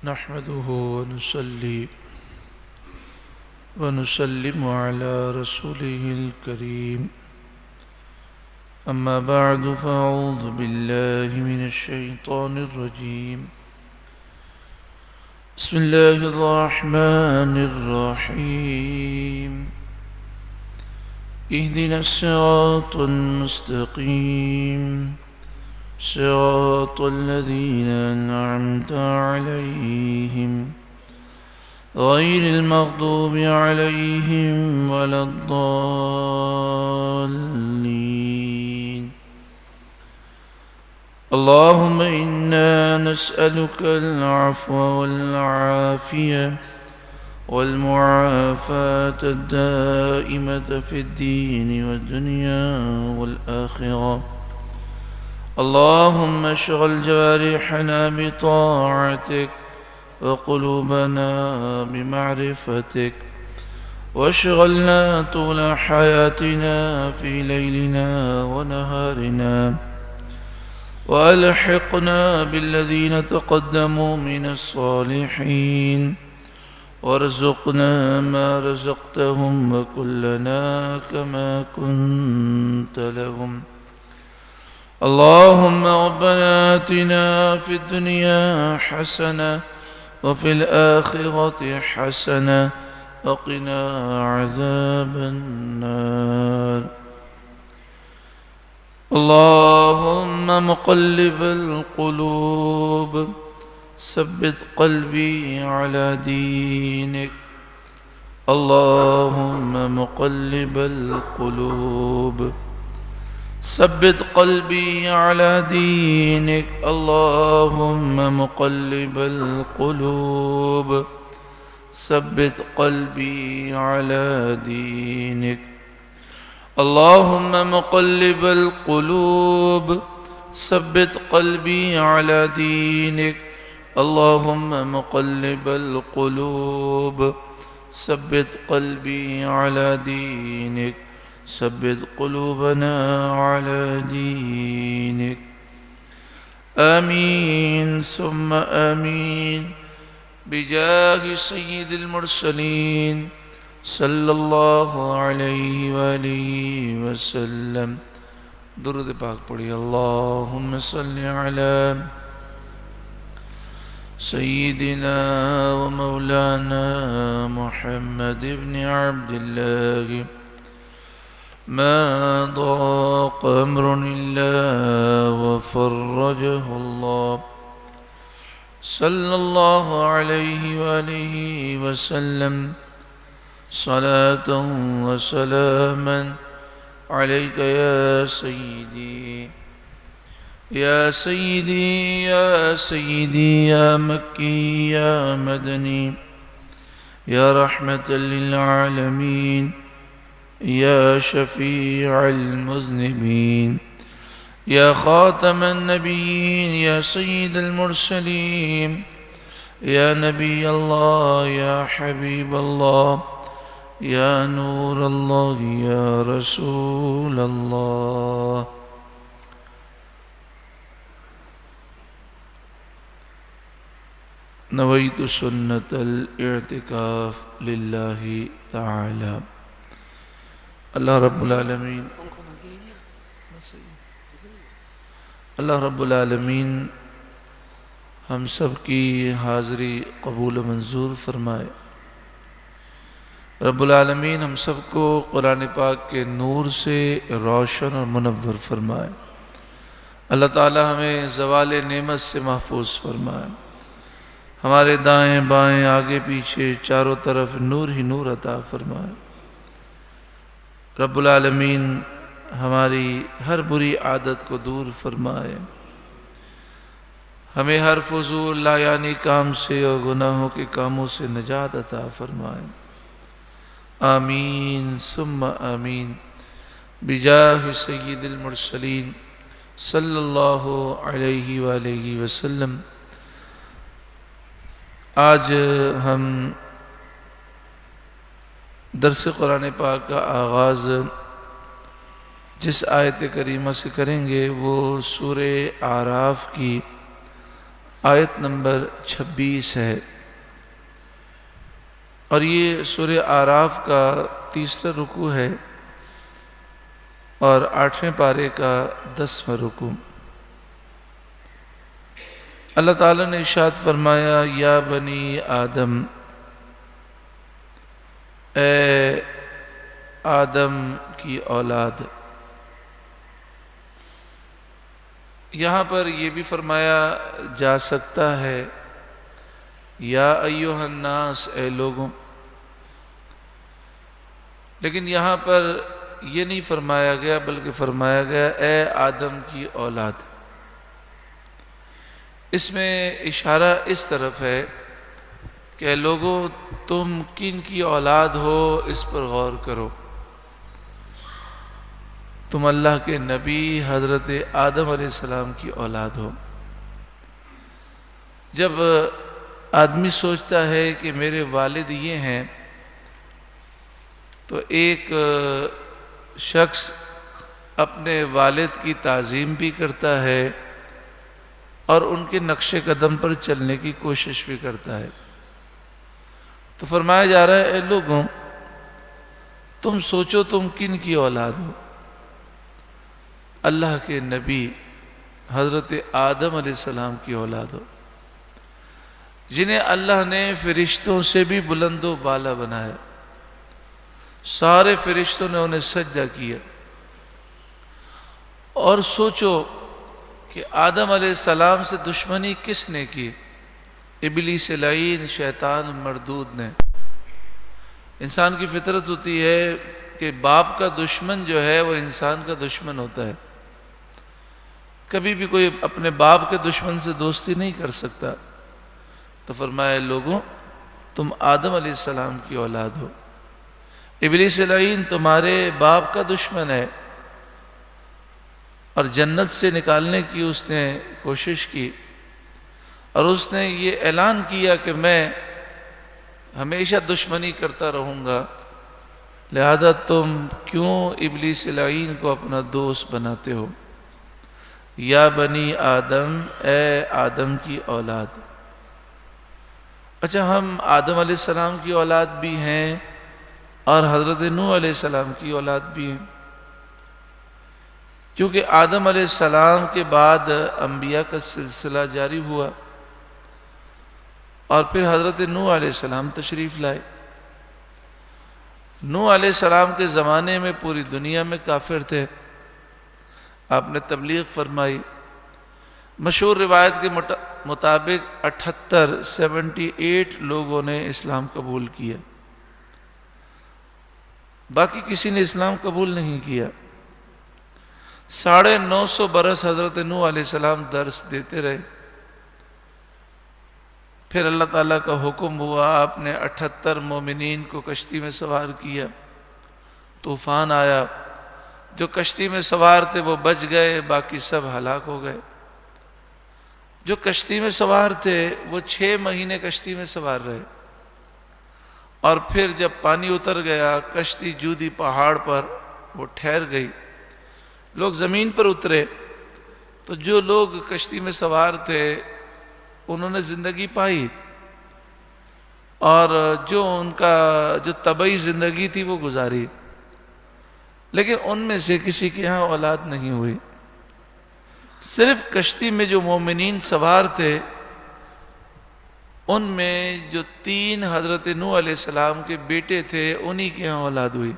نحمده ونصلي ونسلم على رسوله الكريم أما بعد فأعوذ بالله من الشيطان الرجيم بسم الله الرحمن الرحيم اهدنا الصراط المستقيم صراط الذين أنعمت عليهم غير المغضوب عليهم ولا الضالين اللهم إنا نسألك العفو والعافية والمعافاة الدائمة في الدين والدنيا والآخرة اللهم اشغل جوارحنا بطاعتك وقلوبنا بمعرفتك واشغلنا طول حياتنا في ليلنا ونهارنا وألحقنا بالذين تقدموا من الصالحين وارزقنا ما رزقتهم وكلنا كما كنت لهم اللهم ربنا آتنا في الدنيا حسنة وفي الآخرة حسنة وقنا عذاب النار اللهم مقلب القلوب ثبت قلبي على دينك اللهم مقلب القلوب ثبت قلبي على دينك اللهم مقلب القلوب ثبت قلبي على دينك اللهم مقلب القلوب ثبت قلبي على دينك اللهم مقلب القلوب ثبت قلبي على دينك ثبت قلوبنا على دينك آمين ثم آمين بجاه سيد المرسلين صلی اللہ علیہ وآلہ وسلم درود پاک پڑھی اللہم صلی علی سیدنا ومولانا محمد بن عبد الله ما ضاق أمر إلا وفرجه الله صلى الله عليه وآله وسلم صلاة وسلاما عليك يا سيدي يا سيدي يا سيدي يا مكي يا مدني يا رحمة للعالمين يا شفيع المذنبين يا خاتم النبيين يا سيد المرسلين يا نبي الله يا حبيب الله يا نور الله يا رسول الله نويت سنة الاعتكاف لله تعالى اللہ رب العالمین اللہ رب العالمین ہم سب کی حاضری قبول و منظور فرمائے رب العالمین ہم سب کو قرآن پاک کے نور سے روشن اور منور فرمائے اللہ تعالی ہمیں زوال نعمت سے محفوظ فرمائے ہمارے دائیں بائیں آگے پیچھے چاروں طرف نور ہی نور عطا فرمائے رب العالمین ہماری ہر بری عادت کو دور فرمائے ہمیں ہر فضول لا یعنی کام سے اور گناہوں کے کاموں سے نجات عطا فرمائے آمین ثم آمین بجاہ سید المرسلین صلی اللہ علیہ وآلہ وسلم آج ہم درس قرآن پاک کا آغاز جس آیت کریمہ سے کریں گے وہ سورہ اعراف کی آیت نمبر 26 ہے، اور یہ سورہ اعراف کا تیسرا رکوع ہے اور 8ویں پارے کا 10واں رکوع۔ اللہ تعالیٰ نے ارشاد فرمایا، یا بنی آدم، اے آدم کی اولاد۔ یہاں پر یہ بھی فرمایا جا سکتا ہے، یا ایھا الناس، اے لوگوں، لیکن یہاں پر یہ نہیں فرمایا گیا بلکہ فرمایا گیا اے آدم کی اولاد۔ اس میں اشارہ اس طرف ہے کہ اے لوگوں، تم کن کی اولاد ہو اس پر غور کرو۔ تم اللہ کے نبی حضرت آدم علیہ السلام کی اولاد ہو۔ جب آدمی سوچتا ہے کہ میرے والد یہ ہیں، تو ایک شخص اپنے والد کی تعظیم بھی کرتا ہے اور ان کے نقش قدم پر چلنے کی کوشش بھی کرتا ہے۔ تو فرمایا جا رہا ہے، اے لوگوں، تم سوچو تم کن کی اولاد ہو۔ اللہ کے نبی حضرت آدم علیہ السلام کی اولاد ہو، جنہیں اللہ نے فرشتوں سے بھی بلند و بالا بنایا۔ سارے فرشتوں نے انہیں سجدہ کیا۔ اور سوچو کہ آدم علیہ السلام سے دشمنی کس نے کی؟ ابلیس لعین، شیطان مردود نے۔ انسان کی فطرت ہوتی ہے کہ باپ کا دشمن جو ہے وہ انسان کا دشمن ہوتا ہے۔ کبھی بھی کوئی اپنے باپ کے دشمن سے دوستی نہیں کر سکتا۔ تو فرمایا، لوگوں، تم آدم علیہ السلام کی اولاد ہو۔ ابلیس لعین تمہارے باپ کا دشمن ہے، اور جنت سے نکالنے کی اس نے کوشش کی، اور اس نے یہ اعلان کیا کہ میں ہمیشہ دشمنی کرتا رہوں گا، لہذا تم کیوں ابلیس لعین کو اپنا دوست بناتے ہو؟ یا بنی آدم، اے آدم کی اولاد۔ اچھا، ہم آدم علیہ السلام کی اولاد بھی ہیں اور حضرت نوح علیہ السلام کی اولاد بھی ہیں، کیونکہ آدم علیہ السلام کے بعد انبیاء کا سلسلہ جاری ہوا، اور پھر حضرت نوح علیہ السلام تشریف لائے۔ نوح علیہ السلام کے زمانے میں پوری دنیا میں کافر تھے۔ آپ نے تبلیغ فرمائی۔ مشہور روایت کے مطابق 78 لوگوں نے اسلام قبول کیا، باقی کسی نے اسلام قبول نہیں کیا۔ 950 برس حضرت نوح علیہ السلام درس دیتے رہے۔ پھر اللہ تعالیٰ کا حکم ہوا، آپ نے 78 مومنین کو کشتی میں سوار کیا۔ طوفان آیا، جو کشتی میں سوار تھے وہ بچ گئے، باقی سب ہلاک ہو گئے۔ جو کشتی میں سوار تھے وہ 6 مہینے کشتی میں سوار رہے، اور پھر جب پانی اتر گیا، کشتی جودی پہاڑ پر وہ ٹھہر گئی۔ لوگ زمین پر اترے تو جو لوگ کشتی میں سوار تھے انہوں نے زندگی پائی، اور ان کا جو طبعی زندگی تھی وہ گزاری، لیکن ان میں سے کسی کے ہاں اولاد نہیں ہوئی۔ صرف کشتی میں جو مومنین سوار تھے ان میں جو 3 حضرت نوح علیہ السلام کے بیٹے تھے انہی کے ہاں اولاد ہوئی۔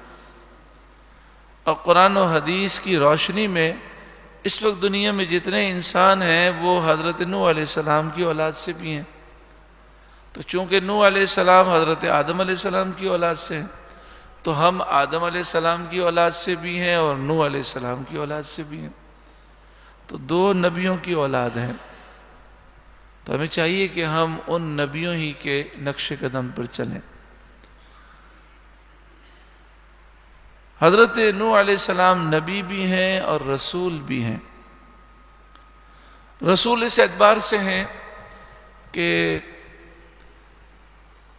اور قرآن و حدیث کی روشنی میں اس وقت دنیا میں جتنے انسان ہیں وہ حضرت نوح علیہ السلام کی اولاد سے بھی ہیں۔ تو چونکہ نوح علیہ السلام حضرت آدم علیہ السلام کی اولاد سے ہیں، تو ہم آدم علیہ السلام کی اولاد سے بھی ہیں اور نوح علیہ السلام کی اولاد سے بھی ہیں، تو 2 نبیوں کی اولاد ہیں۔ تو ہمیں چاہیے کہ ہم ان نبیوں ہی کے نقش قدم پر چلیں۔ حضرت نوح علیہ السلام نبی بھی ہیں اور رسول بھی ہیں۔ رسول اس اعتبار سے ہیں کہ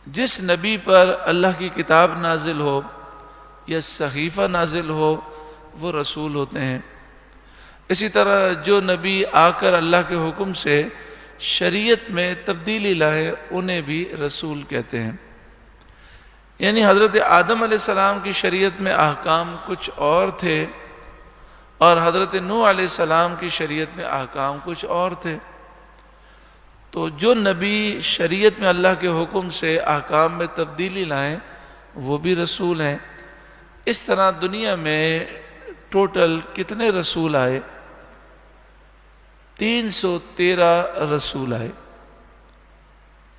جس نبی پر اللہ کی کتاب نازل ہو یا صحیفہ نازل ہو وہ رسول ہوتے ہیں۔ اسی طرح جو نبی آ کر اللہ کے حکم سے شریعت میں تبدیلی لائے انہیں بھی رسول کہتے ہیں۔ یعنی حضرت آدم علیہ السلام کی شریعت میں احکام کچھ اور تھے اور حضرت نوح علیہ السلام کی شریعت میں احکام کچھ اور تھے۔ تو جو نبی شریعت میں اللہ کے حکم سے احکام میں تبدیلی لائیں وہ بھی رسول ہیں۔ اس طرح دنیا میں ٹوٹل کتنے رسول آئے؟ 313 رسول آئے۔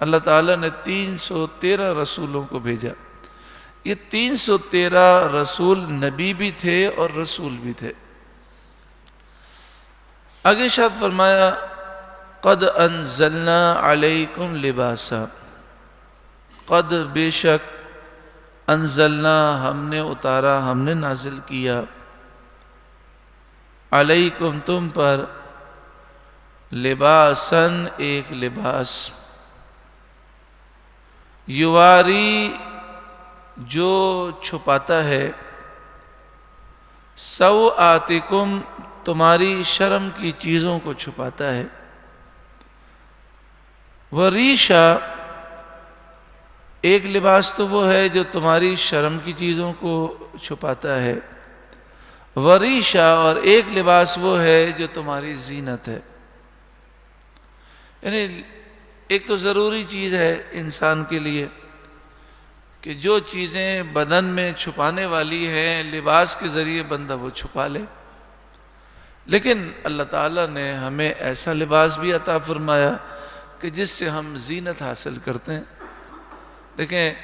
اللہ تعالیٰ نے 313 رسولوں کو بھیجا۔ یہ 313 رسول نبی بھی تھے اور رسول بھی تھے۔ آگے ارشاد فرمایا قد انزلنا علیکم لباسا، قد بے شک، انزلنا ہم نے اتارا، ہم نے نازل کیا، علیکم تم پر، لباسن ایک لباس، یواری جو چھپاتا ہے، سوآتکم تمہاری شرم کی چیزوں کو چھپاتا ہے، وریشا ایک لباس تو وہ ہے جو تمہاری شرم کی چیزوں کو چھپاتا ہے، وریشا اور ایک لباس وہ ہے جو تمہاری زینت ہے۔ یعنی ایک تو ضروری چیز ہے انسان کے لیے کہ جو چیزیں بدن میں چھپانے والی ہیں لباس کے ذریعے بندہ وہ چھپا لے، لیکن اللہ تعالیٰ نے ہمیں ایسا لباس بھی عطا فرمایا کہ جس سے ہم زینت حاصل کرتے ہیں۔ دیکھیں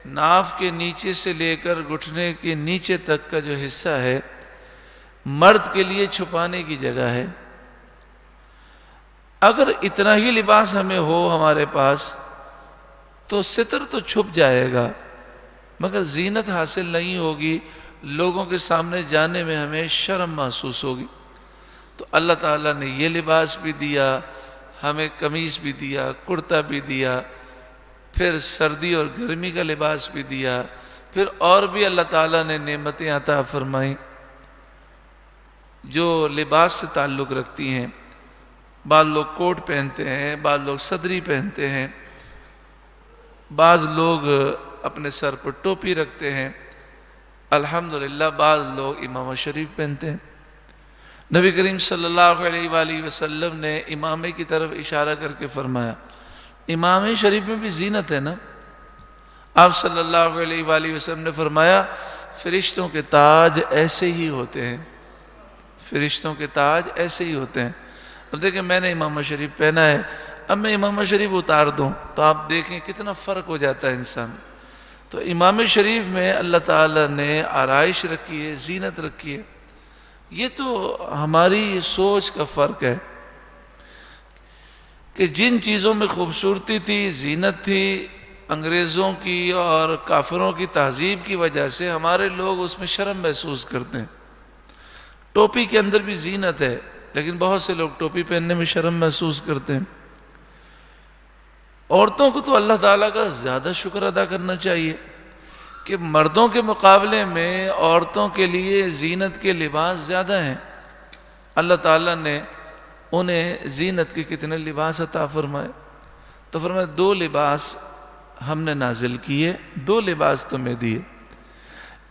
ناف کے نیچے سے لے کر گھٹنے کے نیچے تک کا جو حصہ ہے مرد کے لیے چھپانے کی جگہ ہے۔ اگر اتنا ہی لباس ہمیں ہو ہمارے پاس تو ستر تو چھپ جائے گا، مگر زینت حاصل نہیں ہوگی، لوگوں کے سامنے جانے میں ہمیں شرم محسوس ہوگی۔ تو اللہ تعالیٰ نے یہ لباس بھی دیا، ہمیں قمیص بھی دیا، کرتا بھی دیا، پھر سردی اور گرمی کا لباس بھی دیا، پھر اور بھی اللہ تعالیٰ نے نعمتیں عطا فرمائیں جو لباس سے تعلق رکھتی ہیں۔ بعض لوگ کوٹ پہنتے ہیں، بعض لوگ صدری پہنتے ہیں، بعض لوگ اپنے سر پر ٹوپی رکھتے ہیں، الحمدللہ بعض لوگ امامہ شریف پہنتے ہیں۔ نبی کریم صلی اللہ علیہ وآلہ وسلم نے امامے کی طرف اشارہ کر کے فرمایا، امامے شریف میں بھی زینت ہے نا۔ آپ صلی اللہ علیہ وآلہ وسلم نے فرمایا فرشتوں کے تاج ایسے ہی ہوتے ہیں، فرشتوں کے تاج ایسے ہی ہوتے ہیں۔ اب دیکھیں میں نے امامہ شریف پہنا ہے، اب میں امامہ شریف اتار دوں تو آپ دیکھیں کتنا فرق ہو جاتا ہے انسان۔ تو امام شریف میں اللہ تعالیٰ نے آرائش رکھی ہے، زینت رکھی ہے۔ یہ تو ہماری سوچ کا فرق ہے کہ جن چیزوں میں خوبصورتی تھی، زینت تھی، انگریزوں کی اور کافروں کی تہذیب کی وجہ سے ہمارے لوگ اس میں شرم محسوس کرتے ہیں۔ ٹوپی کے اندر بھی زینت ہے لیکن بہت سے لوگ ٹوپی پہننے میں شرم محسوس کرتے ہیں۔ عورتوں کو تو اللہ تعالیٰ کا زیادہ شکر ادا کرنا چاہیے کہ مردوں کے مقابلے میں عورتوں کے لیے زینت کے لباس زیادہ ہیں۔ اللہ تعالیٰ نے انہیں زینت کے کتنے لباس عطا فرمائے، تو فرمایا 2 لباس ہم نے نازل کیے، 2 لباس تمہیں دیے۔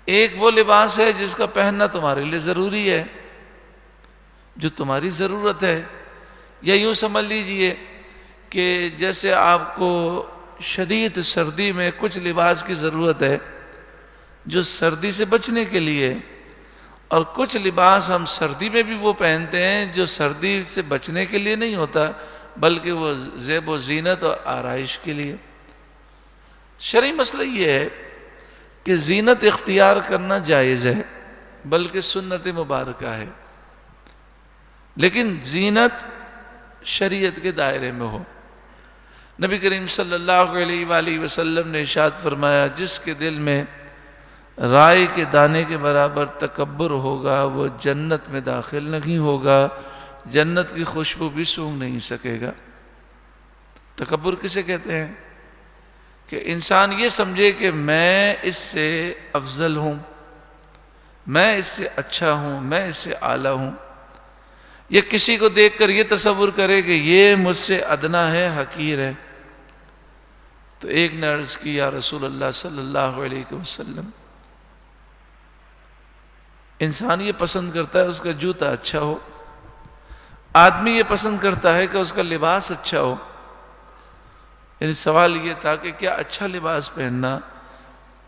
ایک وہ لباس ہے جس کا پہننا تمہارے لیے ضروری ہے، جو تمہاری ضرورت ہے، یا یوں سمجھ لیجئے کہ جیسے آپ کو شدید سردی میں کچھ لباس کی ضرورت ہے جو سردی سے بچنے کے لیے، اور کچھ لباس ہم سردی میں بھی وہ پہنتے ہیں جو سردی سے بچنے کے لیے نہیں ہوتا بلکہ وہ زیب و زینت اور آرائش کے لیے۔ شرعی مسئلہ یہ ہے کہ زینت اختیار کرنا جائز ہے بلکہ سنت مبارکہ ہے، لیکن زینت شریعت کے دائرے میں ہو۔ نبی کریم صلی اللہ علیہ وآلہ وسلم نے ارشاد فرمایا جس کے دل میں رائے کے دانے کے برابر تکبر ہوگا وہ جنت میں داخل نہیں ہوگا، جنت کی خوشبو بھی سونگھ نہیں سکے گا۔ تکبر کسے کہتے ہیں؟ کہ انسان یہ سمجھے کہ میں اس سے افضل ہوں، میں اس سے اچھا ہوں، میں اس سے اعلیٰ ہوں، یا کسی کو دیکھ کر یہ تصور کرے کہ یہ مجھ سے ادنا ہے، حقیر ہے، تو ایک نے عرض کی یا رسول اللہ صلی اللہ علیہ وسلم، انسان یہ پسند کرتا ہے اس کا جوتا اچھا ہو، آدمی یہ پسند کرتا ہے کہ اس کا لباس اچھا ہو. یعنی سوال یہ تھا کہ کیا اچھا لباس پہننا،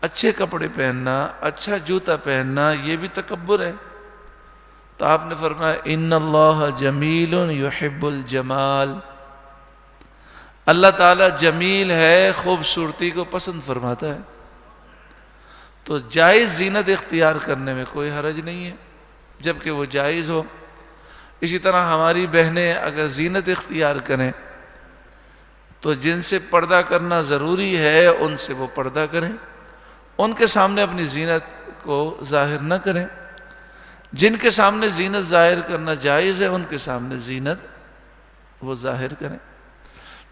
اچھے کپڑے پہننا، اچھا جوتا پہننا یہ بھی تکبر ہے؟ تو آپ نے فرمایا ان اللہ جمیل یحب الجمال، اللہ تعالیٰ جمیل ہے، خوبصورتی کو پسند فرماتا ہے. تو جائز زینت اختیار کرنے میں کوئی حرج نہیں ہے جبکہ وہ جائز ہو. اسی طرح ہماری بہنیں اگر زینت اختیار کریں تو جن سے پردہ کرنا ضروری ہے ان سے وہ پردہ کریں، ان کے سامنے اپنی زینت کو ظاہر نہ کریں. جن کے سامنے زینت ظاہر کرنا جائز ہے ان کے سامنے زینت وہ ظاہر کریں.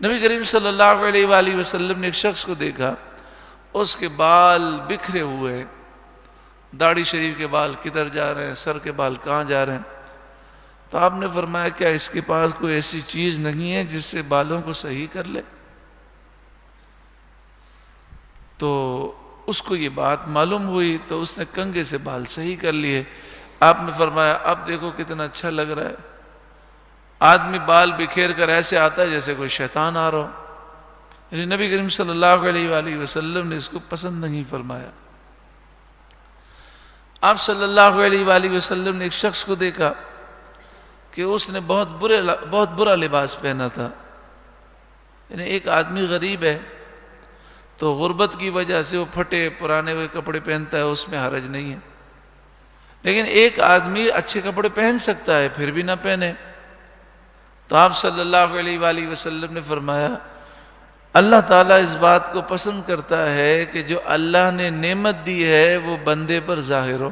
نبی کریم صلی اللہ علیہ وآلہ وسلم نے ایک شخص کو دیکھا، اس کے بال بکھرے ہوئے، داڑھی شریف کے بال کدھر جا رہے ہیں، سر کے بال کہاں جا رہے ہیں. تو آپ نے فرمایا کیا اس کے پاس کوئی ایسی چیز نہیں ہے جس سے بالوں کو صحیح کر لے؟ تو اس کو یہ بات معلوم ہوئی تو اس نے کنگھے سے بال صحیح کر لیے. آپ نے فرمایا اب دیکھو کتنا اچھا لگ رہا ہے. آدمی بال بکھیر کر ایسے آتا ہے جیسے کوئی شیطان آ رہا ہو. یعنی نبی کریم صلی اللہ علیہ وآلہ وسلم نے اس کو پسند نہیں فرمایا. آپ صلی اللہ علیہ وآلہ وسلم نے ایک شخص کو دیکھا کہ اس نے بہت برا لباس پہنا تھا. یعنی ایک آدمی غریب ہے تو غربت کی وجہ سے وہ پھٹے پرانے ہوئے کپڑے پہنتا ہے، اس میں حرج نہیں ہے. لیکن ایک آدمی اچھے کپڑے پہن سکتا ہے پھر بھی نہ پہنے. تو آپ صلی اللہ علیہ وآلہ وسلم نے فرمایا اللہ تعالیٰ اس بات کو پسند کرتا ہے کہ جو اللہ نے نعمت دی ہے وہ بندے پر ظاہر ہو.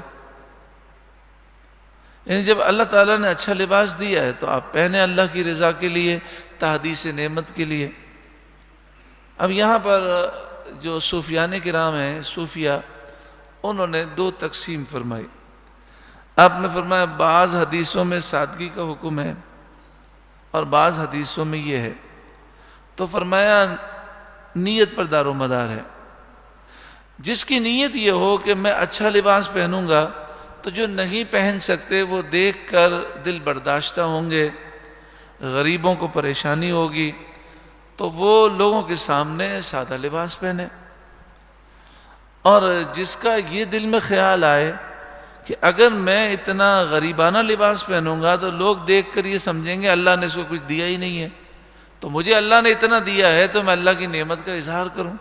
یعنی جب اللہ تعالیٰ نے اچھا لباس دیا ہے تو آپ پہنے اللہ کی رضا کے لیے، تحدیث نعمت کے لیے. اب یہاں پر جو صوفیان کرام ہیں، صوفیہ، انہوں نے دو تقسیم فرمائی. آپ نے فرمایا بعض حدیثوں میں سادگی کا حکم ہے اور بعض حدیثوں میں یہ ہے. تو فرمایا نیت پر دار و مدار ہے. جس کی نیت یہ ہو کہ میں اچھا لباس پہنوں گا تو جو نہیں پہن سکتے وہ دیکھ کر دل برداشتہ ہوں گے، غریبوں کو پریشانی ہوگی تو وہ لوگوں کے سامنے سادہ لباس پہنے. اور جس کا یہ دل میں خیال آئے کہ اگر میں اتنا غریبانہ لباس پہنوں گا تو لوگ دیکھ کر یہ سمجھیں گے اللہ نے اس کو کچھ دیا ہی نہیں ہے، تو مجھے اللہ نے اتنا دیا ہے تو میں اللہ کی نعمت کا اظہار کروں.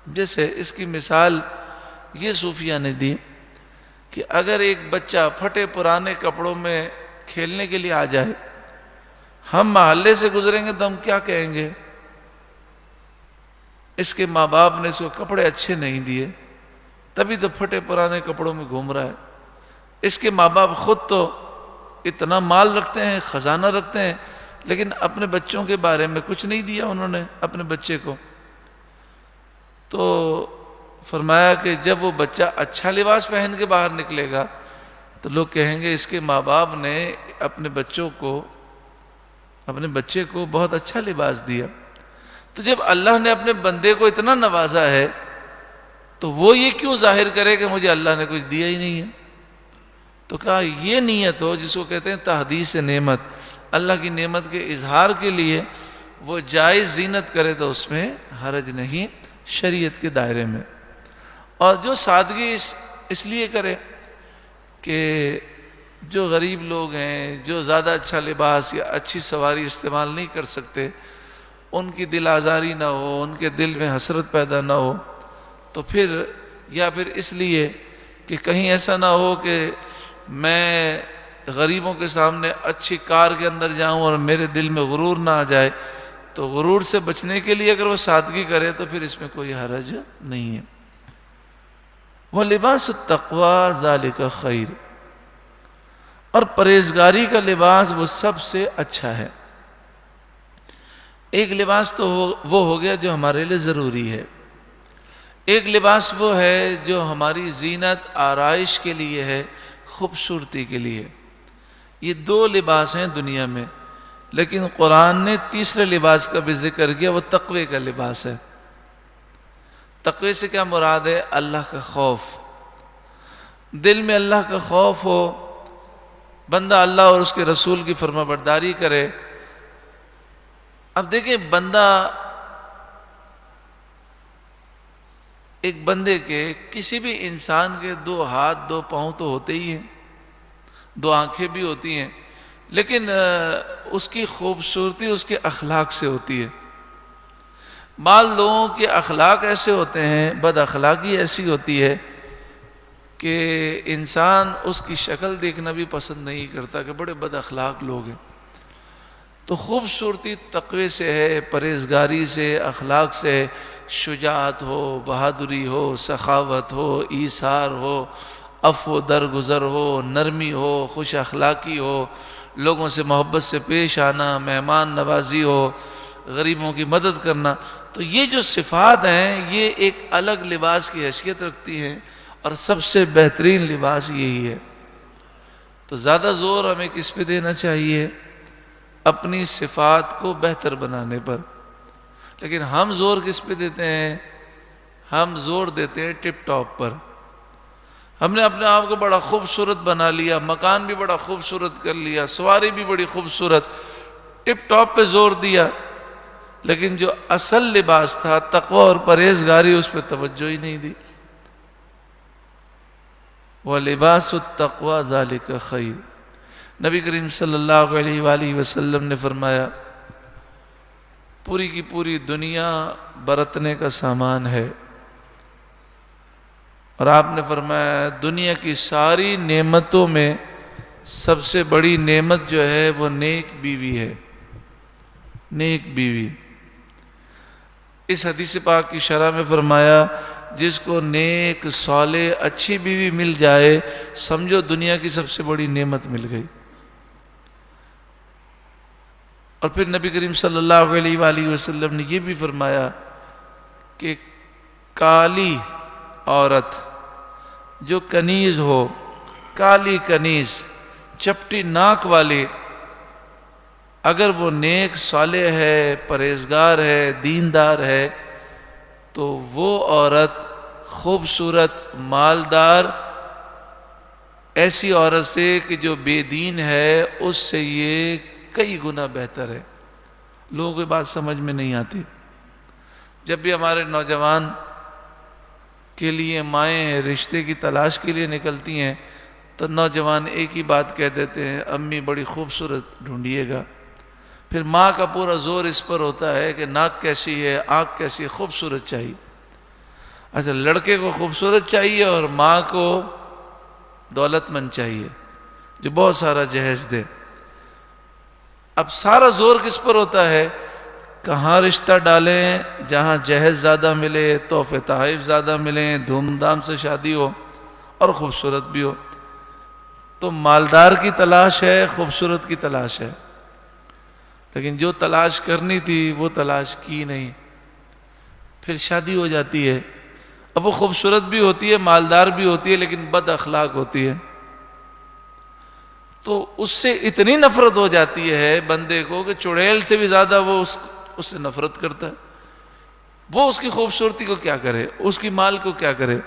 جیسے اس کی مثال یہ صوفیہ نے دی کہ اگر ایک بچہ پھٹے پرانے کپڑوں میں کھیلنے کے لیے آ جائے، ہم محلے سے گزریں گے تو ہم کیا کہیں گے؟ اس کے ماں باپ نے اس کو کپڑے اچھے نہیں دیے تبھی تو پھٹے پرانے کپڑوں میں گھوم رہا ہے. اس کے ماں باپ خود تو اتنا مال رکھتے ہیں، خزانہ رکھتے ہیں، لیکن اپنے بچوں کے بارے میں کچھ نہیں دیا انہوں نے اپنے بچے کو. تو فرمایا کہ جب وہ بچہ اچھا لباس پہن کے باہر نکلے گا تو لوگ کہیں گے اس کے ماں باپ نے اپنے بچے کو بہت اچھا لباس دیا. تو جب اللہ نے اپنے بندے کو اتنا نوازا ہے تو وہ یہ کیوں ظاہر کرے کہ مجھے اللہ نے کچھ دیا ہی نہیں ہے؟ تو کہا یہ نیت ہو جس کو کہتے ہیں تحدیث نعمت، اللہ کی نعمت کے اظہار کے لیے وہ جائز زینت کرے تو اس میں حرج نہیں شریعت کے دائرے میں. اور جو سادگی اس لیے کرے کہ جو غریب لوگ ہیں، جو زیادہ اچھا لباس یا اچھی سواری استعمال نہیں کر سکتے، ان کی دل آزاری نہ ہو، ان کے دل میں حسرت پیدا نہ ہو، تو پھر یا پھر اس لیے کہ کہیں ایسا نہ ہو کہ میں غریبوں کے سامنے اچھی کار کے اندر جاؤں اور میرے دل میں غرور نہ آ جائے، تو غرور سے بچنے کے لیے اگر وہ سادگی کرے تو پھر اس میں کوئی حرج نہیں ہے. وَلِبَاسُ التَّقْوَى ذَلِكَ خَيْرٌ، اور پرہیزگاری کا لباس وہ سب سے اچھا ہے. ایک لباس تو وہ ہو گیا جو ہمارے لیے ضروری ہے، ایک لباس وہ ہے جو ہماری زینت آرائش کے لیے ہے، خوبصورتی کے لیے. یہ دو لباس ہیں دنیا میں، لیکن قرآن نے تیسرے لباس کا بھی ذکر کیا، وہ تقوی کا لباس ہے۔ تقوی سے کیا مراد ہے؟ اللہ کا خوف، دل میں اللہ کا خوف ہو، بندہ اللہ اور اس کے رسول کی فرما برداری کرے۔ اب دیکھیں، بندہ ایک بندے کے، کسی بھی انسان کے دو ہاتھ دو پاؤں تو ہوتے ہی ہیں، دو آنکھیں بھی ہوتی ہیں، لیکن اس کی خوبصورتی اس کے اخلاق سے ہوتی ہے۔ بعض لوگوں کے اخلاق ایسے ہوتے ہیں، بد اخلاقی ایسی ہوتی ہے کہ انسان اس کی شکل دیکھنا بھی پسند نہیں کرتا کہ بڑے بد اخلاق لوگ ہیں۔ تو خوبصورتی تقوی سے ہے، پرہیزگاری سے، اخلاق سے، شجاعت ہو، بہادری ہو، سخاوت ہو، ایثار ہو، عفو درگزر ہو، نرمی ہو، خوش اخلاقی ہو، لوگوں سے محبت سے پیش آنا، مہمان نوازی ہو، غریبوں کی مدد کرنا۔ تو یہ جو صفات ہیں یہ ایک الگ لباس کی حیثیت رکھتی ہیں، اور سب سے بہترین لباس یہی ہے۔ تو زیادہ زور ہمیں کس پہ دینا چاہیے؟ اپنی صفات کو بہتر بنانے پر۔ لیکن ہم زور کس پہ دیتے ہیں؟ ہم زور دیتے ہیں ٹپ ٹاپ پر۔ ہم نے اپنے آپ کو بڑا خوبصورت بنا لیا، مکان بھی بڑا خوبصورت کر لیا، سواری بھی بڑی خوبصورت، ٹپ ٹاپ پہ زور دیا، لیکن جو اصل لباس تھا تقوی اور پرہیزگاری، اس پہ توجہ ہی نہیں دی۔ وَلِبَاسُ التَّقْوَى ذَلِكَ خَيْرٌ۔ نبی کریم صلی اللہ علیہ وآلہ وسلم نے فرمایا، پوری کی پوری دنیا برتنے کا سامان ہے، اور آپ نے فرمایا دنیا کی ساری نعمتوں میں سب سے بڑی نعمت جو ہے وہ نیک بیوی ہے، نیک بیوی۔ اس حدیث پاک کی شرح میں فرمایا، جس کو نیک صالح اچھی بیوی مل جائے، سمجھو دنیا کی سب سے بڑی نعمت مل گئی۔ اور پھر نبی کریم صلی اللہ علیہ وآلہ وسلم نے یہ بھی فرمایا کہ کالی عورت جو کنیز ہو، کالی کنیز، چپٹی ناک والی، اگر وہ نیک صالح ہے، پرہیزگار ہے، دیندار ہے، تو وہ عورت خوبصورت، مالدار، ایسی عورت سے کہ جو بے دین ہے اس سے یہ کئی گنا بہتر ہے۔ لوگوں کی بات سمجھ میں نہیں آتی۔ جب بھی ہمارے نوجوان کے لیے مائیں رشتے کی تلاش کے لیے نکلتی ہیں تو نوجوان ایک ہی بات کہہ دیتے ہیں، امی بڑی خوبصورت ڈھونڈیے گا۔ پھر ماں کا پورا زور اس پر ہوتا ہے کہ ناک کیسی ہے، آنکھ کیسی ہے، خوبصورت چاہیے۔ اچھا، لڑکے کو خوبصورت چاہیے اور ماں کو دولت مند چاہیے جو بہت سارا جہیز دے۔ اب سارا زور کس پر ہوتا ہے؟ کہاں رشتہ ڈالیں جہاں جہیز زیادہ ملے، تحفے تحائف زیادہ ملیں، دھوم دھام سے شادی ہو اور خوبصورت بھی ہو۔ تو مالدار کی تلاش ہے، خوبصورت کی تلاش ہے، لیکن جو تلاش کرنی تھی وہ تلاش کی نہیں، پھر شادی ہو جاتی ہے۔ اب وہ خوبصورت بھی ہوتی ہے، مالدار بھی ہوتی ہے، لیکن بد اخلاق ہوتی ہے، تو اس سے اتنی نفرت ہو جاتی ہے بندے کو کہ چڑیل سے بھی زیادہ وہ اس سے نفرت کرتا ہے۔ وہ اس کی خوبصورتی کو کیا کرے، اس کی مال کو کیا کرے؟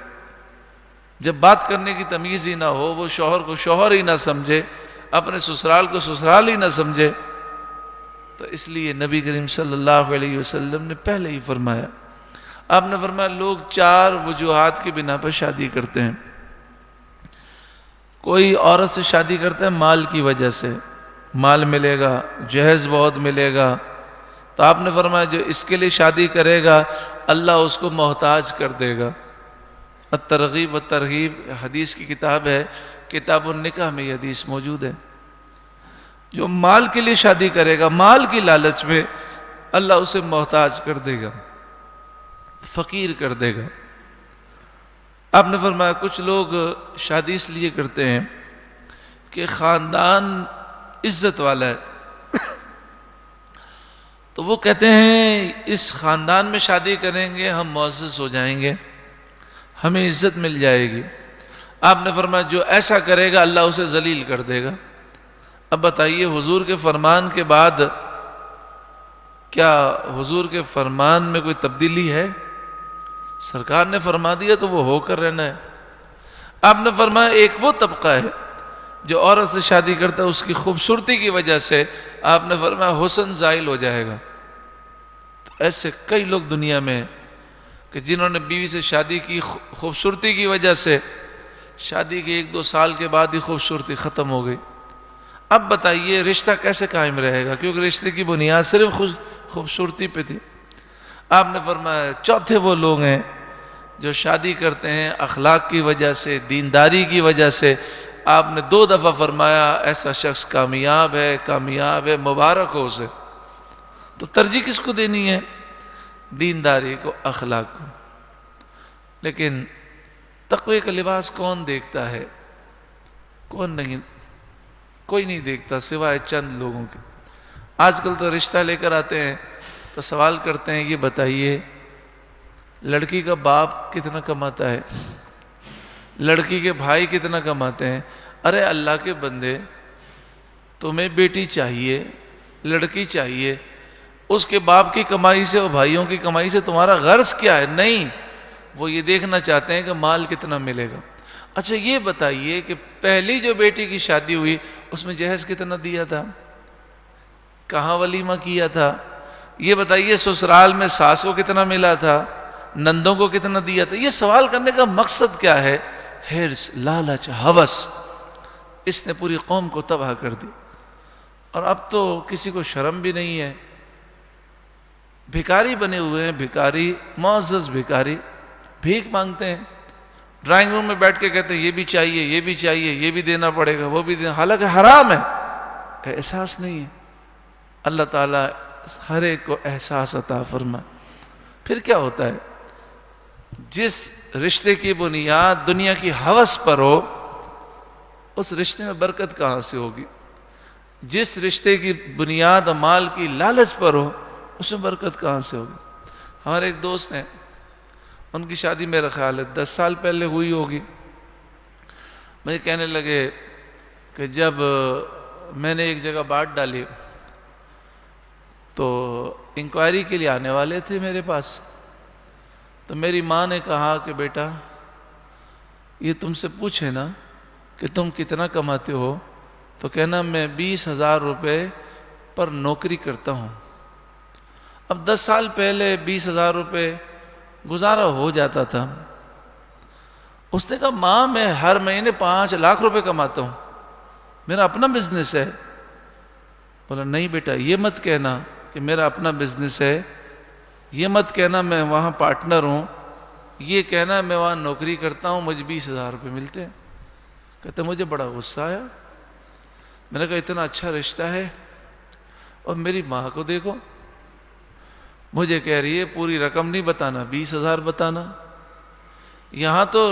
جب بات کرنے کی تمیز ہی نہ ہو، وہ شوہر کو شوہر ہی نہ سمجھے، اپنے سسرال کو سسرال ہی نہ سمجھے، تو اس لیے نبی کریم صلی اللہ علیہ وسلم نے پہلے ہی فرمایا، آپ نے فرمایا لوگ 4 وجوہات کی بنا پر شادی کرتے ہیں۔ کوئی عورت سے شادی کرتا ہے مال کی وجہ سے، مال ملے گا، جہیز بہت ملے گا، تو آپ نے فرمایا جو اس کے لیے شادی کرے گا اللہ اس کو محتاج کر دے گا۔ الترغیب والترہیب حدیث کی کتاب ہے، کتاب النکاح میں یہ حدیث موجود ہے۔ جو مال کے لیے شادی کرے گا، مال کی لالچ میں، اللہ اسے محتاج کر دے گا، فقیر کر دے گا۔ آپ نے فرمایا کچھ لوگ شادی اس لیے کرتے ہیں کہ خاندان عزت والا ہے، تو وہ کہتے ہیں اس خاندان میں شادی کریں گے ہم معزز ہو جائیں گے، ہمیں عزت مل جائے گی۔ آپ نے فرمایا جو ایسا کرے گا اللہ اسے ذلیل کر دے گا، اب بتائیے حضور کے فرمان کے بعد کیا حضور کے فرمان میں کوئی تبدیلی ہے؟ سرکار نے فرما دیا تو وہ ہو کر رہنا ہے۔ آپ نے فرمایا ایک وہ طبقہ ہے جو عورت سے شادی کرتا ہے، اس کی خوبصورتی کی وجہ سے آپ نے فرمایا حسن زائل ہو جائے گا۔ تو ایسے کئی لوگ دنیا میں ہیں کہ جنہوں نے بیوی سے شادی کی، خوبصورتی کی وجہ سے شادی کے 1-2 سال کے بعد ہی خوبصورتی ختم ہو گئی۔ اب بتائیے رشتہ کیسے قائم رہے گا؟ کیونکہ رشتے کی بنیاد صرف خوبصورتی پہ تھی۔ آپ نے فرمایا چوتھے وہ لوگ ہیں جو شادی کرتے ہیں اخلاق کی وجہ سے، دینداری کی وجہ سے۔ آپ نے 2 دفعہ فرمایا ایسا شخص کامیاب ہے، کامیاب ہے، مبارک ہو اسے۔ تو ترجیح کس کو دینی ہے؟ دینداری کو، اخلاق کو۔ لیکن تقوی کا لباس کون دیکھتا ہے؟ کون نہیں، کوئی نہیں دیکھتا سوائے چند لوگوں کے۔ آج کل تو رشتہ لے کر آتے ہیں تو سوال کرتے ہیں یہ بتائیے لڑکی کا باپ کتنا کماتا ہے، لڑکی کے بھائی کتنا کماتے ہیں؟ ارے اللہ کے بندے، تمہیں بیٹی چاہیے، لڑکی چاہیے، اس کے باپ کی کمائی سے اور بھائیوں کی کمائی سے تمہارا غرض کیا ہے؟ نہیں، وہ یہ دیکھنا چاہتے ہیں کہ مال کتنا ملے گا۔ اچھا یہ بتائیے کہ پہلی جو بیٹی کی شادی ہوئی اس میں جہیز کتنا دیا تھا، کہاں ولیمہ کیا تھا؟ یہ بتائیے سسرال میں ساس کو کتنا ملا تھا، نندوں کو کتنا دیا تھا؟ یہ سوال کرنے کا مقصد کیا ہے؟ حرص، لالچ، ہوس، اس نے پوری قوم کو تباہ کر دی۔ اور اب تو کسی کو شرم بھی نہیں ہے، بھکاری بنے ہوئے ہیں، بھکاری، معزز بھکاری، بھیک مانگتے ہیں، ڈرائنگ روم میں بیٹھ کے کہتے ہیں یہ بھی چاہیے، یہ بھی چاہیے، یہ بھی دینا پڑے گا، وہ بھی دینا، حالانکہ حرام ہے۔ احساس نہیں ہے۔ اللہ تعالیٰ ہر ایک کو احساس عطا فرمائے۔ پھر کیا ہوتا ہے؟ جس رشتے کی بنیاد دنیا کی ہوس پر ہو اس رشتے میں برکت کہاں سے ہوگی؟ جس رشتے کی بنیاد مال کی لالچ پر ہو اس میں برکت کہاں سے ہوگی؟ ہمارے ایک دوست ہیں، ان کی شادی میرا خیال ہے 10 سال پہلے ہوئی ہوگی۔ مجھے کہنے لگے کہ جب میں نے ایک جگہ بات ڈالی تو انکوائری کے لیے آنے والے تھے میرے پاس، تو میری ماں نے کہا کہ بیٹا یہ تم سے پوچھے نا کہ تم کتنا کماتے ہو تو کہنا میں 20,000 روپے پر نوکری کرتا ہوں۔ اب 10 سال پہلے 20,000 روپے گزارا ہو جاتا تھا۔ اس نے کہا ماں میں ہر مہینے 5 لاکھ روپے کماتا ہوں، میرا اپنا بزنس ہے۔ بولا نہیں بیٹا یہ مت کہنا کہ میرا اپنا بزنس ہے، یہ مت کہنا میں وہاں پارٹنر ہوں، یہ کہنا میں وہاں نوکری کرتا ہوں، مجھے 20,000 روپے ملتے ہیں۔ کہتے مجھے بڑا غصہ آیا، میں نے کہا اتنا اچھا رشتہ ہے اور میری ماں کو دیکھو، مجھے کہہ رہی ہے پوری رقم نہیں بتانا، 20,000 بتانا۔ یہاں تو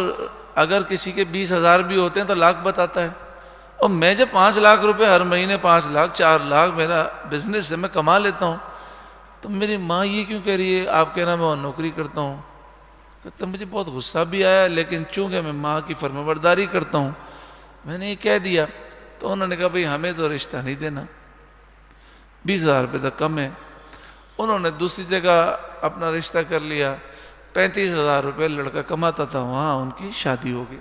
اگر کسی کے 20,000 بھی ہوتے ہیں تو لاکھ بتاتا ہے، اور میں جب 5 لاکھ روپے ہر مہینے 5 لاکھ 4 لاکھ میرا بزنس ہے، میں کما لیتا ہوں، تو میری ماں یہ کیوں کہہ رہی ہے آپ کہنا میں وہاں نوکری کرتا ہوں؟ کہتا مجھے بہت غصہ بھی آیا، لیکن چونکہ میں ماں کی فرمانبرداری کرتا ہوں میں نے یہ کہہ دیا۔ تو انہوں نے کہا بھئی ہمیں تو رشتہ نہیں دینا، 20,000 روپے تک کم ہے۔ انہوں نے دوسری جگہ اپنا رشتہ کر لیا، 35,000 روپے لڑکا کماتا تھا، وہاں ان کی شادی ہو گئی۔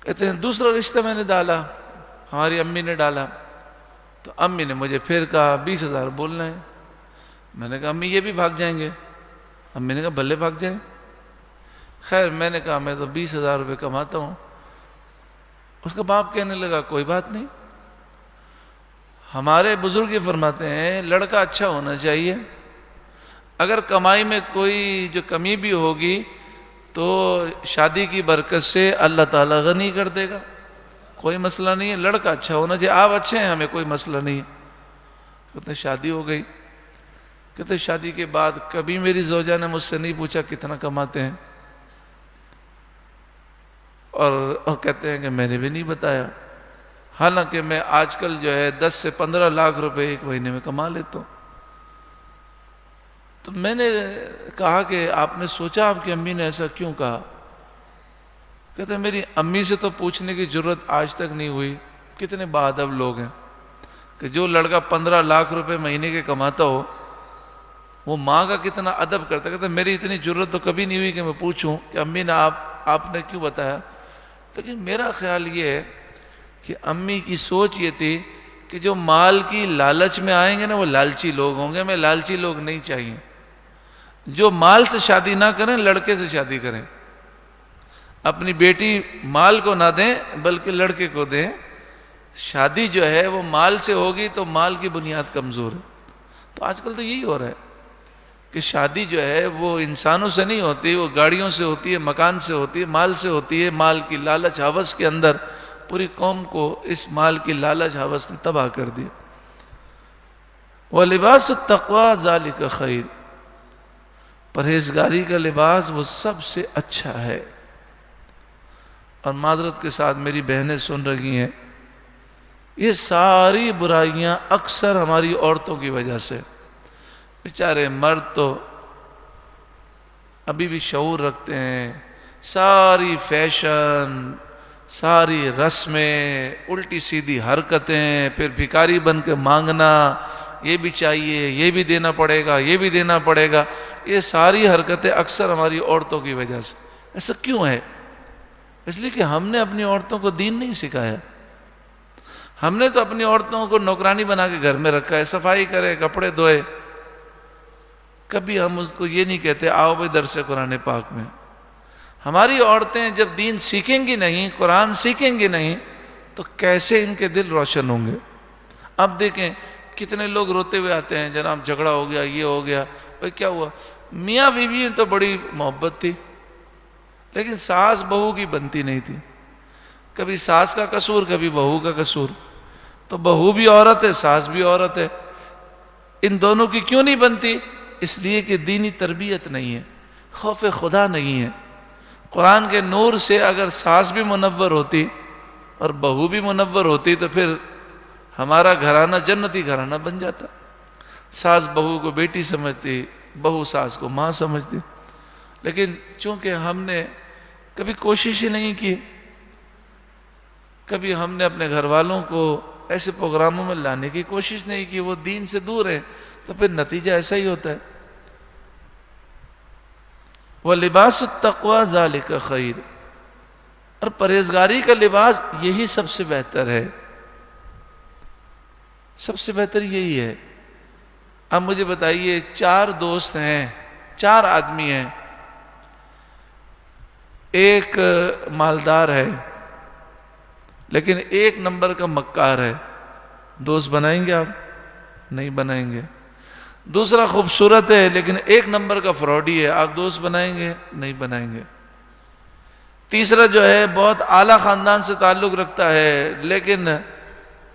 کہتے ہیں دوسرا رشتہ میں نے ڈالا، ہماری امی نے ڈالا، تو امی نے مجھے پھر کہا 20,000 بولنا ہے۔ میں نے کہا امی یہ بھی بھاگ جائیں گے؟ امی نے کہا بھلے بھاگ جائیں۔ خیر میں نے کہا میں تو 20,000 روپے کماتا ہوں۔ اس کا باپ کہنے لگا کوئی بات نہیں، ہمارے بزرگ یہ فرماتے ہیں لڑکا اچھا ہونا چاہیے، اگر کمائی میں کوئی جو کمی بھی ہوگی تو شادی کی برکت سے اللہ تعالیٰ غنی کر دے گا، کوئی مسئلہ نہیں ہے، لڑکا اچھا ہونا چاہیے، آپ اچھے ہیں ہمیں کوئی مسئلہ نہیں ہے۔ کہتے ہیں شادی ہو گئی۔ کہتے ہیں شادی کے بعد کبھی میری زوجہ نے مجھ سے نہیں پوچھا کتنا کماتے ہیں، اور کہتے ہیں کہ میں نے بھی نہیں بتایا، حالانکہ میں آج کل جو ہے 10 سے 15 لاکھ روپے ایک مہینے میں کما لیتا ہوں۔ تو میں نے کہا کہ آپ نے سوچا آپ کی امی نے ایسا کیوں کہا؟ کہتے ہیں میری امی سے تو پوچھنے کی ضرورت آج تک نہیں ہوئی، کتنے باادب لوگ ہیں کہ جو لڑکا 15 لاکھ روپے مہینے کے کماتا ہو وہ ماں کا کتنا ادب کرتا ہے. کہتا ہے میری اتنی ضرورت تو کبھی نہیں ہوئی کہ میں پوچھوں کہ امی نے آپ نے کیوں بتایا. لیکن میرا خیال یہ ہے کہ امی کی سوچ یہ تھی کہ جو مال کی لالچ میں آئیں گے نا وہ لالچی لوگ ہوں گے, ہمیں لالچی لوگ نہیں چاہیے. جو مال سے شادی نہ کریں لڑکے سے شادی کریں. اپنی بیٹی مال کو نہ دیں بلکہ لڑکے کو دیں. شادی جو ہے وہ مال سے ہوگی تو مال کی بنیاد کمزور ہے. تو آج کل تو یہی ہو رہا ہے کہ شادی جو ہے وہ انسانوں سے نہیں ہوتی, وہ گاڑیوں سے ہوتی ہے, مکان سے ہوتی ہے, مال سے ہوتی ہے. مال کی لالچ ہوس کے اندر پوری قوم کو اس مال کی لالچ ہوس نے تباہ کر دیا. وَلِبَاسُ التَّقْوَى ذَلِكَ خَيْرٌ, پرہیزگاری کا لباس وہ سب سے اچھا ہے. اور معذرت کے ساتھ میری بہنیں سن رہی ہیں, یہ ساری برائیاں اکثر ہماری عورتوں کی وجہ سے. بیچارے مرد تو ابھی بھی شعور رکھتے ہیں, ساری فیشن, ساری رسمیں, الٹی سیدھی حرکتیں, پھر بھکاری بن کے مانگنا, یہ بھی چاہیے, یہ بھی دینا پڑے گا, یہ بھی دینا پڑے گا. یہ ساری حرکتیں اکثر ہماری عورتوں کی وجہ سے. ایسا کیوں ہے؟ اس لیے کہ ہم نے اپنی عورتوں کو دین نہیں سکھایا. ہم نے تو اپنی عورتوں کو نوکرانی بنا کے گھر میں رکھا ہے, صفائی کرے, کپڑے دھوئے. کبھی ہم اس کو یہ نہیں کہتے آؤ بھائی درس قرآن پاک میں. ہماری عورتیں جب دین سیکھیں گی نہیں, قرآن سیکھیں گی نہیں, تو کیسے ان کے دل روشن ہوں گے؟ اب دیکھیں کتنے لوگ روتے ہوئے آتے ہیں, جناب جھگڑا ہو گیا, یہ ہو گیا. بھائی کیا ہوا؟ میاں بیوی میں تو بڑی محبت تھی لیکن ساس بہو کی بنتی نہیں تھی. کبھی ساس کا قصور, کبھی بہو کا قصور. تو بہو بھی عورت ہے, ساس بھی عورت ہے. ان دونوں کی کیوں نہیں بنتی؟ اس لیے کہ دینی تربیت نہیں ہے, خوف خدا نہیں ہے. قرآن کے نور سے اگر ساس بھی منور ہوتی اور بہو بھی منور ہوتی تو پھر ہمارا گھرانہ جنتی گھرانہ بن جاتا. ساس بہو کو بیٹی سمجھتی, بہو ساس کو ماں سمجھتی. لیکن چونکہ ہم نے کبھی کوشش ہی نہیں کی, کبھی ہم نے اپنے گھر والوں کو ایسے پروگراموں میں لانے کی کوشش نہیں کی, وہ دین سے دور ہیں, تو پھر نتیجہ ایسا ہی ہوتا ہے. وَلِبَاسُ التَّقْوَى ذَلِكَ خَيْرٌ, اور پرہیزگاری کا لباس یہی سب سے بہتر ہے. سب سے بہتر یہی ہے. اب مجھے بتائیے, 4 دوست ہیں, 4 آدمی ہیں, ایک مالدار ہے لیکن 1 نمبر کا مکار ہے. دوست بنائیں گے آپ؟ نہیں بنائیں گے. دوسرا خوبصورت ہے لیکن 1 نمبر کا فراڈی ہے, آپ دوست بنائیں گے؟ نہیں بنائیں گے. تیسرا جو ہے بہت اعلیٰ خاندان سے تعلق رکھتا ہے لیکن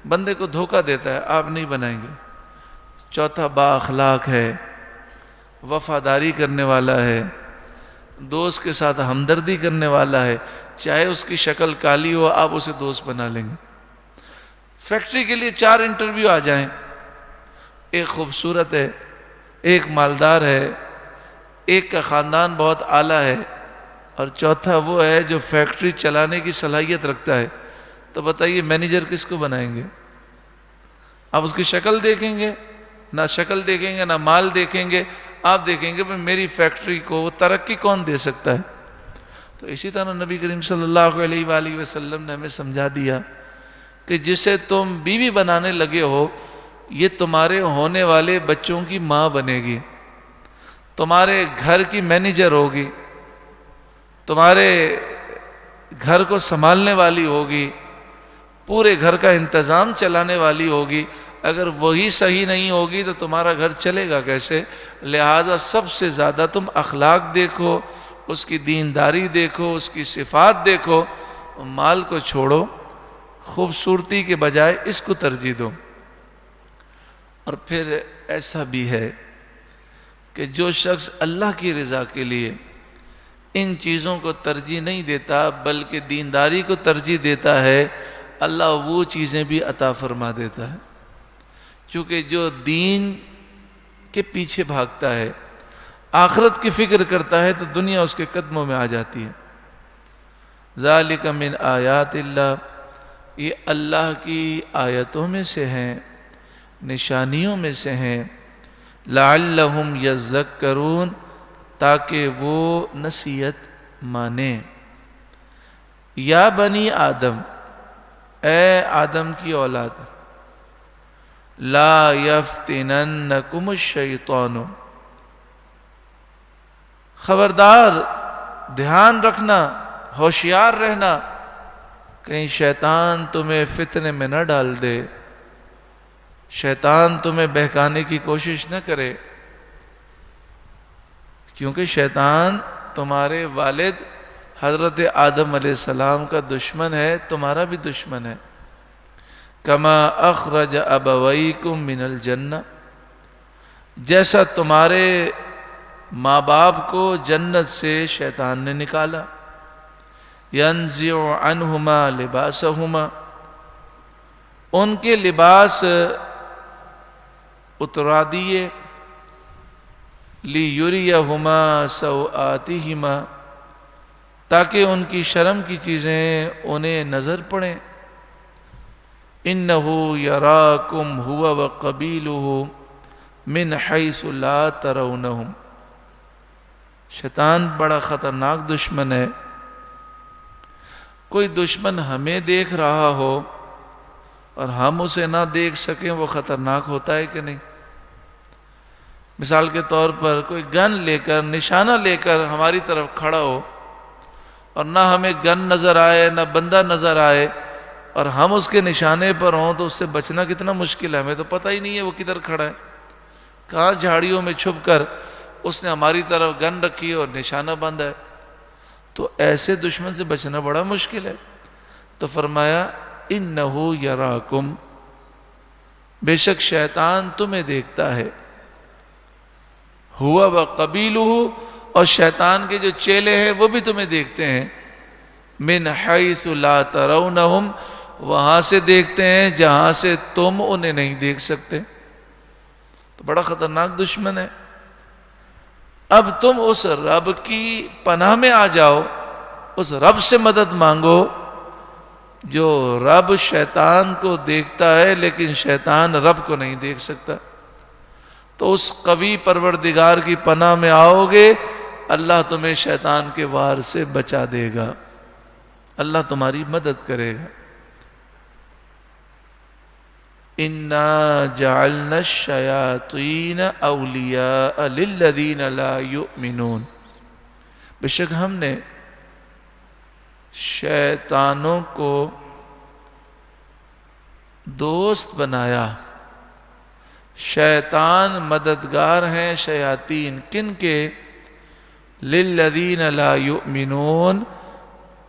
بندے کو دھوکہ دیتا ہے, آپ نہیں بنائیں گے. چوتھا با اخلاق ہے, وفاداری کرنے والا ہے, دوست کے ساتھ ہمدردی کرنے والا ہے, چاہے اس کی شکل کالی ہو آپ اسے دوست بنا لیں گے. فیکٹری کے لیے 4 انٹرویو آ جائیں, ایک خوبصورت ہے, ایک مالدار ہے, ایک کا خاندان بہت اعلیٰ ہے, اور چوتھا وہ ہے جو فیکٹری چلانے کی صلاحیت رکھتا ہے, تو بتائیے مینیجر کس کو بنائیں گے؟ آپ اس کی شکل دیکھیں گے؟ نہ شکل دیکھیں گے, نہ مال دیکھیں گے, آپ دیکھیں گے میری فیکٹری کو وہ ترقی کون دے سکتا ہے. تو اسی طرح نبی کریم صلی اللہ علیہ وآلہ وسلم نے ہمیں سمجھا دیا کہ جسے تم بیوی بنانے لگے ہو یہ تمہارے ہونے والے بچوں کی ماں بنے گی, تمہارے گھر کی مینیجر ہوگی, تمہارے گھر کو سنبھالنے والی ہوگی, پورے گھر کا انتظام چلانے والی ہوگی. اگر وہی صحیح نہیں ہوگی تو تمہارا گھر چلے گا کیسے؟ لہذا سب سے زیادہ تم اخلاق دیکھو, اس کی دینداری دیکھو, اس کی صفات دیکھو, مال کو چھوڑو, خوبصورتی کے بجائے اس کو ترجیح دو. اور پھر ایسا بھی ہے کہ جو شخص اللہ کی رضا کے لیے ان چیزوں کو ترجیح نہیں دیتا بلکہ دینداری کو ترجیح دیتا ہے, اللہ وہ چیزیں بھی عطا فرما دیتا ہے. کیونکہ جو دین کے پیچھے بھاگتا ہے, آخرت کی فکر کرتا ہے, تو دنیا اس کے قدموں میں آ جاتی ہے. ذالک من آیات اللہ, یہ اللہ کی آیتوں میں سے ہیں، نشانیوں میں سے ہیں، لعلہم یذکرون، تاکہ وہ نصیحت مانیں۔ یا بنی آدم، اے آدم کی اولاد، لا یفتننکم الشیطان، خبردار، دھیان رکھنا، ہوشیار رہنا، کہیں شیطان تمہیں فتنے میں نہ ڈال دے، شیطان تمہیں بہکانے کی کوشش نہ کرے، کیونکہ شیطان تمہارے والد حضرت آدم علیہ السلام کا دشمن ہے، تمہارا بھی دشمن ہے۔ کما اخرج ابویکم من الجنہ، جیسا تمہارے ماں باپ کو جنت سے شیطان نے نکالا، ینزع عنہما لباسہما، ان کے لباس اترا دیے، لیریہما سوآتہما، تاکہ ان کی شرم کی چیزیں انہیں نظر پڑیں۔ انہ یراکم ہوا وقبیلہ من حیث لا ترونہم، شیطان بڑا خطرناک دشمن ہے۔ کوئی دشمن ہمیں دیکھ رہا ہو اور ہم اسے نہ دیکھ سکیں، وہ خطرناک ہوتا ہے کہ نہیں؟ مثال کے طور پر کوئی گن لے کر، نشانہ لے کر ہماری طرف کھڑا ہو اور نہ ہمیں گن نظر آئے نہ بندہ نظر آئے اور ہم اس کے نشانے پر ہوں، تو اس سے بچنا کتنا مشکل ہے۔ ہمیں تو پتہ ہی نہیں ہے وہ کدھر کھڑا ہے، کہاں جھاڑیوں میں چھپ کر اس نے ہماری طرف گن رکھی ہے اور نشانہ باندھا ہے، تو ایسے دشمن سے بچنا بڑا مشکل ہے۔ تو فرمایا انہ یراکم، بے شک شیطان تمہیں دیکھتا ہے، ہوا وقبیلہ، اور شیطان کے جو چیلے ہیں وہ بھی تمہیں دیکھتے ہیں، من حیث لا ترونہم، وہاں سے دیکھتے ہیں جہاں سے تم انہیں نہیں دیکھ سکتے، تو بڑا خطرناک دشمن ہے۔ اب تم اس رب کی پناہ میں آ جاؤ، اس رب سے مدد مانگو جو رب شیطان کو دیکھتا ہے لیکن شیطان رب کو نہیں دیکھ سکتا۔ تو اس قوی پروردگار کی پناہ میں آؤ گے، اللہ تمہیں شیطان کے وار سے بچا دے گا، اللہ تمہاری مدد کرے گا۔ اِنَّا جَعَلْنَا الشَّيَاطِينَ أَوْلِيَاءَ لِلَّذِينَ لَا يُؤْمِنُونَ، بے شک ہم نے شیطانوں کو دوست بنایا۔ شیطان مددگار ہیں، شیاطین کن کے؟ لِلَّذِينَ لَا يُؤْمِنُونَ،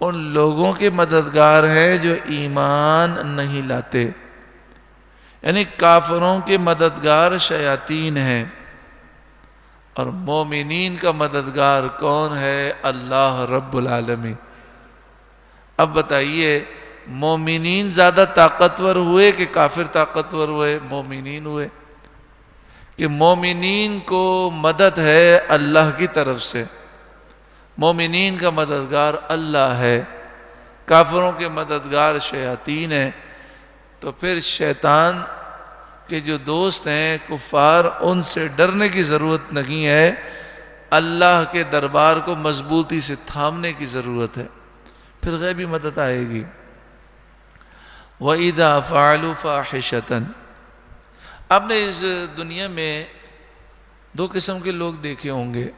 ان لوگوں کے مددگار ہیں جو ایمان نہیں لاتے، یعنی کافروں کے مددگار شیاطین ہیں، اور مومنین کا مددگار کون ہے؟ اللہ رب العالمین۔ اب بتائیے مومنین زیادہ طاقتور ہوئے کہ کافر طاقتور ہوئے؟ مومنین ہوئے، کہ مومنین کو مدد ہے اللہ کی طرف سے، مومنین کا مددگار اللہ ہے، کافروں کے مددگار شیاطین ہیں۔ تو پھر شیطان کے جو دوست ہیں کفار، ان سے ڈرنے کی ضرورت نہیں ہے، اللہ کے دربار کو مضبوطی سے تھامنے کی ضرورت ہے، پھر غیبی مدد آئے گی۔ وَإِذَا فَعَلُوا فَاحِشَةً، آپ نے اس دنیا میں دو قسم کے لوگ دیکھے ہوں گے،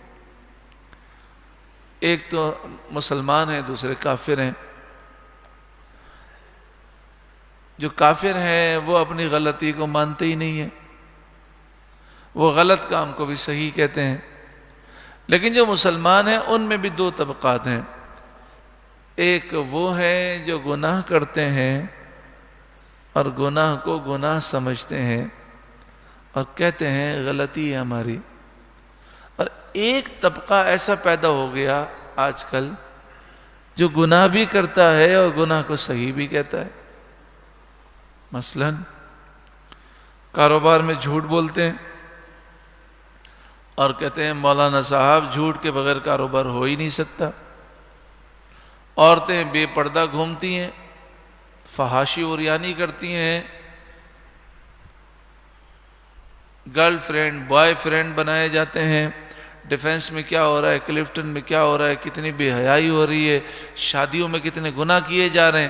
ایک تو مسلمان ہیں، دوسرے کافر ہیں۔ جو کافر ہیں وہ اپنی غلطی کو مانتے ہی نہیں ہیں، وہ غلط کام کو بھی صحیح کہتے ہیں، لیکن جو مسلمان ہیں ان میں بھی دو طبقات ہیں، ایک وہ ہیں جو گناہ کرتے ہیں اور گناہ کو گناہ سمجھتے ہیں اور کہتے ہیں غلطی ہے ہماری، اور ایک طبقہ ایسا پیدا ہو گیا آج کل جو گناہ بھی کرتا ہے اور گناہ کو صحیح بھی کہتا ہے۔ مثلا کاروبار میں جھوٹ بولتے ہیں اور کہتے ہیں مولانا صاحب جھوٹ کے بغیر کاروبار ہو ہی نہیں سکتا، عورتیں بے پردہ گھومتی ہیں فحاشی اوریانی کرتی ہیں، گرل فرینڈ بوائے فرینڈ بنائے جاتے ہیں، ڈیفنس میں کیا ہو رہا ہے، کلفٹن میں کیا ہو رہا ہے، کتنی بے حیائی ہو رہی ہے، شادیوں میں کتنے گناہ کیے جا رہے ہیں،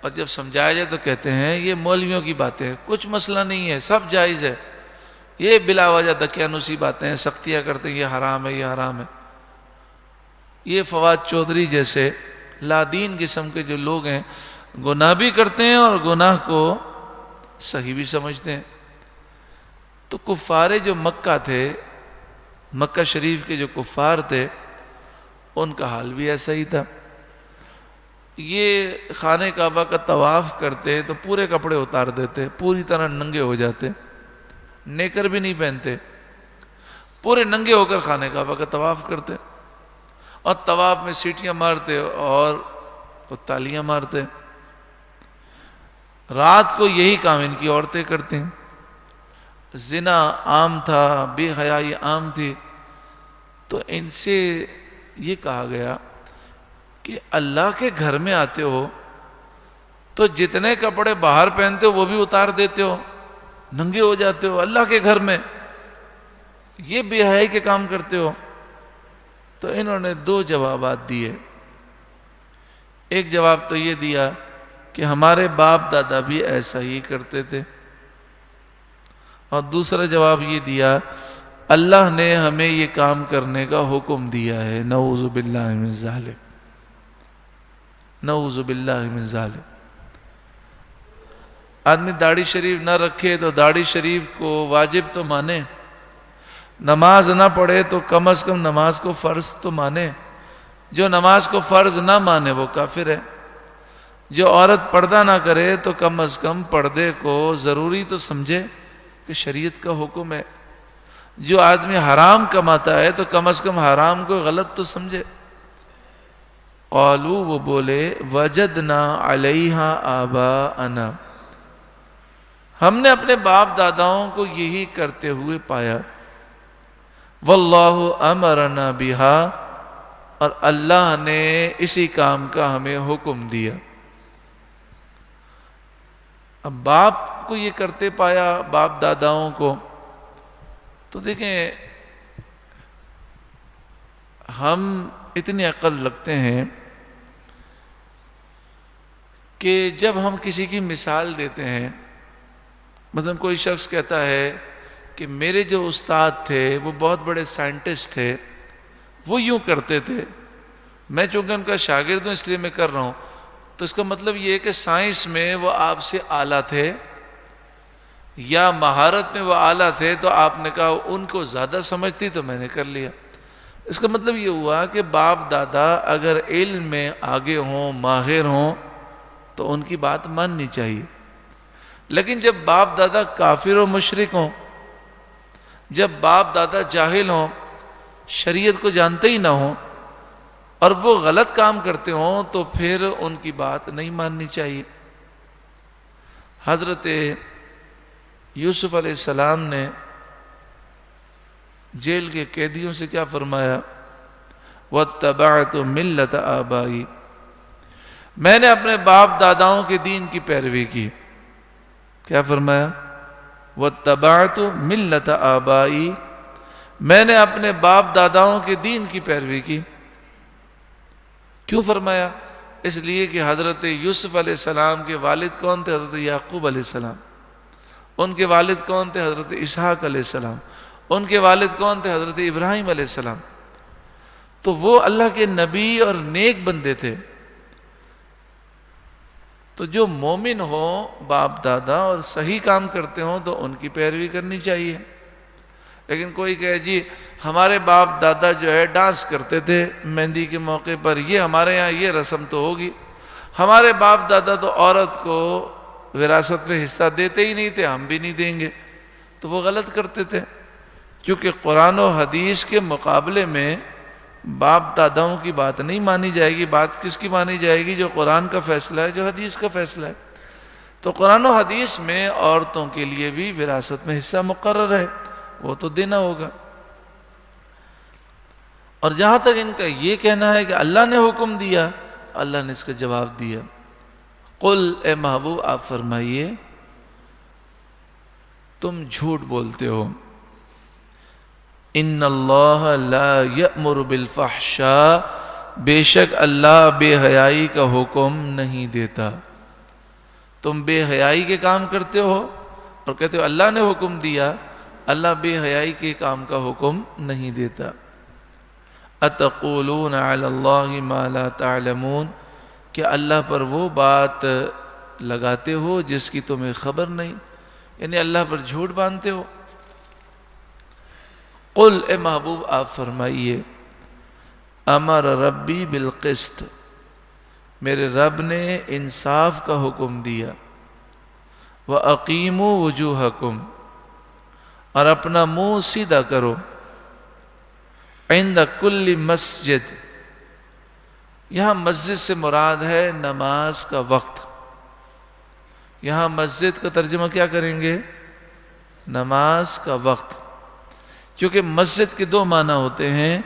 اور جب سمجھایا جائے تو کہتے ہیں یہ مولویوں کی باتیں ہیں، کچھ مسئلہ نہیں ہے، سب جائز ہے، یہ بلا وجہ دقیانوسی باتیں ہیں، سختیاں کرتے ہیں، یہ حرام ہے، یہ حرام ہے۔ یہ فواد چودھری جیسے لادین قسم کے جو لوگ ہیں گناہ بھی کرتے ہیں اور گناہ کو صحیح بھی سمجھتے ہیں۔ تو کفار جو مکہ تھے، مکہ شریف کے جو کفار تھے، ان کا حال بھی ایسا ہی تھا۔ یہ خانہ کعبہ کا طواف کرتے تو پورے کپڑے اتار دیتے، پوری طرح ننگے ہو جاتے، نیکر بھی نہیں پہنتے، پورے ننگے ہو کر خانہ کعبہ کا طواف کرتے، اور طواف میں سیٹیاں مارتے اور تالیاں مارتے۔ رات کو یہی کام ان کی عورتیں کرتے ہیں۔ زنا عام تھا، بے حیائی عام تھی، تو ان سے یہ کہا گیا کہ اللہ کے گھر میں آتے ہو تو جتنے کپڑے باہر پہنتے ہو وہ بھی اتار دیتے ہو، ننگے ہو جاتے ہو، اللہ کے گھر میں یہ بے حیائی کے کام کرتے ہو۔ تو انہوں نے دو جوابات دیے۔ ایک جواب تو یہ دیا کہ ہمارے باپ دادا بھی ایسا ہی کرتے تھے، اور دوسرا جواب یہ دیا اللہ نے ہمیں یہ کام کرنے کا حکم دیا ہے، نعوذ باللہ من ذالک، نعوذ باللہ من ذالک۔ آدمی داڑھی شریف نہ رکھے تو داڑھی شریف کو واجب تو مانے، نماز نہ پڑھے تو کم از کم نماز کو فرض تو مانے، جو نماز کو فرض نہ مانے وہ کافر ہے، جو عورت پردہ نہ کرے تو کم از کم پردے کو ضروری تو سمجھے کہ شریعت کا حکم ہے، جو آدمی حرام کماتا ہے تو کم از کم حرام کو غلط تو سمجھے۔ قالوا، وہ بولے وجدنا علیہا آباءنا، ہم نے اپنے باپ داداؤں کو یہی کرتے ہوئے پایا، واللہ امرنا بہا، اور اللہ نے اسی کام کا ہمیں حکم دیا۔ اب باپ کو یہ کرتے پایا، باپ داداؤں کو، تو دیکھیں ہم اتنی عقل رکھتے ہیں کہ جب ہم کسی کی مثال دیتے ہیں، مثلا کوئی شخص کہتا ہے کہ میرے جو استاد تھے وہ بہت بڑے سائنٹسٹ تھے، وہ یوں کرتے تھے، میں چونکہ ان کا شاگرد ہوں اس لیے میں کر رہا ہوں، تو اس کا مطلب یہ ہے کہ سائنس میں وہ آپ سے اعلیٰ تھے یا مہارت میں وہ اعلیٰ تھے، تو آپ نے کہا ان کو زیادہ سمجھتی تو میں نے کر لیا۔ اس کا مطلب یہ ہوا کہ باپ دادا اگر علم میں آگے ہوں، ماہر ہوں، تو ان کی بات ماننی چاہیے، لیکن جب باپ دادا کافر و مشرک ہوں، جب باپ دادا جاہل ہوں، شریعت کو جانتے ہی نہ ہوں، اور وہ غلط کام کرتے ہوں، تو پھر ان کی بات نہیں ماننی چاہیے۔ حضرت یوسف علیہ السلام نے جیل کے قیدیوں سے کیا فرمایا؟ وَاتَّبَعْتُ مِلَّةَ آبَائِي، میں نے اپنے باپ داداؤں کے دین کی پیروی کی۔ کیا فرمایا؟ وَاتَّبَعْتُ مِلَّةَ آبَائِي، میں نے اپنے باپ داداؤں کے دین کی پیروی کی۔ کیوں فرمایا؟ اس لیے کہ حضرت یوسف علیہ السلام کے والد کون تھے؟ حضرت یعقوب علیہ السلام۔ ان کے والد کون تھے؟ حضرت اسحاق علیہ السلام۔ ان کے والد کون تھے؟ حضرت ابراہیم علیہ السلام۔ تو وہ اللہ کے نبی اور نیک بندے تھے۔ تو جو مومن ہوں، باپ دادا اور صحیح کام کرتے ہوں تو ان کی پیروی کرنی چاہیے۔ لیکن کوئی کہے جی ہمارے باپ دادا جو ہے ڈانس کرتے تھے مہندی کے موقع پر، یہ ہمارے یہاں یہ رسم تو ہوگی، ہمارے باپ دادا تو عورت کو وراثت میں حصہ دیتے ہی نہیں تھے، ہم بھی نہیں دیں گے، تو وہ غلط کرتے تھے۔ کیونکہ قرآن و حدیث کے مقابلے میں باپ داداؤں کی بات نہیں مانی جائے گی۔ بات کس کی مانی جائے گی؟ جو قرآن کا فیصلہ ہے، جو حدیث کا فیصلہ ہے۔ تو قرآن و حدیث میں عورتوں کے لیے بھی وراثت میں حصہ مقرر ہے، وہ تو دینا ہوگا۔ اور جہاں تک ان کا یہ کہنا ہے کہ اللہ نے حکم دیا، اللہ نے اس کا جواب دیا، قل اے محبوب آپ فرمائیے تم جھوٹ بولتے ہو، ان اللہ لا یأمر بالفحشاء، بے شک اللہ بے حیائی کا حکم نہیں دیتا۔ تم بے حیائی کے کام کرتے ہو اور کہتے ہو اللہ نے حکم دیا، اللہ بے حیائی کے کام کا حکم نہیں دیتا۔ اتقولون علی اللہ ما لا تعلمون، کہ اللہ پر وہ بات لگاتے ہو جس کی تمہیں خبر نہیں، یعنی اللہ پر جھوٹ باندھتے ہو۔ قل اے محبوب آپ فرمائیے امر ربی بالقسط، میرے رب نے انصاف کا حکم دیا، وَأَقِيمُوا وُجُوهَكُمْ، اور اپنا منہ سیدھا کرو، عند کل مسجد، یہاں مسجد سے مراد ہے نماز کا وقت۔ یہاں مسجد کا ترجمہ کیا کریں گے؟ نماز کا وقت، کیونکہ مسجد کے دو معنی ہوتے ہیں،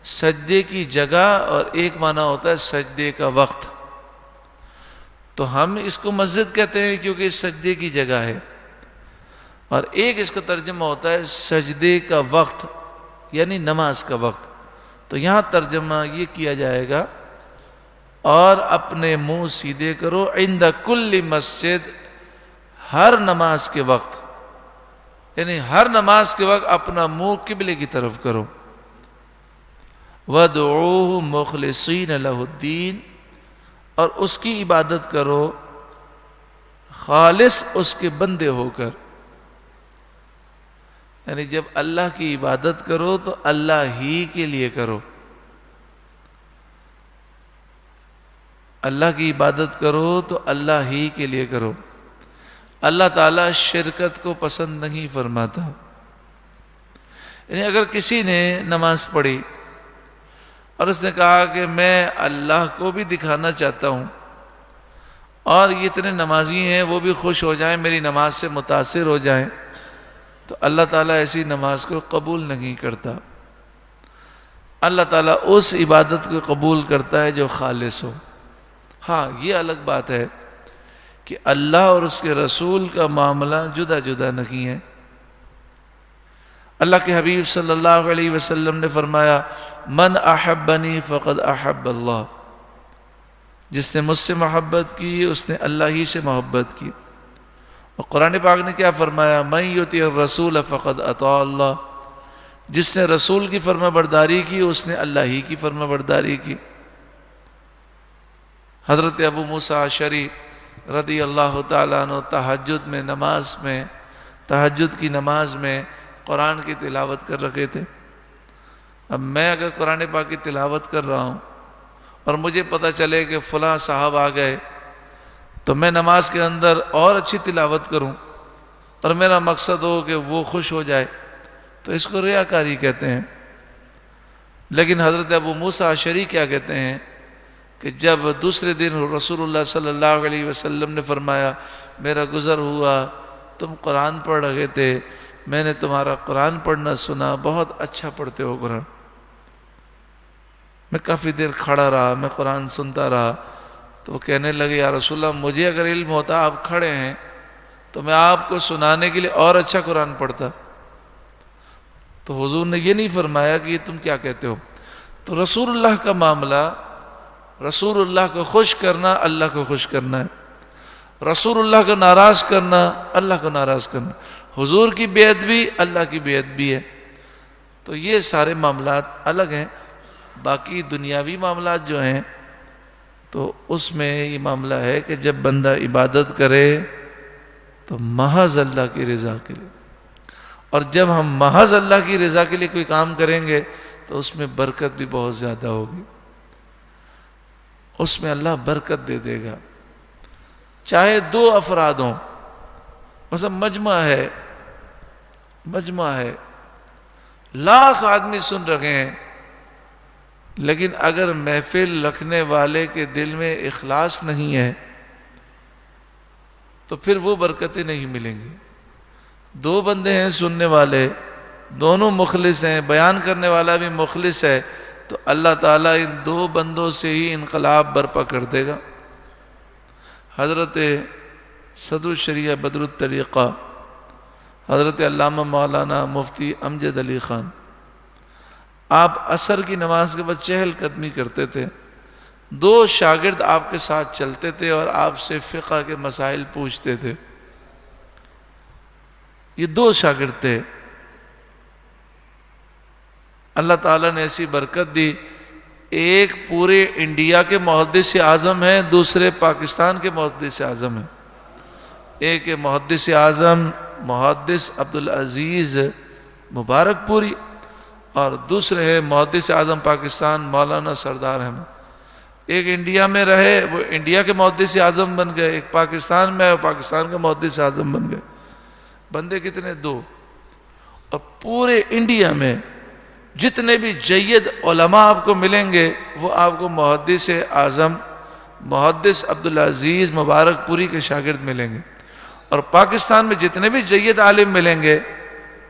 سجدے کی جگہ اور ایک معنی ہوتا ہے سجدے کا وقت۔ تو ہم اس کو مسجد کہتے ہیں کیونکہ سجدے کی جگہ ہے، اور ایک اس کا ترجمہ ہوتا ہے سجدے کا وقت، یعنی نماز کا وقت۔ تو یہاں ترجمہ یہ کیا جائے گا اور اپنے منہ سیدھے کرو عند کل مسجد، ہر نماز کے وقت، یعنی ہر نماز کے وقت اپنا منہ قبلے کی طرف کرو۔ وَادْعُوهُ مُخْلِصِينَ لَهُ الدِّينَ، اور اس کی عبادت کرو خالص اس کے بندے ہو کر، یعنی جب اللہ کی عبادت کرو تو اللہ ہی کے لیے کرو، اللہ کی عبادت کرو تو اللہ ہی کے لیے کرو۔ اللہ تعالیٰ شرکت کو پسند نہیں فرماتا۔ یعنی اگر کسی نے نماز پڑھی اور اس نے کہا کہ میں اللہ کو بھی دکھانا چاہتا ہوں اور یہ اتنے نمازی ہیں وہ بھی خوش ہو جائیں، میری نماز سے متاثر ہو جائیں، تو اللہ تعالیٰ ایسی نماز کو قبول نہیں کرتا۔ اللہ تعالیٰ اس عبادت کو قبول کرتا ہے جو خالص ہو۔ ہاں یہ الگ بات ہے کہ اللہ اور اس کے رسول کا معاملہ جدا جدا نہیں ہے۔ اللہ کے حبیب صلی اللہ علیہ وسلم نے فرمایا من احبنی فقد احب اللہ، جس نے مجھ سے محبت کی اس نے اللہ ہی سے محبت کی۔ اور قرآن پاک نے کیا فرمایا من یطیع الرسول فقد اطاع اللہ، جس نے رسول کی فرما برداری کی اس نے اللہ ہی کی فرما برداری کی۔ حضرت ابو موسیٰ اشعری رضی اللہ تعالیٰ عنہ تہجد کی نماز میں قرآن کی تلاوت کر رکھے تھے۔ اب میں اگر قرآن پاک کی تلاوت کر رہا ہوں اور مجھے پتہ چلے کہ فلاں صاحب آ گئے تو میں نماز کے اندر اور اچھی تلاوت کروں اور میرا مقصد ہو کہ وہ خوش ہو جائے، تو اس کو ریاکاری کہتے ہیں۔ لیکن حضرت ابو موسیٰ اشعری کیا کہتے ہیں کہ جب دوسرے دن رسول اللہ صلی اللہ علیہ وسلم نے فرمایا میرا گزر ہوا، تم قرآن پڑھ رہے تھے، میں نے تمہارا قرآن پڑھنا سنا، بہت اچھا پڑھتے ہو قرآن۔ میں کافی دیر کھڑا رہا، میں قرآن سنتا رہا، تو وہ کہنے لگے یا رسول اللہ مجھے اگر علم ہوتا آپ کھڑے ہیں تو میں آپ کو سنانے کے لیے اور اچھا قرآن پڑھتا۔ تو حضور نے یہ نہیں فرمایا کہ یہ تم کیا کہتے ہو۔ تو رسول اللہ کا معاملہ، رسول اللہ کو خوش کرنا اللہ کو خوش کرنا ہے، رسول اللہ کو ناراض کرنا اللہ کو ناراض کرنا، حضور کی بیعت بھی اللہ کی بیعت بھی ہے۔ تو یہ سارے معاملات الگ ہیں۔ باقی دنیاوی معاملات جو ہیں تو اس میں یہ معاملہ ہے کہ جب بندہ عبادت کرے تو محض اللہ کی رضا کے لیے، اور جب ہم محض اللہ کی رضا کے لیے کوئی کام کریں گے تو اس میں برکت بھی بہت زیادہ ہوگی، اس میں اللہ برکت دے دے گا۔ چاہے دو افراد ہوں، مثلا مجمع ہے، لاکھ آدمی سن رکھے ہیں، لیکن اگر محفل رکھنے والے کے دل میں اخلاص نہیں ہے تو پھر وہ برکتیں نہیں ملیں گی۔ دو بندے ہیں سننے والے، دونوں مخلص ہیں، بیان کرنے والا بھی مخلص ہے، تو اللہ تعالیٰ ان دو بندوں سے ہی انقلاب برپا کر دے گا۔ حضرت صدر الشریعہ بدر الطریقہ حضرت علامہ مولانا مفتی امجد علی خان، آپ عصر کی نماز کے بعد چہل قدمی کرتے تھے، 2 شاگرد آپ کے ساتھ چلتے تھے اور آپ سے فقہ کے مسائل پوچھتے تھے۔ یہ 2 شاگرد تھے، اللہ تعالیٰ نے ایسی برکت دی، ایک پورے انڈیا کے محدث اعظم ہیں، دوسرے پاکستان کے محدث اعظم ہیں۔ ایک محدث اعظم محدث عبدالعزیز مبارک پوری، اور دوسرے ہیں محدث اعظم پاکستان مولانا سردار احمد۔ ایک انڈیا میں رہے، وہ انڈیا کے محدث اعظم بن گئے، ایک پاکستان میں ہے، پاکستان کے محدث اعظم بن گئے۔ بندے کتنے؟ 2۔ اور پورے انڈیا میں جتنے بھی جید علماء آپ کو ملیں گے وہ آپ کو محدث اعظم محدث عبدالعزیز مبارک پوری کے شاگرد ملیں گے، اور پاکستان میں جتنے بھی جید عالم ملیں گے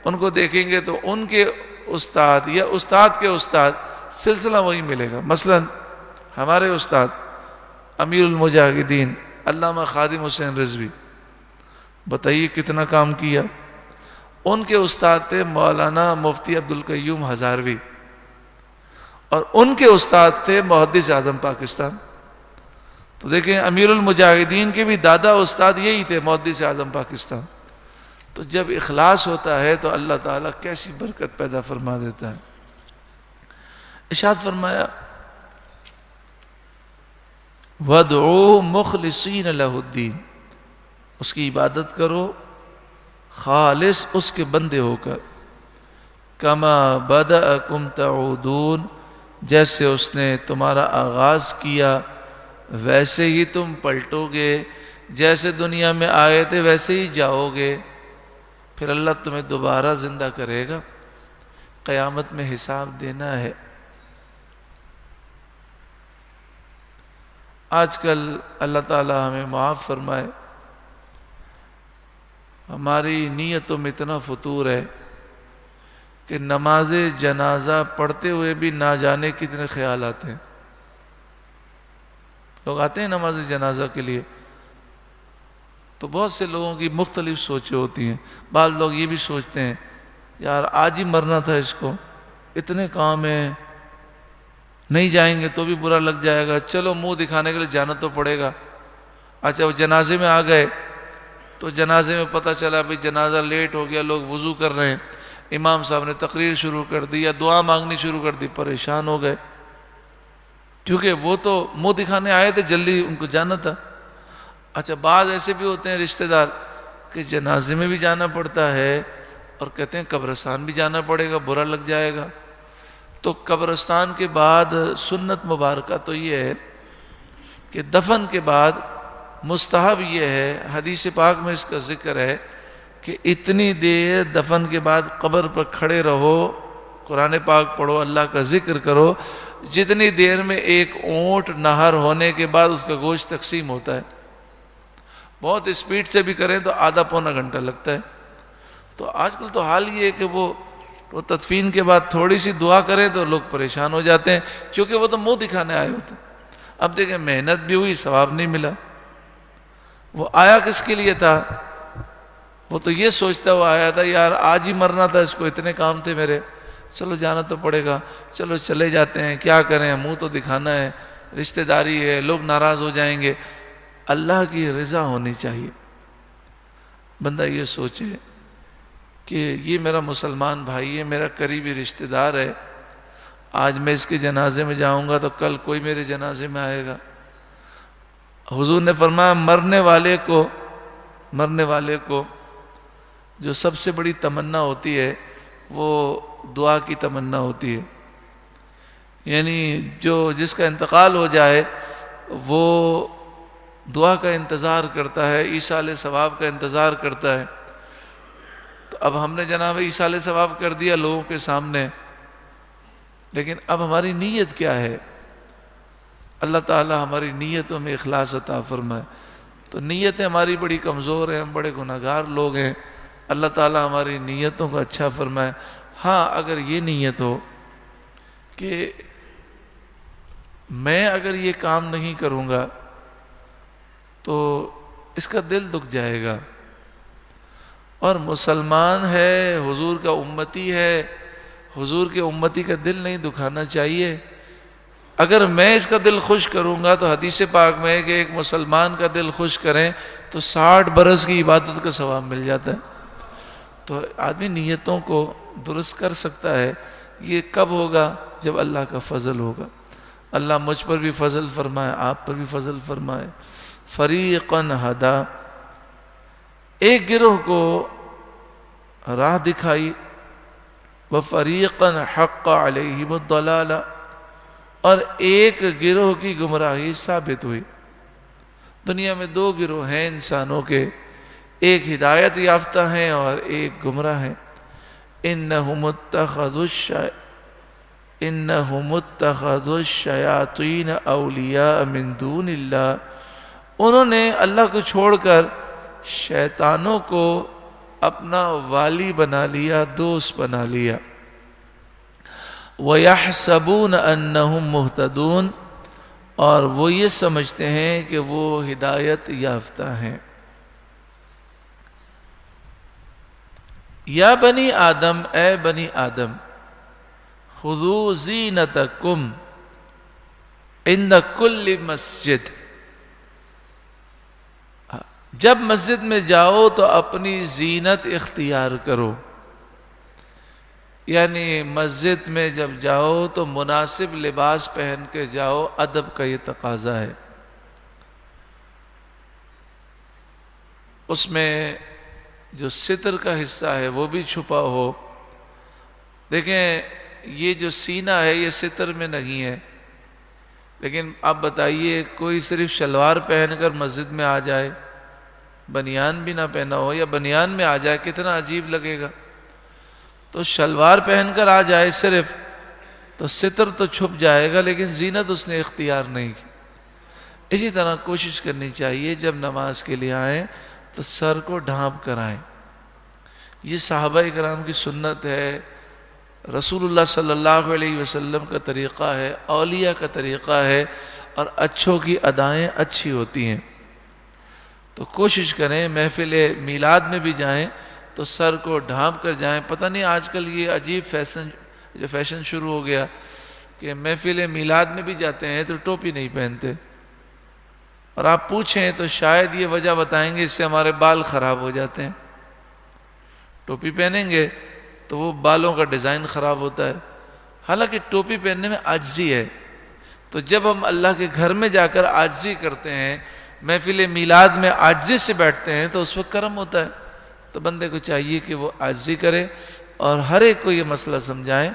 ان کو دیکھیں گے تو ان کے استاد یا استاد کے استاد سلسلہ وہی ملے گا۔ مثلا ہمارے استاد امیر المجاہدین علامہ خادم حسین رضوی، بتائیے کتنا کام کیا۔ ان کے استاد تھے مولانا مفتی عبدالقیوم ہزاروی، اور ان کے استاد تھے محدث اعظم پاکستان۔ تو دیکھیں امیر المجاہدین کے بھی دادا استاد یہی تھے، محدث اعظم پاکستان۔ تو جب اخلاص ہوتا ہے تو اللہ تعالیٰ کیسی برکت پیدا فرما دیتا ہے۔ ارشاد فرمایا وَادْعُوهُ مُخْلِصِينَ لَهُ الدِّينَ، اس کی عبادت کرو خالص اس کے بندے ہو کر، كَمَا بَدَأَكُمْ تَعُودُونَ، جیسے اس نے تمہارا آغاز کیا ویسے ہی تم پلٹو گے، جیسے دنیا میں آئے تھے ویسے ہی جاؤ گے، پھر اللہ تمہیں دوبارہ زندہ کرے گا، قیامت میں حساب دینا ہے۔ آج کل اللہ تعالی ہمیں معاف فرمائے، ہماری نیتوں میں اتنا فتور ہے کہ نماز جنازہ پڑھتے ہوئے بھی نہ جانے کتنے خیال آتے ہیں۔ لوگ آتے ہیں نماز جنازہ کے لیے تو بہت سے لوگوں کی مختلف سوچیں ہوتی ہیں۔ بعض لوگ یہ بھی سوچتے ہیں یار آج ہی مرنا تھا اس کو، اتنے کام ہیں، نہیں جائیں گے تو بھی برا لگ جائے گا، چلو منہ دکھانے کے لیے جانا تو پڑے گا۔ اچھا وہ جنازے میں آ گئے تو جنازے میں پتہ چلا بھئی جنازہ لیٹ ہو گیا، لوگ وضو کر رہے ہیں، امام صاحب نے تقریر شروع کر دی یا دعا مانگنی شروع کر دی، پریشان ہو گئے، کیونکہ وہ تو منہ دکھانے آئے تھے، جلدی ان کو جانا تھا۔ اچھا بعض ایسے بھی ہوتے ہیں رشتہ دار کہ جنازے میں بھی جانا پڑتا ہے اور کہتے ہیں قبرستان بھی جانا پڑے گا، برا لگ جائے گا۔ تو قبرستان کے بعد سنت مبارکہ تو یہ ہے کہ دفن کے بعد مستحب یہ ہے، حدیث پاک میں اس کا ذکر ہے کہ اتنی دیر دفن کے بعد قبر پر کھڑے رہو، قرآن پاک پڑھو، اللہ کا ذکر کرو، جتنی دیر میں ایک اونٹ نہر ہونے کے بعد اس کا گوشت تقسیم ہوتا ہے۔ بہت اسپیڈ سے بھی کریں تو آدھا پونا گھنٹہ لگتا ہے۔ تو آج کل تو حال یہ ہے کہ وہ تدفین کے بعد تھوڑی سی دعا کریں تو لوگ پریشان ہو جاتے ہیں، کیونکہ وہ تو منہ دکھانے آئے ہوتے ہیں۔ اب دیکھیں محنت بھی ہوئی، ثواب نہیں ملا۔ وہ آیا کس کے لیے تھا؟ وہ تو یہ سوچتا ہوا آیا تھا یار آج ہی مرنا تھا اس کو، اتنے کام تھے میرے، چلو جانا تو پڑے گا، چلو چلے جاتے ہیں، کیا کریں، منہ تو دکھانا ہے، رشتہ داری ہے، لوگ ناراض ہو جائیں گے۔ اللہ کی رضا ہونی چاہیے۔ بندہ یہ سوچے کہ یہ میرا مسلمان بھائی ہے، میرا قریبی رشتہ دار ہے، آج میں اس کے جنازے میں جاؤں گا تو کل کوئی میرے جنازے میں آئے گا۔ حضور نے فرمایا مرنے والے کو جو سب سے بڑی تمنا ہوتی ہے وہ دعا کی تمنا ہوتی ہے، یعنی جس کا انتقال ہو جائے وہ دعا کا انتظار کرتا ہے، ایصال ثواب کا انتظار کرتا ہے۔ تو اب ہم نے جناب ایصال ثواب کر دیا لوگوں کے سامنے، لیکن اب ہماری نیت کیا ہے؟ اللہ تعالی ہماری نیتوں میں اخلاص عطا فرمائے۔ تو نیتیں ہماری بڑی کمزور ہیں، ہم بڑے گناہگار لوگ ہیں، اللہ تعالی ہماری نیتوں کو اچھا فرمائے۔ ہاں اگر یہ نیت ہو کہ میں اگر یہ کام نہیں کروں گا تو اس کا دل دکھ جائے گا. اور مسلمان ہے، حضور کا امتی ہے، حضور کے امتی کا دل نہیں دکھانا چاہیے. اگر میں اس کا دل خوش کروں گا تو حدیث پاک میں ہے کہ ایک مسلمان کا دل خوش کریں تو 60 برس کی عبادت کا ثواب مل جاتا ہے. تو آدمی نیتوں کو درست کر سکتا ہے. یہ کب ہوگا؟ جب اللہ کا فضل ہوگا. اللہ مجھ پر بھی فضل فرمائے، آپ پر بھی فضل فرمائے. فریقاً ہدا، ایک گروہ کو راہ دکھائی، وفریقاً حق علیہم الضلالہ، اور ایک گروہ کی گمراہی ثابت ہوئی. دنیا میں 2 گروہ ہیں انسانوں کے، ایک ہدایت یافتہ ہیں اور ایک گمراہ ہیں. انہم اتخذوا الشیاطین اولیاء من دون اللہ، انہوں نے اللہ کو چھوڑ کر شیطانوں کو اپنا والی بنا لیا، دوست بنا لیا. وَيَحْسَبُونَ أَنَّهُمْ مُهْتَدُونَ، اور وہ یہ سمجھتے ہیں کہ وہ ہدایت یافتہ ہیں. یا بنی آدم، اے بنی آدم، خذوا زینتکم عند کل مسجد، جب مسجد میں جاؤ تو اپنی زینت اختیار کرو. یعنی مسجد میں جب جاؤ تو مناسب لباس پہن کے جاؤ، ادب کا یہ تقاضا ہے. اس میں جو ستر کا حصہ ہے وہ بھی چھپا ہو. دیکھیں یہ جو سینہ ہے یہ ستر میں نہیں ہے، لیکن آپ بتائیے کوئی صرف شلوار پہن کر مسجد میں آ جائے، بنیان بھی نہ پہنا ہو، یا بنیان میں آ جائے، کتنا عجیب لگے گا. تو شلوار پہن کر آ جائے صرف تو ستر تو چھپ جائے گا، لیکن زینت اس نے اختیار نہیں کی. اسی طرح کوشش کرنی چاہیے جب نماز کے لیے آئیں تو سر کو ڈھانپ کر آئیں. یہ صحابہ کرام کی سنت ہے، رسول اللہ صلی اللہ علیہ وسلم کا طریقہ ہے، اولیاء کا طریقہ ہے، اور اچھوں کی ادائیں اچھی ہوتی ہیں. تو کوشش کریں محفل میلاد میں بھی جائیں تو سر کو ڈھانپ کر جائیں. پتہ نہیں آج کل یہ عجیب فیشن شروع ہو گیا کہ محفل میلاد میں بھی جاتے ہیں تو ٹوپی نہیں پہنتے، اور آپ پوچھیں تو شاید یہ وجہ بتائیں گے اس سے ہمارے بال خراب ہو جاتے ہیں. ٹوپی پہنیں گے تو وہ بالوں کا ڈیزائن خراب ہوتا ہے. حالانکہ ٹوپی پہننے میں عاجزی ہے. تو جب ہم اللہ کے گھر میں جا کر عاجزی کرتے ہیں، محفل میلاد میں عاجزی سے بیٹھتے ہیں، تو اس وقت کرم ہوتا ہے. تو بندے کو چاہیے کہ وہ عاجزی کرے اور ہر ایک کو یہ مسئلہ سمجھائیں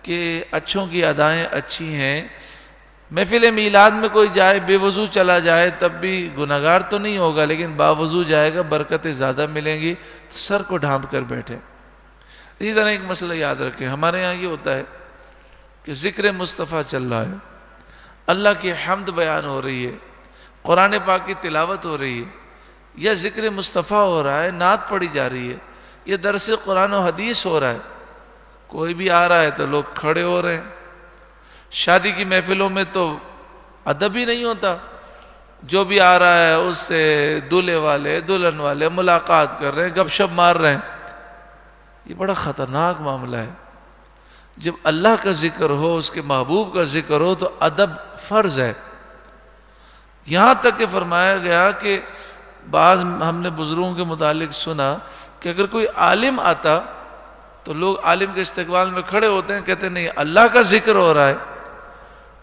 کہ اچھوں کی ادائیں اچھی ہیں. محفل میلاد میں کوئی جائے بے وضو چلا جائے تب بھی گناہگار تو نہیں ہوگا، لیکن باوضو جائے گا، برکتیں زیادہ ملیں گی. تو سر کو ڈھانپ کر بیٹھے. اسی طرح ایک مسئلہ یاد رکھیں، ہمارے یہاں یہ ہوتا ہے کہ ذکر مصطفیٰ چل رہا ہے، اللہ کی حمد بیان ہو رہی ہے، قرآن پاک کی تلاوت ہو رہی ہے، یا ذکر مصطفیٰ ہو رہا ہے، نعت پڑھی جا رہی ہے، یا درس قرآن و حدیث ہو رہا ہے. کوئی بھی آ رہا ہے تو لوگ کھڑے ہو رہے ہیں. شادی کی محفلوں میں تو ادب ہی نہیں ہوتا، جو بھی آ رہا ہے اس سے دولہے والے دلہن والے ملاقات کر رہے ہیں، گپ شپ مار رہے ہیں. یہ بڑا خطرناک معاملہ ہے. جب اللہ کا ذکر ہو، اس کے محبوب کا ذکر ہو تو ادب فرض ہے. یہاں تک کہ فرمایا گیا کہ بعض ہم نے بزرگوں کے متعلق سنا کہ اگر کوئی عالم آتا تو لوگ عالم کے استقبال میں کھڑے ہوتے ہیں، کہتے ہیں نہیں اللہ کا ذکر ہو رہا ہے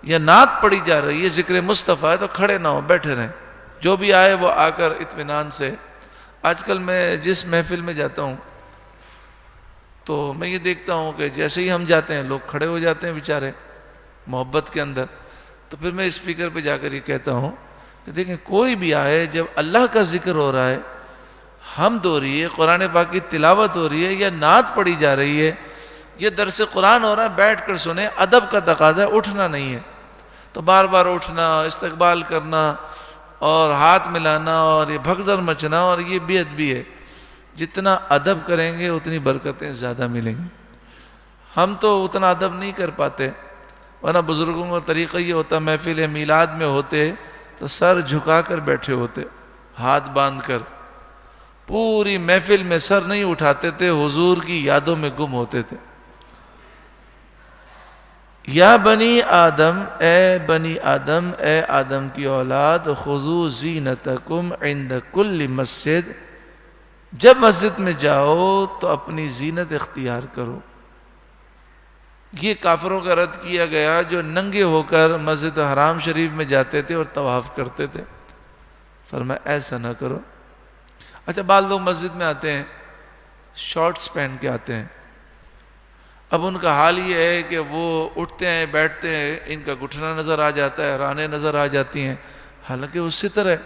یا نعت پڑھی جا رہی ہے، ذکر مصطفیٰ ہے، تو کھڑے نہ ہو، بیٹھے رہیں. جو بھی آئے وہ آ کر اطمینان سے. آج کل میں جس محفل میں جاتا ہوں تو میں یہ دیکھتا ہوں کہ جیسے ہی ہم جاتے ہیں لوگ کھڑے ہو جاتے ہیں بیچارے محبت کے اندر. تو پھر میں اسپیکر پہ جا کر یہ کہتا ہوں کہ دیکھیں کوئی بھی آئے، جب اللہ کا ذکر ہو رہا ہے، حمد ہو رہی ہے، قرآن پاک کی تلاوت ہو رہی ہے، یا نعت پڑھی جا رہی ہے، یہ درس قرآن ہو رہا ہے، بیٹھ کر سنیں. ادب کا تقاضا ہے، اٹھنا نہیں ہے. تو بار بار اٹھنا، استقبال کرنا اور ہاتھ ملانا اور یہ بھگدڑ مچنا، اور یہ بے ادبی ہے. جتنا ادب کریں گے اتنی برکتیں زیادہ ملیں گی. ہم تو اتنا ادب نہیں کر پاتے، ورنہ بزرگوں کا طریقہ یہ ہوتا محفل میلاد میں ہوتے تو سر جھکا کر بیٹھے ہوتے. ہاتھ باندھ کر پوری محفل میں سر نہیں اٹھاتے تھے، حضور کی یادوں میں گم ہوتے تھے۔ یا بنی آدم، اے بنی آدم، اے آدم کی اولاد، خذوا زینتکم عند کل مسجد، جب مسجد میں جاؤ تو اپنی زینت اختیار کرو۔ یہ کافروں کا رد کیا گیا جو ننگے ہو کر مسجد حرام شریف میں جاتے تھے اور طواف کرتے تھے۔ فرمایا ایسا نہ کرو۔ اچھا، بعض لوگ مسجد میں آتے ہیں شارٹس پہن کے آتے ہیں، اب ان کا حال یہ ہے کہ وہ اٹھتے ہیں بیٹھتے ہیں، ان کا گھٹنا نظر آ جاتا ہے، رانیں نظر آ جاتی ہیں، حالانکہ وہ ستر ہے۔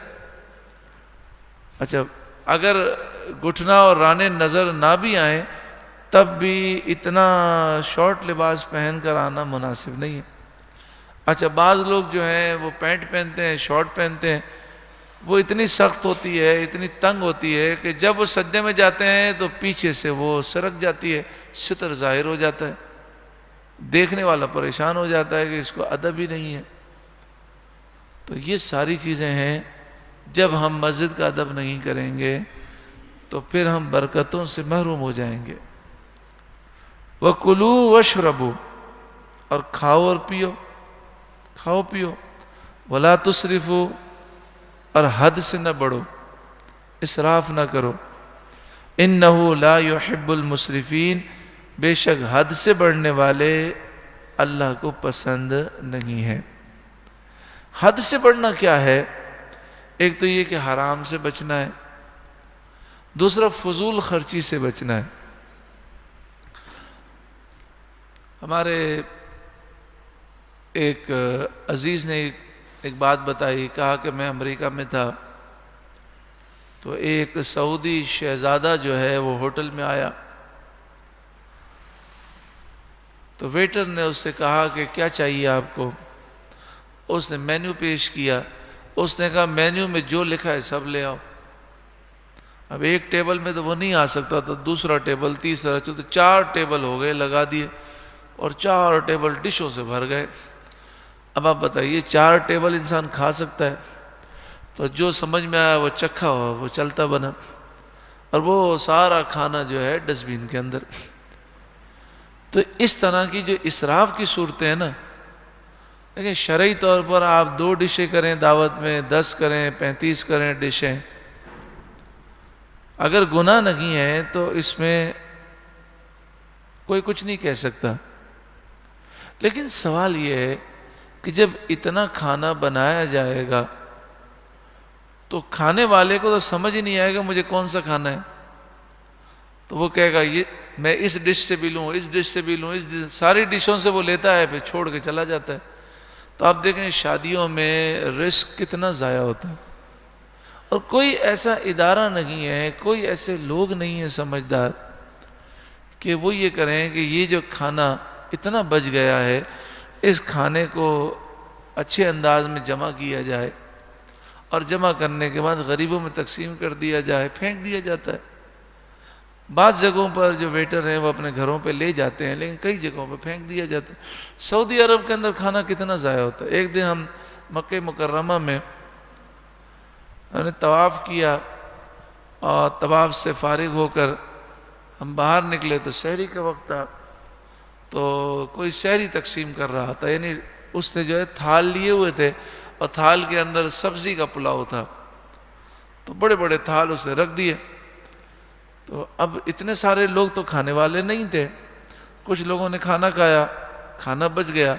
اچھا، اگر گھٹنا اور رانیں نظر نہ بھی آئیں تب بھی اتنا شارٹ لباس پہن کر آنا مناسب نہیں ہے۔ اچھا، بعض لوگ جو ہیں وہ پینٹ پہنتے ہیں، شارٹ پہنتے ہیں، وہ اتنی سخت ہوتی ہے، اتنی تنگ ہوتی ہے کہ جب وہ سجدے میں جاتے ہیں تو پیچھے سے وہ سرک جاتی ہے، ستر ظاہر ہو جاتا ہے، دیکھنے والا پریشان ہو جاتا ہے کہ اس کو ادب ہی نہیں ہے۔ تو یہ ساری چیزیں ہیں، جب ہم مسجد کا ادب نہیں کریں گے تو پھر ہم برکتوں سے محروم ہو جائیں گے۔ وَكُلُوا وَاشْرَبُوا، اور کھاؤ اور پیو، کھاؤ پیو، وَلَا تُسْرِفُوا، اور حد سے نہ بڑھو، اسراف نہ کرو، اِنَّهُ لَا يُحِبُّ الْمُسْرِفِينَ، بے شک حد سے بڑھنے والے اللہ کو پسند نہیں ہے۔ حد سے بڑھنا کیا ہے؟ ایک تو یہ کہ حرام سے بچنا ہے، دوسرا فضول خرچی سے بچنا ہے۔ ہمارے ایک عزیز نے ایک بات بتائی، کہا کہ میں امریکہ میں تھا تو ایک سعودی شہزادہ جو ہے وہ ہوٹل میں آیا تو ویٹر نے اس سے کہا کہ کیا چاہیے آپ کو؟ اس نے مینیو پیش کیا، اس نے کہا مینیو میں جو لکھا ہے سب لے آؤ۔ اب ایک ٹیبل میں تو وہ نہیں آ سکتا، تو دوسرا ٹیبل، تیسرا، چوتھا، 4 ٹیبل ہو گئے لگا دیے اور 4 ٹیبل ڈشوں سے بھر گئے۔ اب آپ بتائیے 4 ٹیبل انسان کھا سکتا ہے؟ تو جو سمجھ میں آیا وہ چکھا ہوا، وہ چلتا بنا، اور وہ سارا کھانا جو ہے ڈسٹ بین کے اندر۔ تو اس طرح کی جو اسراف کی صورتیں ہیں نا، لیکن شرعی طور پر آپ 2 ڈشیں کریں دعوت میں، 10 کریں، 35 کریں ڈشیں، اگر گناہ نہیں ہے تو اس میں کوئی کچھ نہیں کہہ سکتا۔ لیکن سوال یہ ہے کہ جب اتنا کھانا بنایا جائے گا تو کھانے والے کو تو سمجھ ہی نہیں آئے گا مجھے کون سا کھانا ہے، تو وہ کہے گا یہ میں اس ڈش سے بھی لوں، اس ڈش سے بھی لوں، ساری ڈشوں سے وہ لیتا ہے، پھر چھوڑ کے چلا جاتا ہے۔ تو آپ دیکھیں شادیوں میں رزق کتنا ضائع ہوتا ہے، اور کوئی ایسا ادارہ نہیں ہے، کوئی ایسے لوگ نہیں ہیں سمجھدار کہ وہ یہ کریں کہ یہ جو کھانا اتنا بچ گیا ہے اس کھانے کو اچھے انداز میں جمع کیا جائے، اور جمع کرنے کے بعد غریبوں میں تقسیم کر دیا جائے، پھینک دیا جاتا ہے۔ بعض جگہوں پر جو ویٹر ہیں وہ اپنے گھروں پہ لے جاتے ہیں، لیکن کئی جگہوں پہ پھینک دیا جاتا ہے۔ سعودی عرب کے اندر کھانا کتنا ضائع ہوتا ہے۔ ایک دن ہم مکہ مکرمہ میں ہم نے طواف کیا، اور طواف سے فارغ ہو کر ہم باہر نکلے تو سحری کا وقت تھا، تو کوئی سحری تقسیم کر رہا تھا، یعنی اس نے جو ہے تھال لیے ہوئے تھے اور تھال کے اندر سبزی کا پلاؤ تھا، تو بڑے بڑے تھال اس نے رکھ دیے۔ تو اب اتنے سارے لوگ تو کھانے والے نہیں تھے، کچھ لوگوں نے کھانا کھایا، کھانا بچ گیا،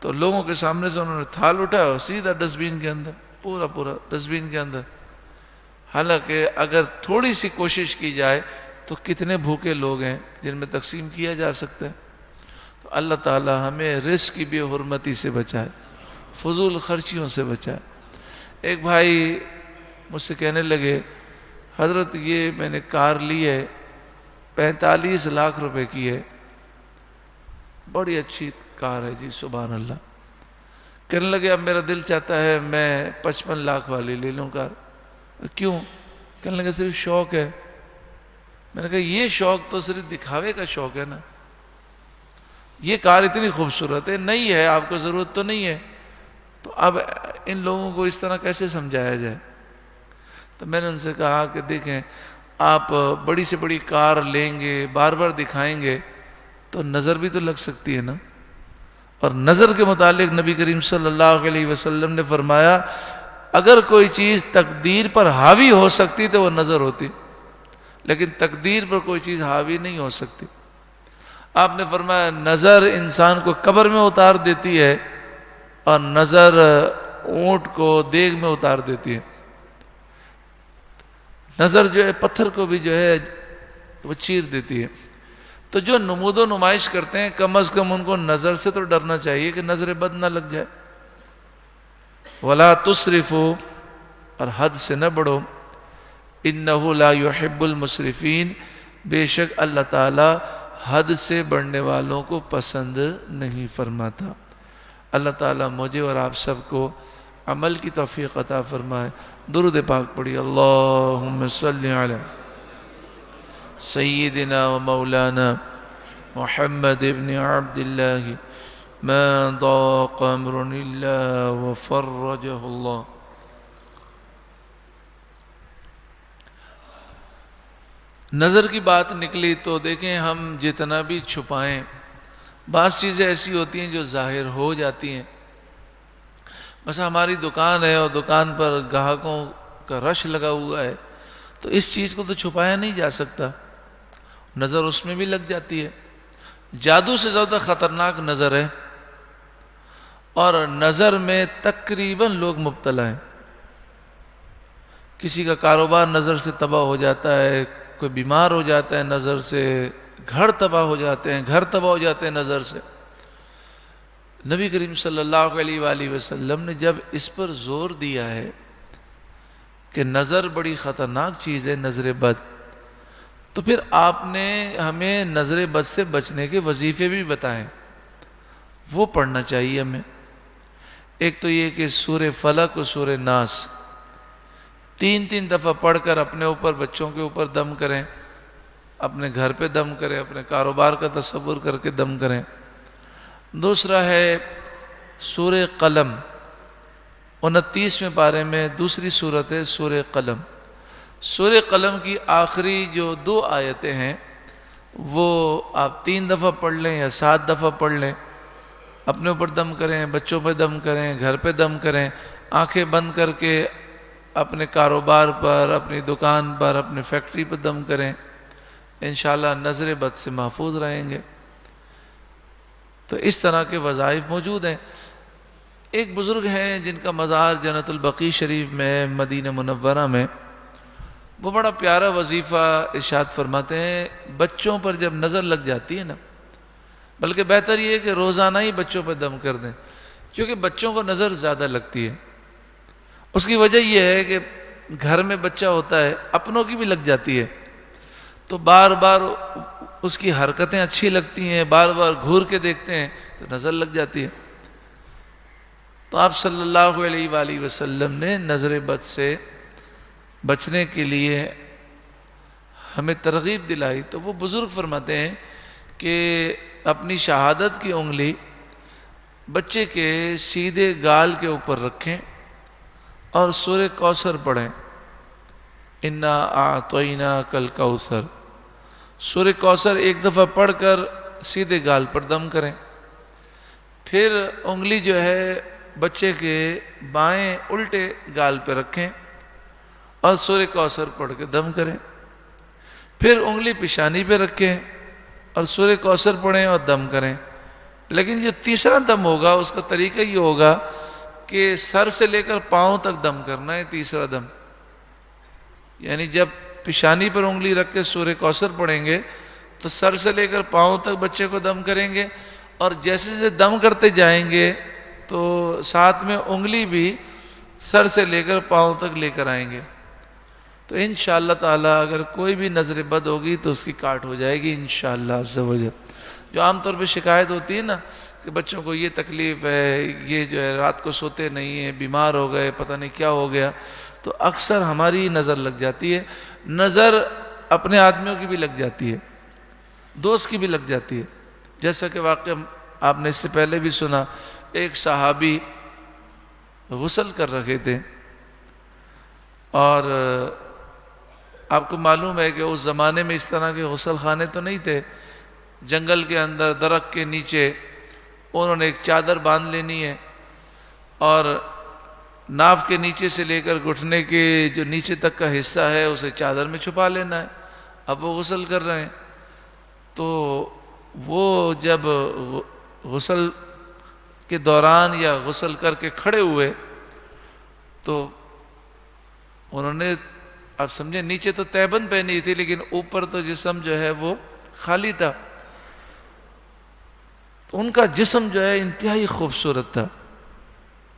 تو لوگوں کے سامنے سے انہوں نے تھال اٹھایا اور سیدھا ڈسٹ بین کے اندر، پورا ڈسٹ بین کے اندر۔ حالانکہ اگر تھوڑی سی کوشش کی جائے تو کتنے بھوکے لوگ ہیں جن میں تقسیم کیا جا سکتا ہے۔ تو اللہ تعالی ہمیں رزق کی بے حرمتی سے بچائے، فضول خرچیوں سے بچائے۔ ایک بھائی مجھ سے کہنے لگے حضرت یہ میں نے کار لی ہے 45 لاکھ روپے کی ہے، بڑی اچھی کار ہے جی، سبحان اللہ۔ کہنے لگے اب میرا دل چاہتا ہے میں 55 لاکھ والی لے لوں کار۔ کیوں؟ کہنے لگے صرف شوق ہے۔ میں نے کہا یہ شوق تو صرف دکھاوے کا شوق ہے نا، یہ کار اتنی خوبصورت ہے، نہیں ہے، آپ کو ضرورت تو نہیں ہے، تو اب ان لوگوں کو اس طرح کیسے سمجھایا جائے؟ تو میں نے ان سے کہا کہ دیکھیں آپ بڑی سے بڑی کار لیں گے، بار بار دکھائیں گے تو نظر بھی تو لگ سکتی ہے نا۔ اور نظر کے متعلق نبی کریم صلی اللہ علیہ وسلم نے فرمایا اگر کوئی چیز تقدیر پر حاوی ہو سکتی تو وہ نظر ہوتی، لیکن تقدیر پر کوئی چیز حاوی نہیں ہو سکتی۔ آپ نے فرمایا نظر انسان کو قبر میں اتار دیتی ہے اور نظر اونٹ کو دیگ میں اتار دیتی ہے۔ نظر جو ہے پتھر کو بھی جو ہے وہ چیر دیتی ہے۔ تو جو نمود و نمائش کرتے ہیں کم از کم ان کو نظر سے تو ڈرنا چاہیے کہ نظر بد نہ لگ جائے۔ وَلَا تُسْرِفُوا، اور حد سے نہ بڑھو، إِنَّهُ لَا يُحِبُّ الْمُسْرِفِينَ، بے شک اللہ تعالی حد سے بڑھنے والوں کو پسند نہیں فرماتا۔ اللہ تعالیٰ مجھے اور آپ سب کو عمل کی توفیق عطا فرمائے۔ درود پاک پڑھی، اللہم صلی علی سیدنا و مولانا محمد ابن عبداللہ ما ضاق امر اللہ وفرجہ اللہ۔ نظر کی بات نکلی تو دیکھیں ہم جتنا بھی چھپائیں بعض چیزیں ایسی ہوتی ہیں جو ظاہر ہو جاتی ہیں۔ بس ہماری دکان ہے اور دکان پر گاہکوں کا رش لگا ہوا ہے تو اس چیز کو تو چھپایا نہیں جا سکتا، نظر اس میں بھی لگ جاتی ہے۔ جادو سے زیادہ خطرناک نظر ہے، اور نظر میں تقریباً لوگ مبتلا ہیں۔ کسی کا کاروبار نظر سے تباہ ہو جاتا ہے، کوئی بیمار ہو جاتا ہے نظر سے، گھر تباہ ہو جاتے ہیں، گھر تباہ ہو جاتے ہیں نظر سے۔ نبی کریم صلی اللہ علیہ وآلہ وسلم نے جب اس پر زور دیا ہے کہ نظر بڑی خطرناک چیز ہے، نظر بد، تو پھر آپ نے ہمیں نظر بد سے بچنے کے وظیفے بھی بتائیں، وہ پڑھنا چاہیے ہمیں۔ ایک تو یہ کہ سورہ فلق اور سورہ ناس 3 دفعہ پڑھ کر اپنے اوپر، بچوں کے اوپر دم کریں، اپنے گھر پہ دم کریں، اپنے کاروبار کا تصور کر کے دم کریں۔ دوسرا ہے سورہ قلم، 29ویں پارے میں دوسری صورت ہے سورہ قلم۔ سورہ قلم کی آخری جو 2 آیتیں ہیں وہ آپ 3 دفعہ پڑھ لیں یا 7 دفعہ پڑھ لیں، اپنے اوپر دم کریں، بچوں پہ دم کریں، گھر پہ دم کریں، آنکھیں بند کر کے اپنے کاروبار پر، اپنی دکان پر، اپنے فیکٹری پر دم کریں، انشاءاللہ نظر بد سے محفوظ رہیں گے۔ تو اس طرح کے وظائف موجود ہیں۔ ایک بزرگ ہیں جن کا مزار جنت البقیع شریف میں، مدینہ منورہ میں، وہ بڑا پیارا وظیفہ ارشاد فرماتے ہیں، بچوں پر جب نظر لگ جاتی ہے نا، بلکہ بہتر یہ ہے کہ روزانہ ہی بچوں پر دم کر دیں، کیونکہ بچوں کو نظر زیادہ لگتی ہے۔ اس کی وجہ یہ ہے کہ گھر میں بچہ ہوتا ہے، اپنوں کی بھی لگ جاتی ہے، تو بار بار اس کی حرکتیں اچھی لگتی ہیں، بار بار گھور کے دیکھتے ہیں تو نظر لگ جاتی ہے۔ تو آپ صلی اللہ علیہ وآلہ وسلم نے نظر بد سے بچنے کے لیے ہمیں ترغیب دلائی۔ تو وہ بزرگ فرماتے ہیں کہ اپنی شہادت کی انگلی بچے کے سیدھے گال کے اوپر رکھیں اور سورہ کوثر پڑھیں، انا اعطیناک الکوثر۔ سورہ کوثر 1 دفعہ پڑھ کر سیدھے گال پر دم کریں، پھر انگلی جو ہے بچے کے بائیں الٹے گال پہ رکھیں اور سورہ کوثر پڑھ کے دم کریں، پھر انگلی پیشانی پہ رکھیں اور سورہ کوثر پڑھیں اور دم کریں۔ لیکن جو تیسرا دم ہوگا اس کا طریقہ یہ ہوگا کہ سر سے لے کر پاؤں تک دم کرنا ہے۔ تیسرا دم یعنی جب پیشانی پر انگلی رکھ کے سورہ کوثر پڑھیں گے تو سر سے لے کر پاؤں تک بچے کو دم کریں گے، اور جیسے جیسے دم کرتے جائیں گے تو ساتھ میں انگلی بھی سر سے لے کر پاؤں تک لے کر آئیں گے۔ تو انشاءاللہ تعالی اگر کوئی بھی نظر بد ہوگی تو اس کی کاٹ ہو جائے گی انشاءاللہ عز و جل۔ جو عام طور پہ شکایت ہوتی ہے نا کہ بچوں کو یہ تکلیف ہے، یہ جو ہے رات کو سوتے نہیں ہیں، بیمار ہو گئے، پتہ نہیں کیا ہو گیا، تو اکثر ہماری نظر لگ جاتی ہے۔ نظر اپنے آدمیوں کی بھی لگ جاتی ہے، دوست کی بھی لگ جاتی ہے۔ جیسا کہ واقعہ آپ نے اس سے پہلے بھی سنا، ایک صحابی غسل کر رکھے تھے، اور آپ کو معلوم ہے کہ اس زمانے میں اس طرح کے غسل خانے تو نہیں تھے. جنگل کے اندر درخت کے نیچے انہوں نے ایک چادر باندھ لینی ہے اور ناف کے نیچے سے لے کر گھٹنے کے جو نیچے تک کا حصہ ہے اسے چادر میں چھپا لینا ہے. اب وہ غسل کر رہے ہیں تو وہ جب غسل کے دوران یا غسل کر کے کھڑے ہوئے تو انہوں نے، آپ سمجھے، نیچے تو تہبند پہنی تھی لیکن اوپر تو جسم جو ہے وہ خالی تھا. تو ان کا جسم جو ہے انتہائی خوبصورت تھا،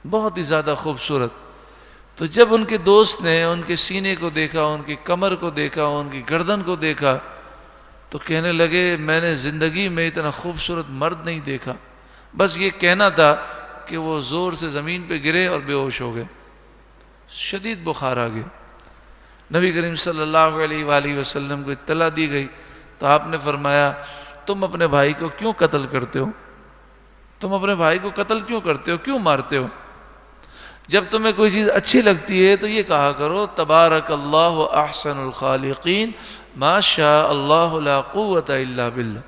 بہت ہی زیادہ خوبصورت. تو جب ان کے دوست نے ان کے سینے کو دیکھا، ان کی کمر کو دیکھا، ان کی گردن کو دیکھا تو کہنے لگے میں نے زندگی میں اتنا خوبصورت مرد نہیں دیکھا. بس یہ کہنا تھا کہ وہ زور سے زمین پہ گرے اور بے ہوش ہو گئے. شدید بخار آ گیا. نبی کریم صلی اللہ علیہ وآلہ وسلم کو اطلاع دی گئی تو آپ نے فرمایا تم اپنے بھائی کو کیوں قتل کرتے ہو؟ تم اپنے بھائی کو قتل کیوں کرتے ہو؟ کیوں مارتے ہو؟ جب تمہیں کوئی چیز اچھی لگتی ہے تو یہ کہا کرو تبارک اللہ احسن الخالقین ما شاء اللہ لا قوت الا باللہ.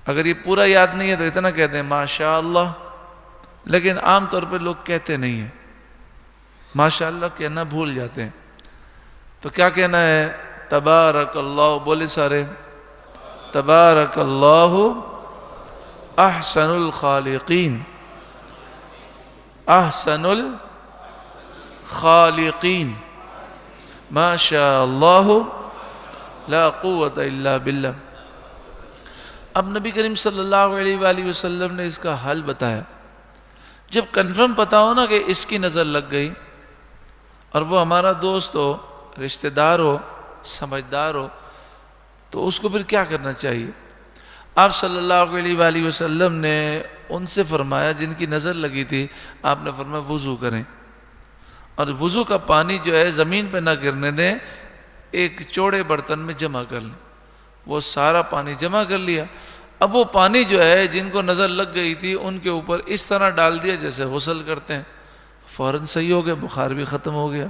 اگر یہ پورا یاد نہیں ہے تو اتنا کہتے ہیں ما شاء اللہ، لیکن عام طور پہ لوگ کہتے نہیں ہیں، ماشاء اللہ کہنا بھول جاتے ہیں. تو کیا کہنا ہے؟ تبارک اللہ. بولے سارے تبارک اللہ احسن الخالقین. احسن الخالقین ما شاء اللہ لا قوت الا باللہ. اب نبی کریم صلی اللہ علیہ وآلہ وسلم نے اس کا حل بتایا. جب کنفرم پتا ہو نا کہ اس کی نظر لگ گئی اور وہ ہمارا دوست ہو، رشتہ دار ہو، سمجھدار ہو، تو اس کو پھر کیا کرنا چاہیے؟ آپ صلی اللہ علیہ وآلہ وسلم نے ان سے فرمایا جن کی نظر لگی تھی، آپ نے فرمایا وضو کریں اور وضو کا پانی جو ہے زمین پہ نہ گرنے دیں، ایک چوڑے برتن میں جمع کر لیں. وہ سارا پانی جمع کر لیا. اب وہ پانی جو ہے جن کو نظر لگ گئی تھی ان کے اوپر اس طرح ڈال دیا جیسے غسل کرتے ہیں، فوراً صحیح ہو گیا، بخار بھی ختم ہو گیا.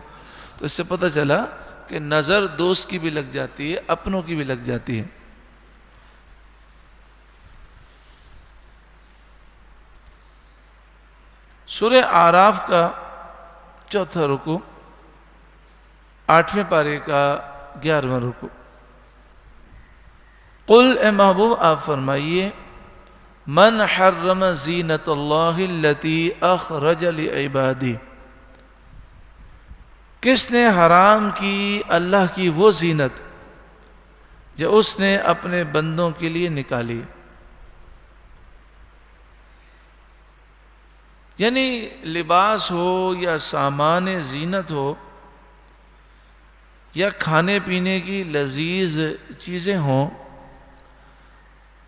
تو اس سے پتہ چلا کہ نظر دوست کی بھی لگ جاتی ہے، اپنوں کی بھی لگ جاتی ہے. سورہ اعراف کا 4واں رکوع، 8ویں پارے کا 11واں رکوع. قل اے محبوب آپ فرمائیے من حرم زینت اللہ التی اخرج لعبادی، کس نے حرام کی اللہ کی وہ زینت جو اس نے اپنے بندوں کے لیے نکالی. یعنی لباس ہو یا سامان زینت ہو یا کھانے پینے کی لذیذ چیزیں ہوں،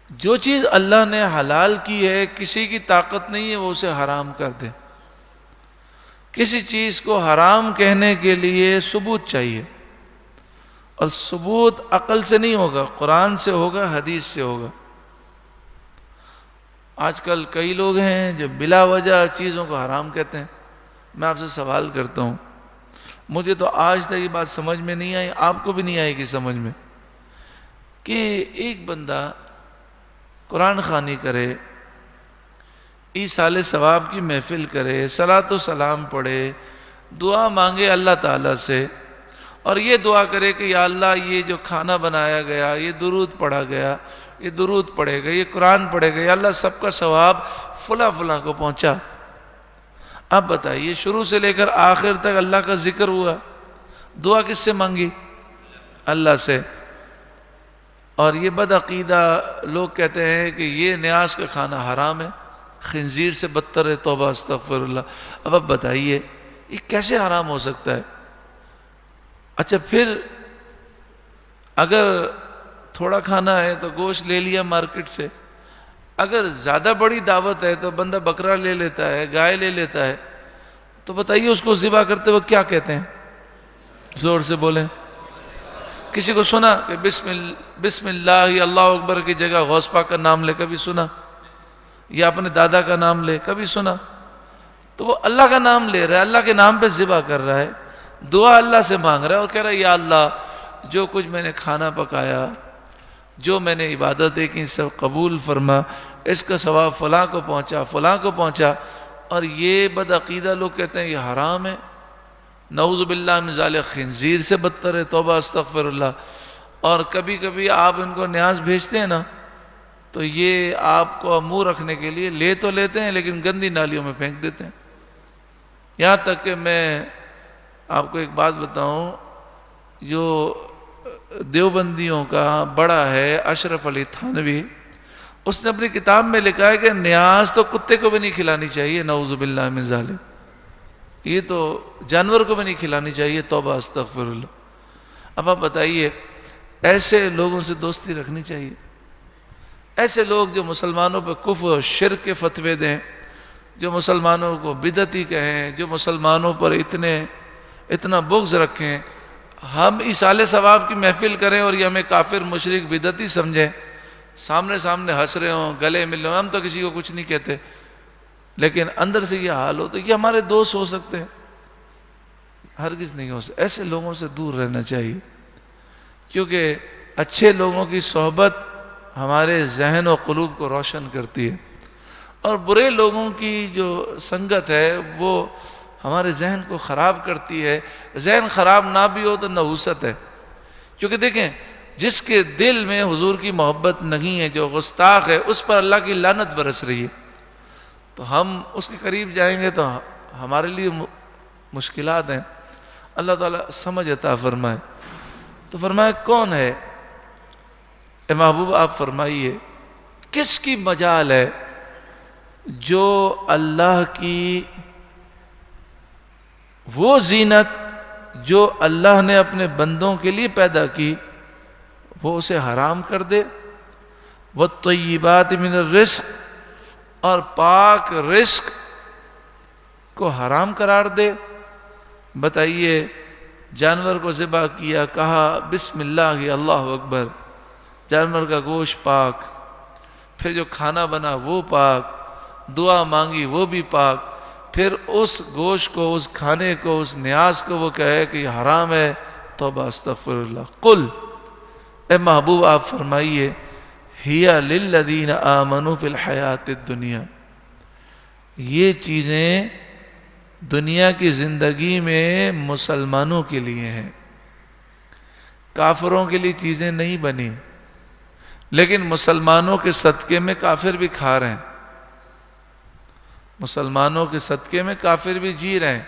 جو چیز اللہ نے حلال کی ہے کسی کی طاقت نہیں ہے وہ اسے حرام کر دے. کسی چیز کو حرام کہنے کے لیے ثبوت چاہیے، اور ثبوت عقل سے نہیں ہوگا، قرآن سے ہوگا، حدیث سے ہوگا. آج کل کئی لوگ ہیں جو بلا وجہ چیزوں کو حرام کہتے ہیں. میں آپ سے سوال کرتا ہوں، مجھے تو آج تک یہ بات سمجھ میں نہیں آئی، آپ کو بھی نہیں آئے گی سمجھ میں، کہ ایک بندہ قرآن خوانی کرے، ایصال ثواب کی محفل کرے، صلاۃ و سلام پڑھے، دعا مانگے اللہ تعالیٰ سے، اور یہ دعا کرے کہ یا اللہ یہ جو کھانا بنایا گیا، یہ درود پڑھا گیا، یہ درود پڑھے گا، یہ قرآن پڑھے گا، یا اللہ سب کا ثواب فلاں فلاں کو پہنچا. اب بتائیے شروع سے لے کر آخر تک اللہ کا ذکر ہوا، دعا کس سے مانگی؟ اللہ سے. اور یہ بدعقیدہ لوگ کہتے ہیں کہ یہ نیاز کا کھانا حرام ہے، خنزیر سے بدتر ہے، توبہ استغفر اللہ. اب بتائیے یہ کیسے حرام ہو سکتا ہے؟ اچھا پھر اگر تھوڑا کھانا ہے تو گوشت لے لیا مارکیٹ سے، اگر زیادہ بڑی دعوت ہے تو بندہ بکرا لے لیتا ہے، گائے لے لیتا ہے، تو بتائیے اس کو ذبح کرتے وقت کیا کہتے ہیں؟ زور سے بولیں. کسی کو سنا کہ بسم اللہ اللہ اکبر کی جگہ غوث پاک کا نام لے؟ کبھی سنا؟ یا اپنے دادا کا نام لے؟ کبھی سنا؟ تو وہ اللہ کا نام لے رہا ہے، اللہ کے نام پہ ذبح کر رہا ہے. دعا اللہ سے مانگ رہا ہے اور کہہ رہا ہے یا اللہ جو کچھ میں نے کھانا پکایا، جو میں نے عبادتیں کی سب قبول فرما، اس کا ثواب فلاں کو پہنچا، فلاں کو پہنچا۔ اور یہ بدعقیدہ لوگ کہتے ہیں یہ حرام ہے، نعوذ باللہ من ذالک، خنزیر سے بدتر ہے، توبہ استغفر اللہ۔ اور کبھی کبھی آپ ان کو نیاز بھیجتے ہیں نا تو یہ آپ کو منہ رکھنے کے لیے لے تو لیتے ہیں لیکن گندی نالیوں میں پھینک دیتے ہیں۔ یہاں تک کہ میں آپ کو ایک بات بتاؤں، جو دیوبندیوں کا بڑا ہے اشرف علی تھانوی، اس نے اپنی کتاب میں لکھا ہے کہ نیاز تو کتے کو بھی نہیں کھلانی چاہیے، نعوذ باللہ من ذالک، یہ تو جانور کو بھی نہیں کھلانی چاہیے، توبہ استغفر اللہ۔ اب آپ بتائیے ایسے لوگوں سے دوستی رکھنی چاہیے؟ ایسے لوگ جو مسلمانوں پہ کفر و شرک کے فتوے دیں، جو مسلمانوں کو بدعتی کہیں، جو مسلمانوں پر اتنا بغض رکھیں، ہم ایصال ثواب کی محفل کریں اور یہ ہمیں کافر مشرک بدعتی سمجھیں، سامنے ہنس رہے ہوں، گلے مل رہے ہوں، ہم تو کسی کو کچھ نہیں کہتے، لیکن اندر سے یہ حال ہو تو یہ ہمارے دوست ہو سکتے ہیں؟ ہرگز نہیں ہو سکتے۔ ایسے لوگوں سے دور رہنا چاہیے، کیونکہ اچھے لوگوں کی صحبت ہمارے ذہن و قلوب کو روشن کرتی ہے، اور برے لوگوں کی جو سنگت ہے وہ ہمارے ذہن کو خراب کرتی ہے۔ ذہن خراب نہ بھی ہو تو نحوست ہے، کیونکہ دیکھیں جس کے دل میں حضور کی محبت نہیں ہے، جو گستاخ ہے، اس پر اللہ کی لعنت برس رہی ہے، تو ہم اس کے قریب جائیں گے تو ہمارے لیے مشکلات ہیں۔ اللہ تعالیٰ سمجھ عطا فرمائے۔ تو فرمایا کون ہے اے محبوب، آپ فرمائیے کس کی مجال ہے جو اللہ کی وہ زینت جو اللہ نے اپنے بندوں کے لیے پیدا کی وہ اسے حرام کر دے، وَالطَّيِّبَاتِ مِنَ الرِّزْقِ، اور پاک رزق کو حرام قرار دے۔ بتائیے جانور کو ذبح کیا، کہا بسم اللہ اللہ اکبر، جانور کا گوشت پاک، پھر جو کھانا بنا وہ پاک، دعا مانگی وہ بھی پاک، پھر اس گوشت کو، اس کھانے کو، اس نیاز کو وہ کہے کہ یہ حرام ہے، توبہ استغفر اللہ۔ قل، اے محبوب آپ فرمائیے، ہِیَ لِلَّذِينَ آمَنُوا فِي الْحَيَاةِ الدُّنْيَا، یہ چیزیں دنیا کی زندگی میں مسلمانوں کے لیے ہیں، کافروں کے لیے چیزیں نہیں بنی، لیکن مسلمانوں کے صدقے میں کافر بھی کھا رہے ہیں، مسلمانوں کے صدقے میں کافر بھی جی رہے ہیں۔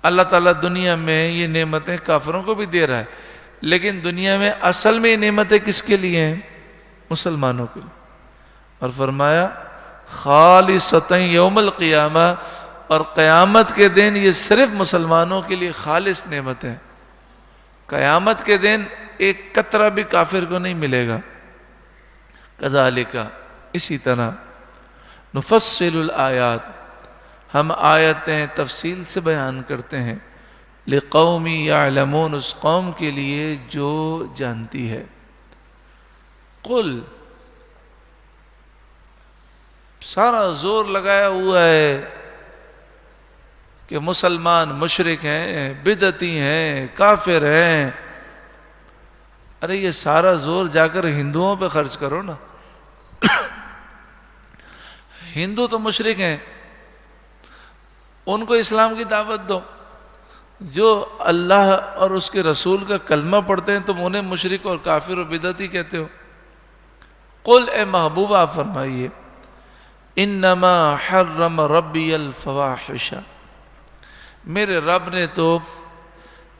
اللہ تعالیٰ دنیا میں یہ نعمتیں کافروں کو بھی دے رہا ہے، لیکن دنیا میں اصل میں یہ نعمتیں کس کے لیے ہیں؟ مسلمانوں کے لیے۔ اور فرمایا خالصۃ یوم القیامہ، اور قیامت کے دن یہ صرف مسلمانوں کے لیے خالص نعمتیں، قیامت کے دن ایک قطرہ بھی کافر کو نہیں ملے گا۔ کذالک، اسی طرح نفصل الآیات، ہم آیتیں تفصیل سے بیان کرتے ہیں، لقوم یعلمون، اس قوم کے لیے جو جانتی ہے۔ قل، سارا زور لگایا ہوا ہے کہ مسلمان مشرک ہیں، بدعتی ہیں، کافر ہیں۔ ارے یہ سارا زور جا کر ہندوؤں پہ خرچ کرو نا، ہندو تو مشرک ہیں، ان کو اسلام کی دعوت دو۔ جو اللہ اور اس کے رسول کا کلمہ پڑھتے ہیں تم انہیں مشرک اور کافر اور بدعتی کہتے ہو۔ قل، اے محبوب آپ فرمائیے، انما حرم ربی الفواحش، میرے رب نے تو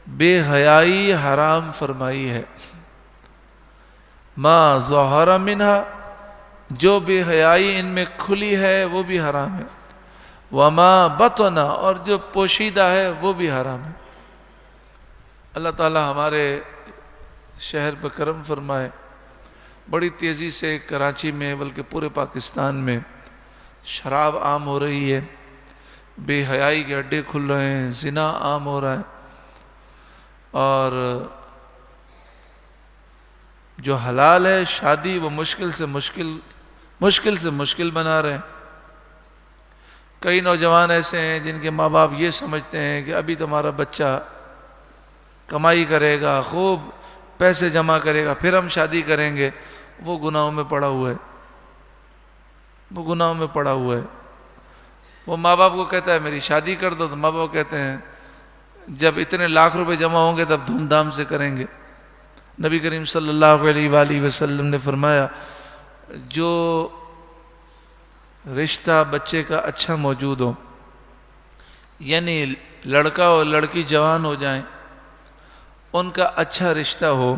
بے حیائی حرام فرمائی ہے، ما ظہر منہا، جو بے حیائی ان میں کھلی ہے وہ بھی حرام ہے، وما بطن، اور جو پوشیدہ ہے وہ بھی حرام ہے۔ اللہ تعالی ہمارے شہر پہ کرم فرمائے، بڑی تیزی سے کراچی میں بلکہ پورے پاکستان میں شراب عام ہو رہی ہے، بے حیائی کے اڈے کھل رہے ہیں، زنا عام ہو رہا ہے، اور جو حلال ہے شادی وہ مشکل سے مشکل بنا رہے ہیں۔ کئی نوجوان ایسے ہیں جن کے ماں باپ یہ سمجھتے ہیں کہ ابھی تمہارا بچہ کمائی کرے گا، خوب پیسے جمع کرے گا، پھر ہم شادی کریں گے، وہ گناہوں میں پڑا ہوا ہے، وہ گناہوں میں پڑا ہوا ہے۔ وہ ماں باپ کو کہتا ہے میری شادی کر دو، تو ماں باپ کہتے ہیں جب اتنے لاکھ روپے جمع ہوں گے تب دھوم دھام سے کریں گے۔ نبی کریم صلی اللہ علیہ وآلہ وسلم نے فرمایا جو رشتہ بچے کا اچھا موجود ہو، یعنی لڑکا اور لڑکی جوان ہو جائیں، ان کا اچھا رشتہ ہو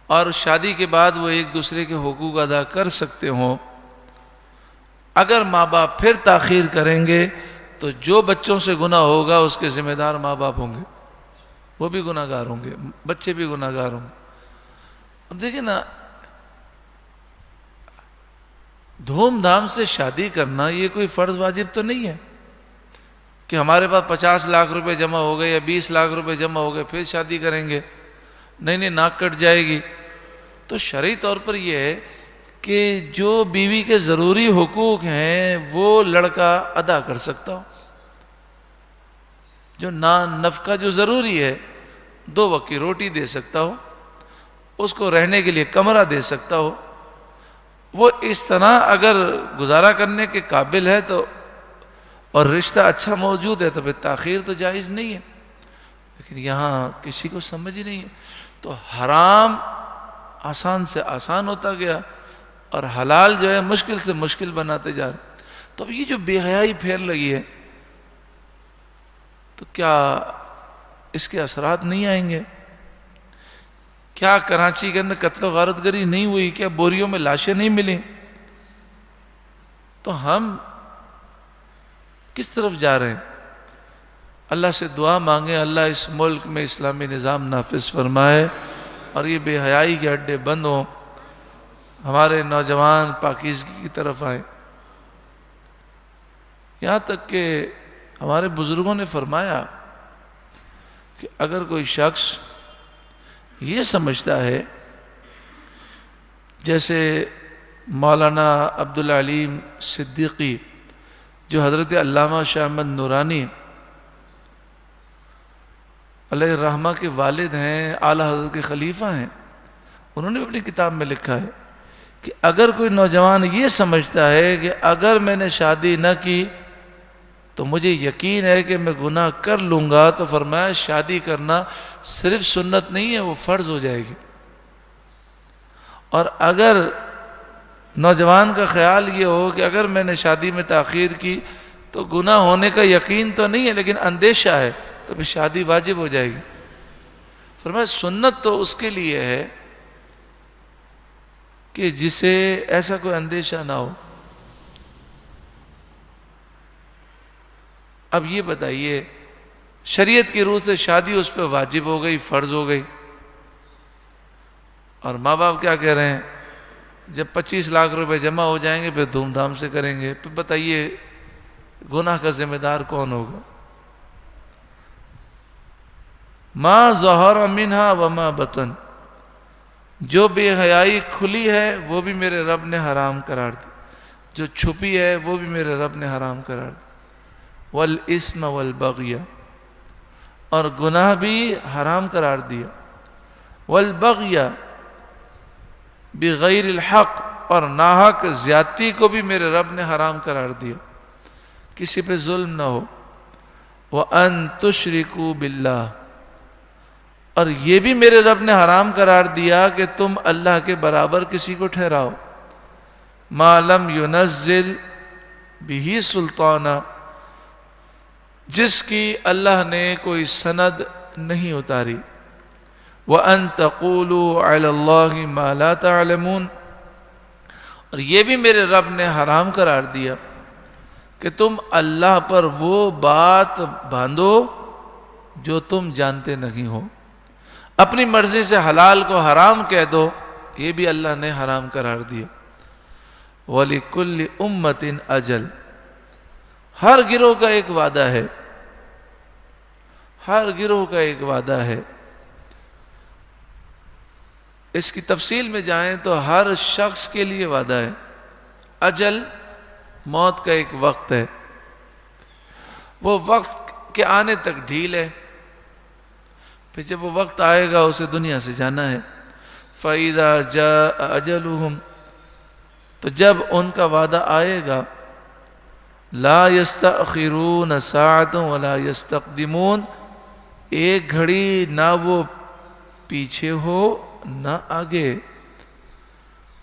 اور شادی کے بعد وہ ایک دوسرے کے حقوق ادا کر سکتے ہوں، اگر ماں باپ پھر تاخیر کریں گے تو جو بچوں سے گناہ ہوگا اس کے ذمہ دار ماں باپ ہوں گے، وہ بھی گناہ گار ہوں گے، بچے بھی گناہ گار ہوں گے۔ اب دیکھیں نا، دھوم دھام سے شادی کرنا یہ کوئی فرض واجب تو نہیں ہے کہ ہمارے پاس 50 لاکھ روپے جمع ہو گئے یا 20 لاکھ روپے جمع ہو گئے پھر شادی کریں گے، نہیں ناک کٹ جائے گی۔ تو شرعی طور پر یہ ہے کہ جو بیوی کے ضروری حقوق ہیں وہ لڑکا ادا کر سکتا ہو، جو نفقہ جو ضروری ہے، 2 وقت کی روٹی دے سکتا ہو، اس کو رہنے کے لیے کمرہ دے سکتا ہو، وہ اس طرح اگر گزارا کرنے کے قابل ہے تو، اور رشتہ اچھا موجود ہے تو پھر تاخیر تو جائز نہیں ہے۔ لیکن یہاں کسی کو سمجھ ہی نہیں ہے، تو حرام آسان سے آسان ہوتا گیا اور حلال جو ہے مشکل سے مشکل بناتے جا رہے۔ تو اب یہ جو بے حیائی پھیر لگی ہے تو کیا اس کے اثرات نہیں آئیں گے؟ کیا کراچی کے اندر قتل و غارت گری نہیں ہوئی؟ کیا بوریوں میں لاشیں نہیں ملیں؟ تو ہم کس طرف جا رہے ہیں؟ اللہ سے دعا مانگیں اللہ اس ملک میں اسلامی نظام نافذ فرمائے اور یہ بے حیائی کے اڈے بند ہوں، ہمارے نوجوان پاکیزگی کی طرف آئیں۔ یہاں تک کہ ہمارے بزرگوں نے فرمایا کہ اگر کوئی شخص یہ سمجھتا ہے، جیسے مولانا عبدالعلیم صدیقی جو حضرت علامہ شاہ احمد نورانی علیہ الرحمہ کے والد ہیں، اعلیٰ حضرت کے خلیفہ ہیں، انہوں نے اپنی کتاب میں لکھا ہے کہ اگر کوئی نوجوان یہ سمجھتا ہے کہ اگر میں نے شادی نہ کی تو مجھے یقین ہے کہ میں گناہ کر لوں گا، تو فرمایا شادی کرنا صرف سنت نہیں ہے، وہ فرض ہو جائے گی۔ اور اگر نوجوان کا خیال یہ ہو کہ اگر میں نے شادی میں تاخیر کی تو گناہ ہونے کا یقین تو نہیں ہے لیکن اندیشہ ہے، تو پھر شادی واجب ہو جائے گی۔ فرمایا سنت تو اس کے لیے ہے کہ جسے ایسا کوئی اندیشہ نہ ہو۔ اب یہ بتائیے، شریعت کی روح سے شادی اس پہ واجب ہو گئی، فرض ہو گئی، اور ماں باپ کیا کہہ رہے ہیں؟ جب 25 لاکھ روپے جمع ہو جائیں گے پھر دھوم دھام سے کریں گے۔ پھر بتائیے گناہ کا ذمہ دار کون ہوگا؟ ما ظہر منہا وما بطن، جو بے حیائی کھلی ہے وہ بھی میرے رب نے حرام قرار دی، جو چھپی ہے وہ بھی میرے رب نے حرام قرار دی۔ والاسم والبغی، اور گناہ بھی حرام قرار دیا۔ والبغی بغیر الحق، اور ناحق زیادتی کو بھی میرے رب نے حرام قرار دیا، کسی پہ ظلم نہ ہو۔ وَأَن تُشْرِكُوا بِاللَّهِ، اور یہ بھی میرے رب نے حرام قرار دیا کہ تم اللہ کے برابر کسی کو ٹھہراؤ۔ مَا لَمْ يُنَزِّلْ بِهِ سُلْطَانًا، جس کی اللہ نے کوئی سند نہیں اتاری۔ وَأَن تَقُولُوا عَلَى اللَّهِ مَا لَا تَعْلَمُونَ، اور یہ بھی میرے رب نے حرام قرار دیا کہ تم اللہ پر وہ بات باندھو جو تم جانتے نہیں ہو، اپنی مرضی سے حلال کو حرام کہہ دو، یہ بھی اللہ نے حرام قرار دیا۔ وَلِكُلِّ أُمَّةٍ أَجَلٌ، ہر گروہ کا ایک وعدہ ہے، ہر گروہ کا ایک وعدہ ہے۔ اس کی تفصیل میں جائیں تو ہر شخص کے لیے وعدہ ہے۔ اجل موت کا ایک وقت ہے، وہ وقت کے آنے تک ڈھیل ہے، پھر جب وہ وقت آئے گا اسے دنیا سے جانا ہے. فَإِذَا جَاءَ أَجَلُهُمْ، تو جب ان کا وعدہ آئے گا، لا يستأخرون ساعة ولا يستقدمون، ایک گھڑی نہ وہ پیچھے ہو نہ آگے،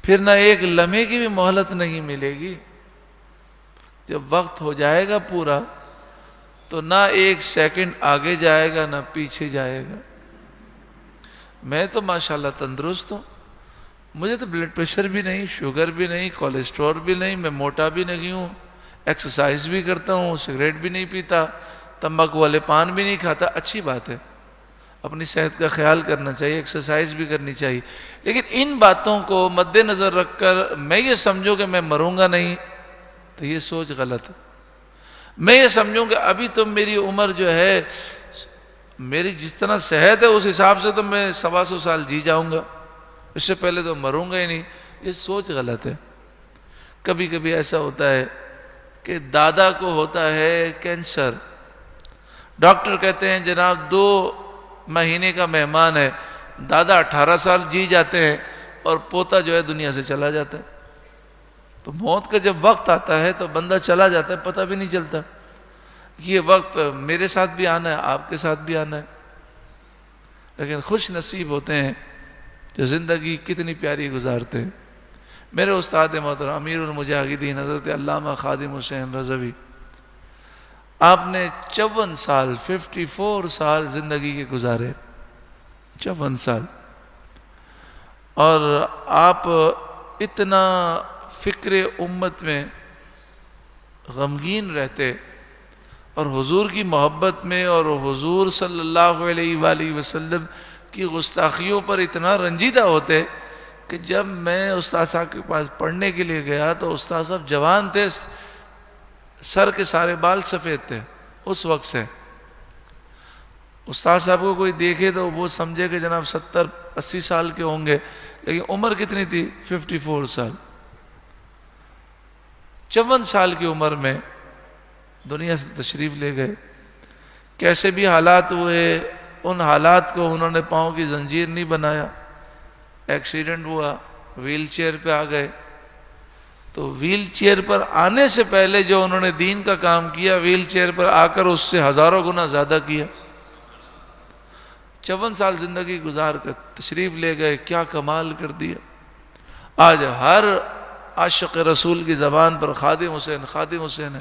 پھر نہ ایک لمحے کی بھی مہلت نہیں ملے گی. جب وقت ہو جائے گا پورا تو نہ ایک سیکنڈ آگے جائے گا نہ پیچھے جائے گا. میں تو ماشاءاللہ تندرست ہوں، مجھے تو بلڈ پریشر بھی نہیں، شوگر بھی نہیں، کولیسٹرول بھی نہیں، میں موٹا بھی نہیں ہوں، ایکسرسائز بھی کرتا ہوں، سگریٹ بھی نہیں پیتا، تمباکو والے پان بھی نہیں کھاتا. اچھی بات ہے، اپنی صحت کا خیال کرنا چاہیے، ایکسرسائز بھی کرنی چاہیے. لیکن ان باتوں کو مد نظر رکھ کر میں یہ سمجھوں کہ میں مروں گا نہیں، تو یہ سوچ غلط ہے. میں یہ سمجھوں کہ ابھی تو میری عمر جو ہے، میری جس طرح صحت ہے اس حساب سے تو میں 125 سال جی جاؤں گا، اس سے پہلے تو مروں گا ہی نہیں. یہ سوچ غلط ہے. کبھی کبھی ایسا ہوتا ہے کہ دادا کو ہوتا ہے کینسر، ڈاکٹر کہتے ہیں جناب 2 مہینے کا مہمان ہے، دادا 18 سال جی جاتے ہیں اور پوتا جو ہے دنیا سے چلا جاتا ہے. تو موت کا جب وقت آتا ہے تو بندہ چلا جاتا ہے، پتہ بھی نہیں چلتا. یہ وقت میرے ساتھ بھی آنا ہے، آپ کے ساتھ بھی آنا ہے. لیکن خوش نصیب ہوتے ہیں جو زندگی کتنی پیاری گزارتے ہیں. میرے استاد محترم امیر المجاہدین حضرت علامہ خادم حسین رضوی، آپ نے 54 سال 54 سال زندگی کے گزارے، 54 سال. اور آپ اتنا فکر امت میں غمگین رہتے اور حضور کی محبت میں اور حضور صلی اللہ علیہ وآلہ وسلم کی گستاخیوں پر اتنا رنجیدہ ہوتے کہ جب میں استاد صاحب کے پاس پڑھنے کے لیے گیا تو استاد صاحب جوان تھے، سر کے سارے بال سفید تھے اس وقت سے. استاد صاحب کو کوئی دیکھے تو وہ سمجھے کہ جناب 70-80 سال کے ہوں گے، لیکن عمر کتنی تھی؟ 54 سال. 54 سال کی عمر میں دنیا سے تشریف لے گئے. کیسے بھی حالات ہوئے، ان حالات کو انہوں نے پاؤں کی زنجیر نہیں بنایا. ایکسیڈنٹ ہوا، ویل چیئر پہ آ گئے. تو ویل چیئر پر آنے سے پہلے جو انہوں نے دین کا کام کیا، ویل چیئر پر آ کر اس سے ہزاروں گنا زیادہ کیا. 54 سال زندگی گزار کر تشریف لے گئے، کیا کمال کر دیا. آج ہر عاشق رسول کی زبان پر خادم حسین خادم حسین ہے.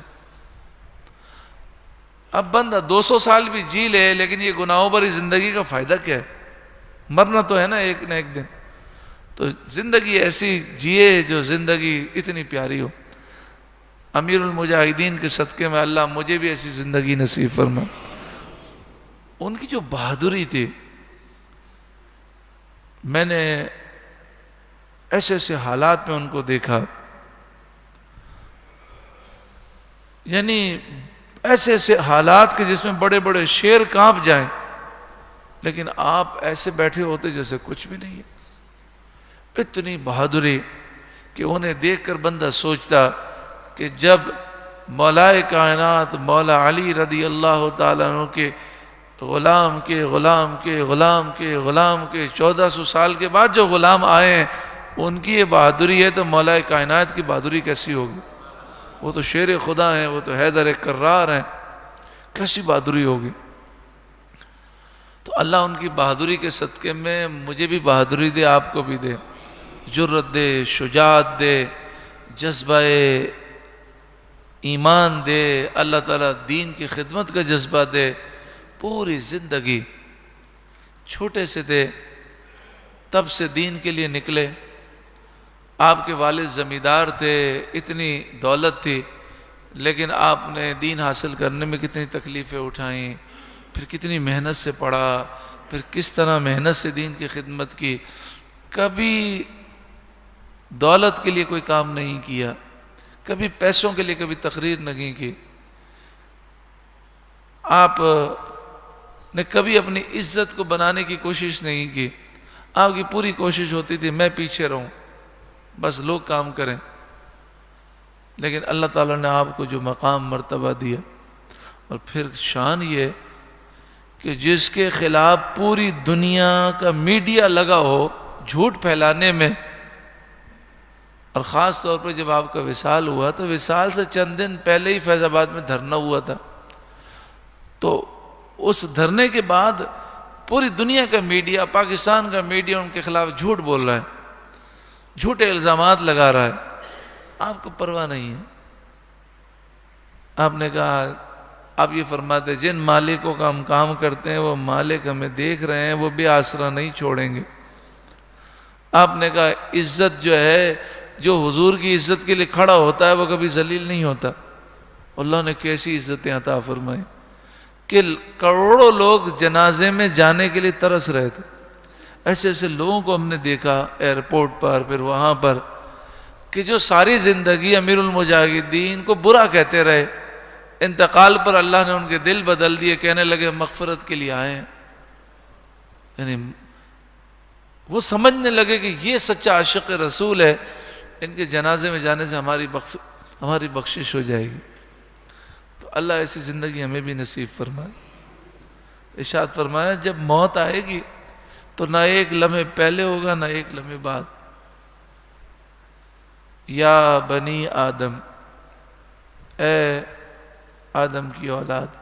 اب بندہ 200 سال بھی جی لے، لیکن یہ گناہوں بھری زندگی کا فائدہ کیا ہے؟ مرنا تو ہے نا ایک نہ ایک دن. تو زندگی ایسی جیے جو زندگی اتنی پیاری ہو. امیر المجاہدین کے صدقے میں اللہ مجھے بھی ایسی زندگی نصیب فرما. ان کی جو بہادری تھی، میں نے ایسے ایسے حالات میں ان کو دیکھا، یعنی ایسے ایسے حالات کے جس میں بڑے بڑے شیر کانپ جائیں، لیکن آپ ایسے بیٹھے ہوتے جیسے کچھ بھی نہیں ہے. اتنی بہادری کہ انہیں دیکھ کر بندہ سوچتا کہ جب مولائے کائنات مولا علی رضی اللہ تعالیٰ عنہ کے غلام کے غلام کے غلام کے غلام کے 1400 سال کے بعد جو غلام آئے ہیں، ان کی یہ بہادری ہے تو مولا کائنات کی بہادری کیسی ہوگی؟ وہ تو شیر خدا ہیں، وہ تو حیدر کرار ہیں، کیسی بہادری ہوگی؟ تو اللہ ان کی بہادری کے صدقے میں مجھے بھی بہادری دے، آپ کو بھی دے، جرت دے، شجاعت دے، جذبہ ایمان دے، اللہ تعالیٰ دین کی خدمت کا جذبہ دے. پوری زندگی چھوٹے سے تھے تب سے دین کے لیے نکلے. آپ کے والد زمیندار تھے، اتنی دولت تھی، لیکن آپ نے دین حاصل کرنے میں کتنی تکلیفیں اٹھائیں، پھر کتنی محنت سے پڑھا، پھر کس طرح محنت سے دین کی خدمت کی. کبھی دولت کے لیے کوئی کام نہیں کیا، کبھی پیسوں کے لیے کبھی تقریر نہیں کی. آپ نے کبھی اپنی عزت کو بنانے کی کوشش نہیں کی. آپ کی پوری کوشش ہوتی تھی میں پیچھے رہوں، بس لوگ کام کریں. لیکن اللہ تعالیٰ نے آپ کو جو مقام مرتبہ دیا، اور پھر شان یہ کہ جس کے خلاف پوری دنیا کا میڈیا لگا ہو جھوٹ پھیلانے میں، اور خاص طور پر جب آپ کا وصال ہوا تو وصال سے چند دن پہلے ہی فیض آباد میں دھرنا ہوا تھا، تو اس دھرنے کے بعد پوری دنیا کا میڈیا، پاکستان کا میڈیا ان کے خلاف جھوٹ بول رہا ہے، جھوٹے الزامات لگا رہا ہے، آپ کو پرواہ نہیں ہے۔ آپ نے کہا، آپ یہ فرماتے ہیں جن مالکوں کا ہم کام کرتے ہیں وہ مالک ہمیں دیکھ رہے ہیں، وہ بھی آسرا نہیں چھوڑیں گے۔ آپ نے کہا عزت جو ہے، جو حضور کی عزت کے لیے کھڑا ہوتا ہے وہ کبھی ذلیل نہیں ہوتا۔ اللہ نے کیسی عزتیں عطا فرمائی کہ کروڑوں لوگ جنازے میں جانے کے لیے ترس رہے تھے۔ ایسے ایسے لوگوں کو ہم نے دیکھا ایئرپورٹ پر، پھر وہاں پر، کہ جو ساری زندگی امیر المجاہدین کو برا کہتے رہے، انتقال پر اللہ نے ان کے دل بدل دیے، کہنے لگے مغفرت کے لیے آئے ہیں۔ یعنی وہ سمجھنے لگے کہ یہ سچا عاشق رسول ہے، ان کے جنازے میں جانے سے ہماری بخشش ہو جائے گی۔ تو اللہ ایسی زندگی ہمیں بھی نصیب فرمائے۔ ارشاد فرمایا جب موت آئے گی تو نہ ایک لمحے پہلے ہوگا نہ ایک لمحے بعد۔ یا بنی آدم، اے آدم کی اولاد،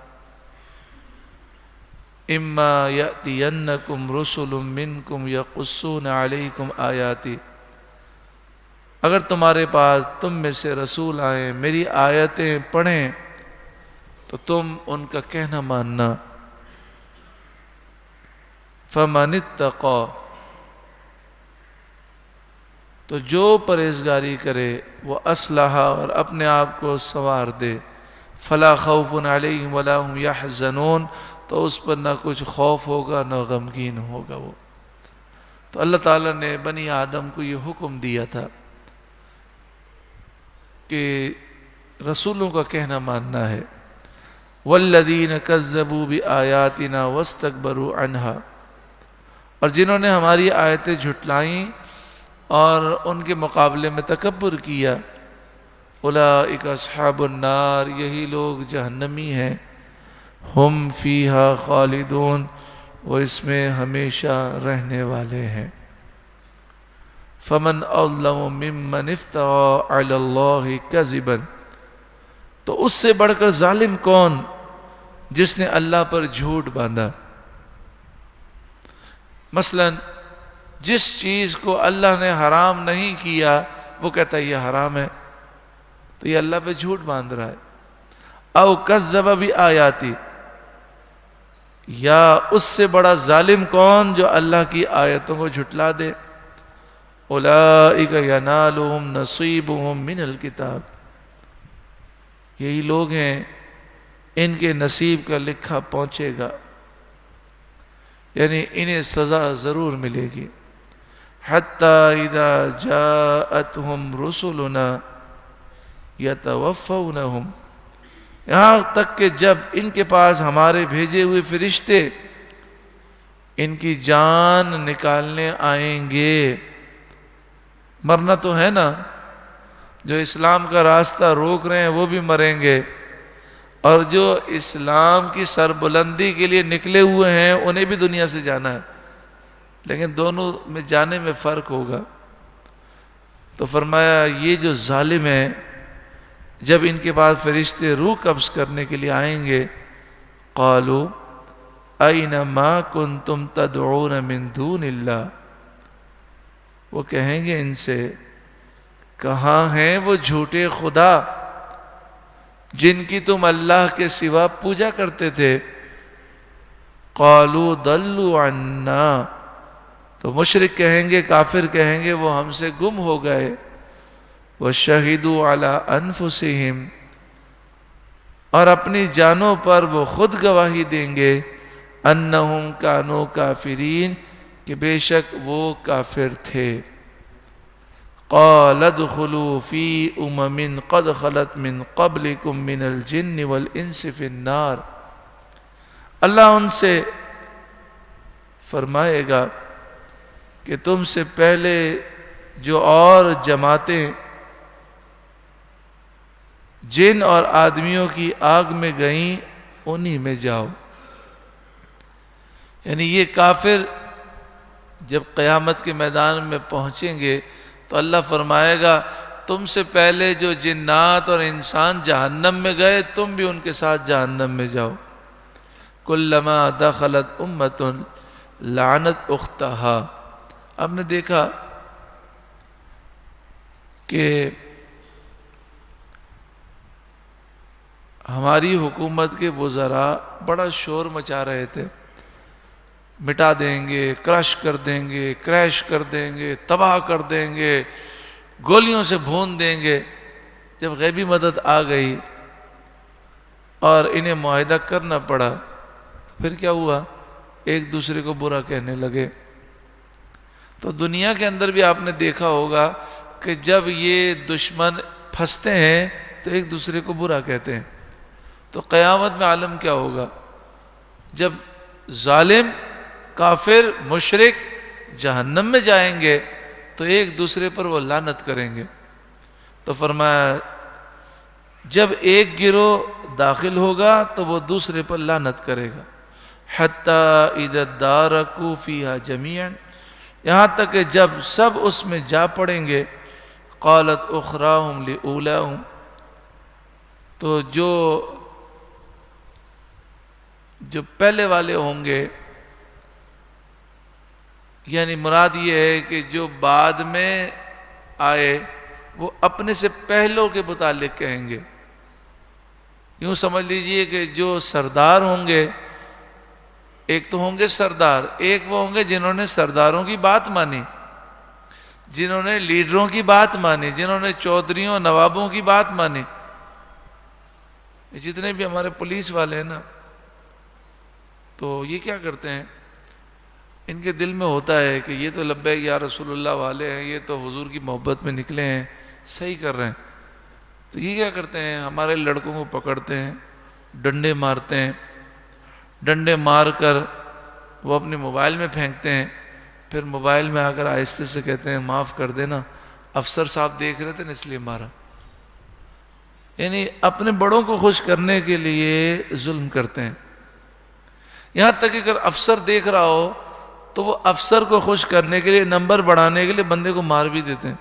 اما یأتینکم رسل منکم یقصون علیکم آیاتی، اگر تمہارے پاس تم میں سے رسول آئیں، میری آیتیں پڑھیں تو تم ان کا کہنا ماننا۔ فمن اتقی، تو جو پرہیزگاری کرے، وہ اصلح، اور اپنے آپ کو سنوار دے، فلا خوف علیہم ولا هم یحزنون، تو اس پر نہ کچھ خوف ہوگا نہ غمگین ہوگا وہ۔ تو اللہ تعالیٰ نے بنی آدم کو یہ حکم دیا تھا کہ رسولوں کا کہنا ماننا ہے۔ والذین کذبوا بآیاتنا واستکبروا عنہا، اور جنہوں نے ہماری آیتیں جھٹلائیں اور ان کے مقابلے میں تکبر کیا، اولئک اصحاب النار، یہی لوگ جہنمی ہیں، ہم فیہا خالدون، وہ اس میں ہمیشہ رہنے والے ہیں۔ فمن اظلم ممن افترى علی اللہ کذبا، تو اس سے بڑھ کر ظالم کون جس نے اللہ پر جھوٹ باندھا۔ مثلا جس چیز کو اللہ نے حرام نہیں کیا وہ کہتا ہے یہ حرام ہے، تو یہ اللہ پہ جھوٹ باندھ رہا ہے۔ او کذب بآیاتی، یا اس سے بڑا ظالم کون جو اللہ کی آیتوں کو جھٹلا دے۔ اولئک ینالہم نصیبہم من الکتاب، یہی لوگ ہیں ان کے نصیب کا لکھا پہنچے گا، یعنی انہیں سزا ضرور ملے گی۔ حتی اذا جاءتہم رسلنا یتوفونہم، یہاں تک کہ جب ان کے پاس ہمارے بھیجے ہوئے فرشتے ان کی جان نکالنے آئیں گے۔ مرنا تو ہے نا، جو اسلام کا راستہ روک رہے ہیں وہ بھی مریں گے، اور جو اسلام کی سربلندی کے لیے نکلے ہوئے ہیں انہیں بھی دنیا سے جانا ہے، لیکن دونوں میں جانے میں فرق ہوگا۔ تو فرمایا یہ جو ظالم ہیں، جب ان کے پاس فرشتے روح قبض کرنے کے لیے آئیں گے، قالوا این ما کنتم تدعون من دون اللہ، وہ کہیں گے ان سے کہاں ہیں وہ جھوٹے خدا جن کی تم اللہ کے سوا پوجا کرتے تھے۔ قالوا ضلوا عنا، تو مشرک کہیں گے، کافر کہیں گے وہ ہم سے گم ہو گئے۔ وشہدوا علی انفسہم، اور اپنی جانوں پر وہ خود گواہی دیں گے، انہم کانوا کافرین، کہ بے شک وہ کافر تھے۔ قال ادخلوا فی امم قد خلت من قبلکم من الجن والانس فی النار، اللہ ان سے فرمائے گا کہ تم سے پہلے جو اور جماعتیں جن اور آدمیوں کی آگ میں گئیں انہی میں جاؤ۔ یعنی یہ کافر جب قیامت کے میدان میں پہنچیں گے تو اللہ فرمائے گا تم سے پہلے جو جنات اور انسان جہنم میں گئے تم بھی ان کے ساتھ جہنم میں جاؤ. کلما دخلت امت لعنت اختہا. آپ نے دیکھا کہ ہماری حکومت کے وزراء بڑا شور مچا رہے تھے، مٹا دیں گے، کرش کر دیں گے، کریش کر دیں گے، تباہ کر دیں گے، گولیوں سے بھون دیں گے. جب غیبی مدد آ گئی اور انہیں معاہدہ کرنا پڑا تو پھر کیا ہوا؟ ایک دوسرے کو برا کہنے لگے. تو دنیا کے اندر بھی آپ نے دیکھا ہوگا کہ جب یہ دشمن پھنستے ہیں تو ایک دوسرے کو برا کہتے ہیں. تو قیامت میں عالم کیا ہوگا؟ جب ظالم، کافر، مشرک جہنم میں جائیں گے تو ایک دوسرے پر وہ لعنت کریں گے. تو فرمایا جب ایک گروہ داخل ہوگا تو وہ دوسرے پر لعنت کرے گا. حتی اذا ادارکوا فیہا جمیعا، یہاں تک کہ جب سب اس میں جا پڑیں گے. قالت اخراہم لأولاہم، تو جو پہلے والے ہوں گے، یعنی مراد یہ ہے کہ جو بعد میں آئے وہ اپنے سے پہلوں کے متعلق کہیں گے. یوں سمجھ لیجئے کہ جو سردار ہوں گے، ایک تو ہوں گے سردار، ایک وہ ہوں گے جنہوں نے سرداروں کی بات مانی، جنہوں نے لیڈروں کی بات مانی، جنہوں نے چودھریوں نوابوں کی بات مانی. جتنے بھی ہمارے پولیس والے ہیں نا، تو یہ کیا کرتے ہیں، ان کے دل میں ہوتا ہے کہ یہ تو لبیک یا رسول اللہ والے ہیں، یہ تو حضور کی محبت میں نکلے ہیں، صحیح کر رہے ہیں. تو یہ کیا کرتے ہیں، ہمارے لڑکوں کو پکڑتے ہیں، ڈنڈے مارتے ہیں، ڈنڈے مار کر وہ اپنے موبائل میں پھینکتے ہیں. پھر موبائل میں آ کر آہستہ سے کہتے ہیں معاف کر دینا، افسر صاحب دیکھ رہے تھے نا اس لیے مارا. یعنی اپنے بڑوں کو خوش کرنے کے لیے ظلم کرتے ہیں. یہاں تک کہ اگر افسر دیکھ رہا ہو تو وہ افسر کو خوش کرنے کے لیے، نمبر بڑھانے کے لیے بندے کو مار بھی دیتے ہیں.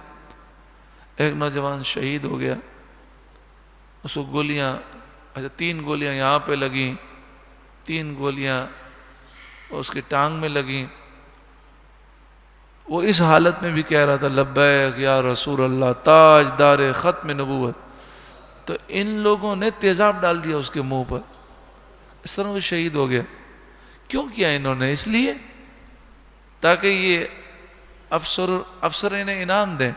ایک نوجوان شہید ہو گیا، اس کو گولیاں، 3 گولیاں یہاں پہ لگیں، 3 گولیاں اس کی ٹانگ میں لگیں. وہ اس حالت میں بھی کہہ رہا تھا لبیک یا رسول اللہ تاجدار ختم نبوت. تو ان لوگوں نے تیزاب ڈال دیا اس کے منہ پر، اس طرح وہ شہید ہو گیا. کیوں کیا انہوں نے؟ اس لیے تاکہ یہ افسر انہیں انعام دیں.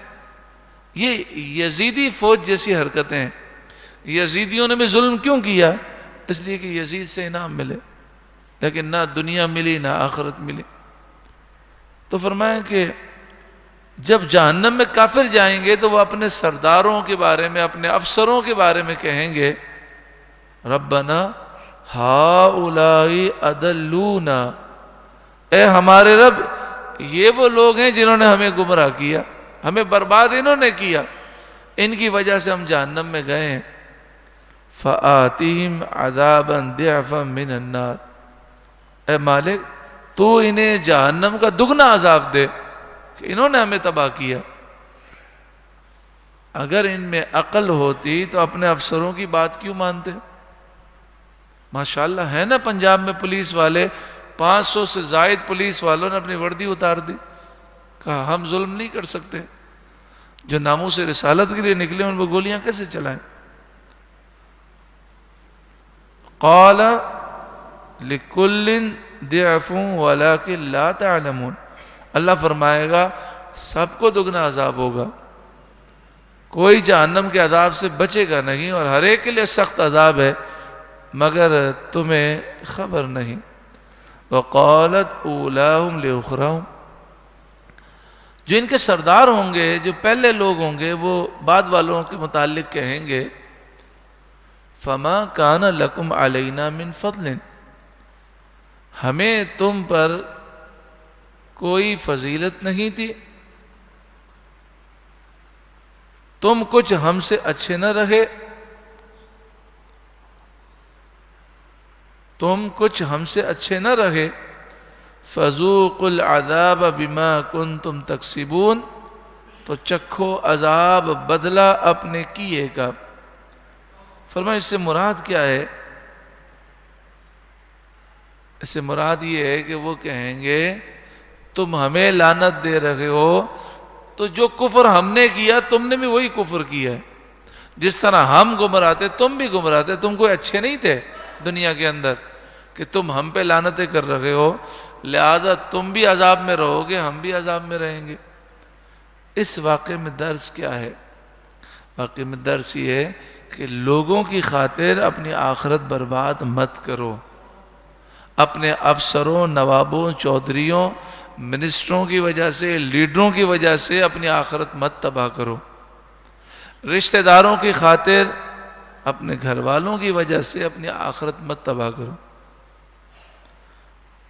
یہ یزیدی فوج جیسی حرکتیں ہیں. یزیدیوں نے بھی ظلم کیوں کیا؟ اس لیے کہ یزید سے انعام ملے، لیکن نہ دنیا ملی نہ آخرت ملی. تو فرمایا کہ جب جہنم میں کافر جائیں گے تو وہ اپنے سرداروں کے بارے میں، اپنے افسروں کے بارے میں کہیں گے ربنا ہؤلاء اضلونا، اے ہمارے رب یہ وہ لوگ ہیں جنہوں نے ہمیں گمراہ کیا، ہمیں برباد انہوں نے کیا، ان کی وجہ سے ہم جہنم میں گئے ہیں. فآتِهِمْ عَذَابًا ضِعْفًا مِّنَ النَّارِ، اے مالک تو انہیں جہنم کا دگنا عذاب دے کہ انہوں نے ہمیں تباہ کیا. اگر ان میں عقل ہوتی تو اپنے افسروں کی بات کیوں مانتے؟ ماشاءاللہ ہے نا پنجاب میں پولیس والے، 500 سے زائد پولیس والوں نے اپنی وردی اتار دی، کہا ہم ظلم نہیں کر سکتے. جو ناموس رسالت کے لیے نکلے ان کو گولیاں کیسے چلائیں؟ قال لِكُلٍّ ضِعْفٌ وَلَكِنْ لَا تَعْلَمُونَ، اللہ فرمائے گا سب کو دگنا عذاب ہوگا، کوئی جہنم کے عذاب سے بچے گا نہیں، اور ہر ایک کے لیے سخت عذاب ہے مگر تمہیں خبر نہیں. وَقَالَتْ أُولَاهُمْ لِأُخْرَاهُمْ، جو ان کے سردار ہوں گے، جو پہلے لوگ ہوں گے، وہ بعد والوں کے متعلق کہیں گے فَمَا كَانَ لَكُمْ عَلَيْنَا مِنْ فَضْلٍ، ہمیں تم پر کوئی فضیلت نہیں تھی، تم کچھ ہم سے اچھے نہ رہے، تم کچھ ہم سے اچھے نہ رہے. فذوقوا العذاب بما کنتم تکسبون، تو چکھو عذاب بدلہ اپنے کیے کا۔ فرمایا اس سے مراد کیا ہے؟ اس سے مراد یہ ہے کہ وہ کہیں گے تم ہمیں لعنت دے رہے ہو، تو جو کفر ہم نے کیا تم نے بھی وہی کفر کیا ہے، جس طرح ہم گمراہ تھے تم بھی گمراہ تھے، تم کوئی اچھے نہیں تھے دنیا کے اندر کہ تم ہم پہ لعنتیں کر رہے ہو، لہذا تم بھی عذاب میں رہو گے، ہم بھی عذاب میں رہیں گے۔ اس واقعے میں درس کیا ہے؟ واقعے میں درس یہ ہے کہ لوگوں کی خاطر اپنی آخرت برباد مت کرو، اپنے افسروں، نوابوں، چودھریوں، منسٹروں کی وجہ سے، لیڈروں کی وجہ سے اپنی آخرت مت تباہ کرو، رشتہ داروں کی خاطر، اپنے گھر والوں کی وجہ سے اپنی آخرت مت تباہ کرو۔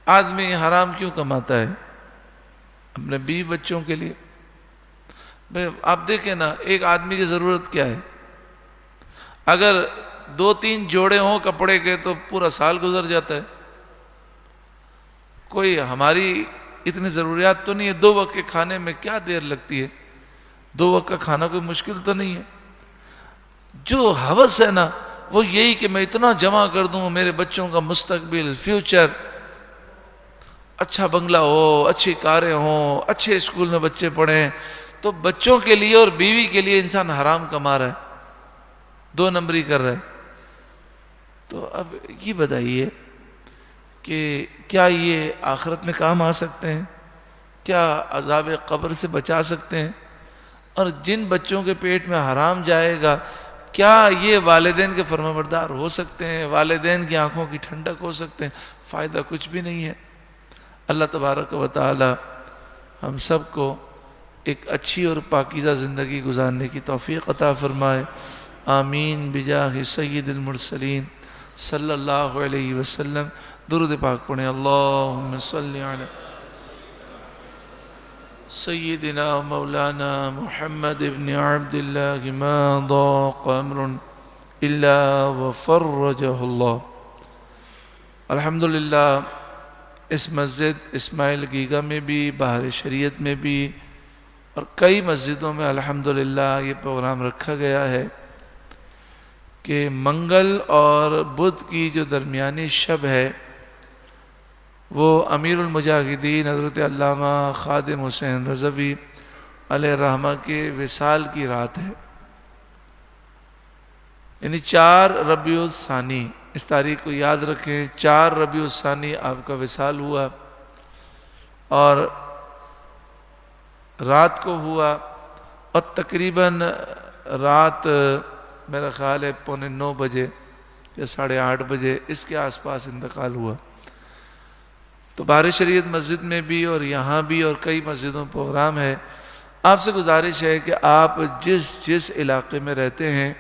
آدمی حرام کیوں کماتا ہے؟ اپنے بیوی بچوں کے لیے۔ آپ دیکھیں نا، ایک آدمی کی ضرورت کیا ہے؟ اگر 2-3 جوڑے ہوں کپڑے کے تو پورا سال گزر جاتا ہے۔ کوئی ہماری اتنی ضروریات تو نہیں ہے، 2 وقت کے کھانے میں کیا دیر لگتی ہے؟ 2 وقت کا کھانا کوئی مشکل تو نہیں ہے۔ جو ہوس ہے نا وہ یہی کہ میں اتنا جمع کر دوں، میرے بچوں کا مستقبل، فیوچر، اچھا بنگلہ ہو، اچھی کاریں ہوں، اچھے اسکول میں بچے پڑھیں۔ تو بچوں کے لیے اور بیوی کے لیے انسان حرام کما رہا ہے، 2 نمبری کر رہا ہے۔ تو اب یہ بتائیے کہ کیا یہ آخرت میں کام آ سکتے ہیں؟ کیا عذاب قبر سے بچا سکتے ہیں؟ اور جن بچوں کے پیٹ میں حرام جائے گا، کیا یہ والدین کے فرمانبردار ہو سکتے ہیں؟ والدین کی آنکھوں کی ٹھنڈک ہو سکتے ہیں؟ فائدہ کچھ بھی نہیں ہے۔ اللہ تبارک و تعالی ہم سب کو ایک اچھی اور پاکیزہ زندگی گزارنے کی توفیق عطا فرمائے۔ آمین بجاہ سید المرسلین صلی اللہ علیہ وسلم۔ درود پاک پڑھیں۔ اللہم صلی علی سیدنا مولانا محمد ابن عبداللہ ما ضاق امر الا وفرجہ اللہ۔ الحمدللہ اس مسجد اسماعیل گیگا میں بھی، بہار شریعت میں بھی، اور کئی مسجدوں میں الحمدللہ یہ پروگرام رکھا گیا ہے کہ منگل اور بدھ کی جو درمیانی شب ہے وہ امیر المجاہدین حضرت علامہ خادم حسین رضوی علیہ الرحمہ کے وصال کی رات ہے، یعنی 4 ربیع الثانی۔ اس تاریخ کو یاد رکھیں، 4 ربیع الثانی آپ کا وصال ہوا، اور رات کو ہوا، اور تقریباً رات میرا خیال ہے 8:45 بجے یا 8:30 بجے اس کے آس پاس انتقال ہوا۔ تو بہار شریعت مسجد میں بھی اور یہاں بھی اور کئی مسجدوں میں پروگرام ہے۔ آپ سے گزارش ہے کہ آپ جس علاقے میں رہتے ہیں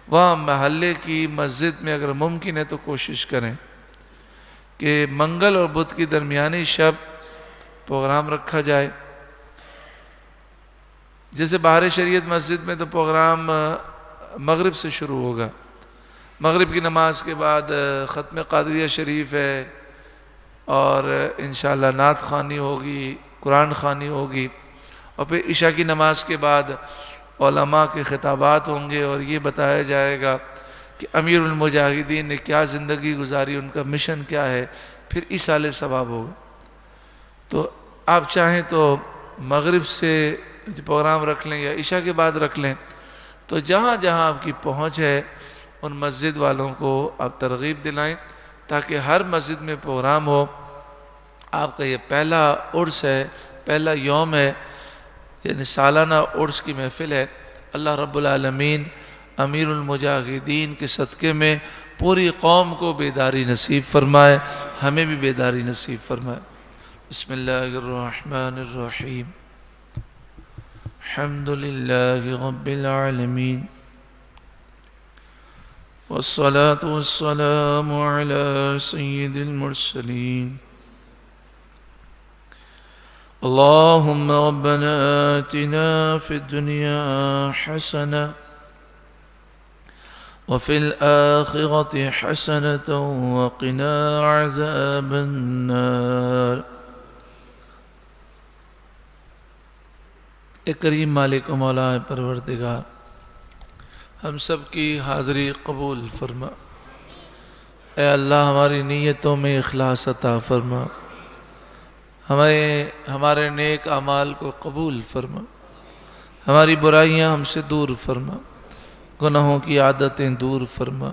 وہاں محلے کی مسجد میں اگر ممکن ہے تو کوشش کریں کہ منگل اور بدھ کی درمیانی شب پروگرام رکھا جائے۔ جیسے بہار شریعت مسجد میں تو پروگرام مغرب سے شروع ہوگا، مغرب کی نماز کے بعد ختم قادریہ شریف ہے، اور انشاءاللہ نعت خوانی ہوگی، قرآن خوانی ہوگی، اور پھر عشاء کی نماز کے بعد علماء کے خطابات ہوں گے، اور یہ بتایا جائے گا کہ امیر المجاہدین نے کیا زندگی گزاری، ان کا مشن کیا ہے، پھر ایصال ثواب ہوگا۔ تو آپ چاہیں تو مغرب سے پروگرام رکھ لیں یا عشاء کے بعد رکھ لیں، تو جہاں جہاں آپ کی پہنچ ہے ان مسجد والوں کو آپ ترغیب دلائیں تاکہ ہر مسجد میں پروگرام ہو۔ آپ کا یہ پہلا عرس ہے، پہلا یوم ہے، یعنی سالانہ عرس کی محفل ہے۔ اللہ رب العالمین امیر المجاہدین کے صدقے میں پوری قوم کو بیداری نصیب فرمائے، ہمیں بھی بیداری نصیب فرمائے۔ بسم اللہ الرحمن الرحیم۔ الحمد للہ رب العالمین، والصلاة والسلام على سید المرسلین۔ اللهم ربنا آتنا في الدنيا حسنة وفي الآخرة حسنة وقنا عذاب النار۔ اے کریم مالک و مولا پروردگار، ہم سب کی حاضری قبول فرما۔ اے اللہ ہماری نیتوں میں اخلاص عطا فرما، ہمارے نیک اعمال کو قبول فرما، ہماری برائیاں ہم سے دور فرما، گناہوں کی عادتیں دور فرما۔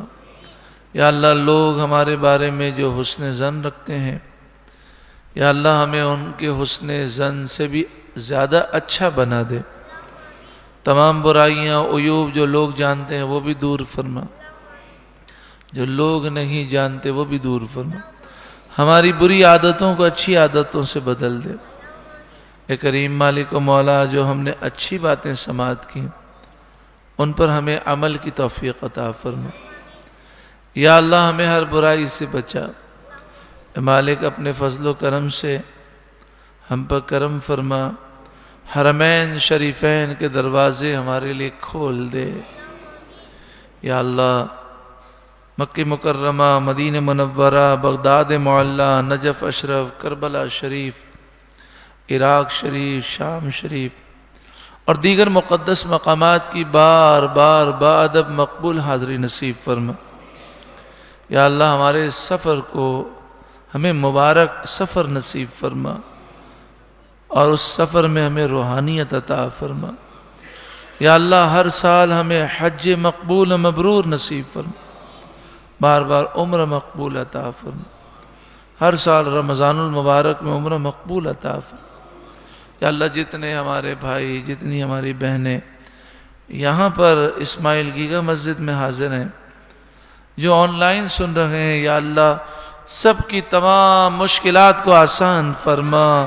یا اللہ لوگ ہمارے بارے میں جو حسن ظن رکھتے ہیں، یا اللہ ہمیں ان کے حسن ظن سے بھی زیادہ اچھا بنا دے۔ تمام برائیاں عیوب جو لوگ جانتے ہیں وہ بھی دور فرما، جو لوگ نہیں جانتے وہ بھی دور فرما۔ ہماری بری عادتوں کو اچھی عادتوں سے بدل دے۔ اے کریم مالک و مولا، جو ہم نے اچھی باتیں سماعت کی ان پر ہمیں عمل کی توفیق عطا فرما۔ یا اللہ ہمیں ہر برائی سے بچا۔ اے مالک اپنے فضل و کرم سے ہم پر کرم فرما، حرمین شریفین کے دروازے ہمارے لیے کھول دے۔ یا اللہ مکہ مکرمہ، مدینہ منورہ، بغداد معلیٰ، نجف اشرف، کربلا شریف، عراق شریف، شام شریف اور دیگر مقدس مقامات کی بار بار بادب مقبول حاضری نصیب فرما۔ یا اللہ ہمارے سفر کو ہمیں مبارک سفر نصیب فرما، اور اس سفر میں ہمیں روحانیت عطا فرما۔ یا اللہ ہر سال ہمیں حج مقبول و مبرور نصیب فرما، بار بار عمر مقبول عطا فرما، ہر سال رمضان المبارک میں عمر مقبول عطا فرما۔ یا اللہ جتنے ہمارے بھائی، جتنی ہماری بہنیں یہاں پر اسماعیل گیگا مسجد میں حاضر ہیں، جو آن لائن سن رہے ہیں، یا اللہ سب کی تمام مشکلات کو آسان فرما،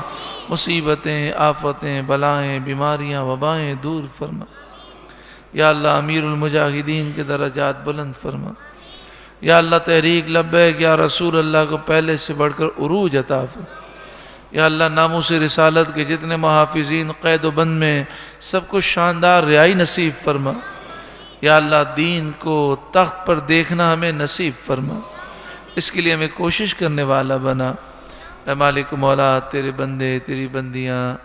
مصیبتیں، آفتیں، بلائیں، بیماریاں، وبائیں دور فرما۔ یا اللہ امیر المجاہدین کے درجات بلند فرما۔ یا اللہ تحریک لبیک یا رسول اللہ کو پہلے سے بڑھ کر عروج عطا فرما۔ یا اللہ ناموس رسالت کے جتنے محافظین قید و بند میں سب کو شاندار رہائی نصیب فرما۔ یا اللہ دین کو تخت پر دیکھنا ہمیں نصیب فرما، اس کے لیے ہمیں کوشش کرنے والا بنا۔ اے مالک مولا، تیرے بندے، تیری بندیاں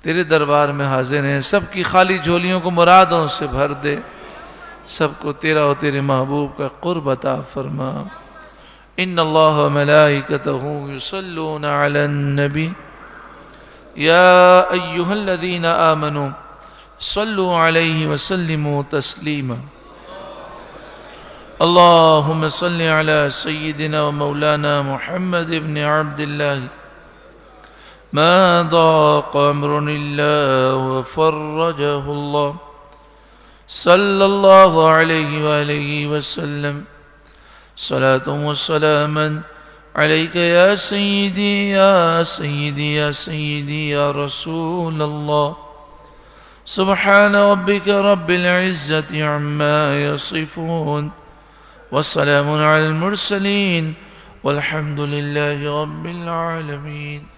تیرے دربار میں حاضر ہیں، سب کی خالی جھولیوں کو مرادوں سے بھر دے، سب کو تیرا اور تیرے محبوب کا قرب عطا فرما۔ ان اللہ و ملائکتہ یصلون علی النبی یا ایہا الذین آمنوا صلوا علیہ وسلموا تسلیما۔ اللہم صل علی سیدنا و مولانا محمد بن عبد اللہ ما ضاق امر اللہ وفرجہ اللہ صلی اللہ علیہ وآلہ وسلم۔ صلاة و سلاما علیک یا سیدی یا سیدی یا سیدی یا رسول اللہ۔ سبحان ربک رب العزت عما یصفون والسلام علی المرسلین والحمد للہ رب العالمین۔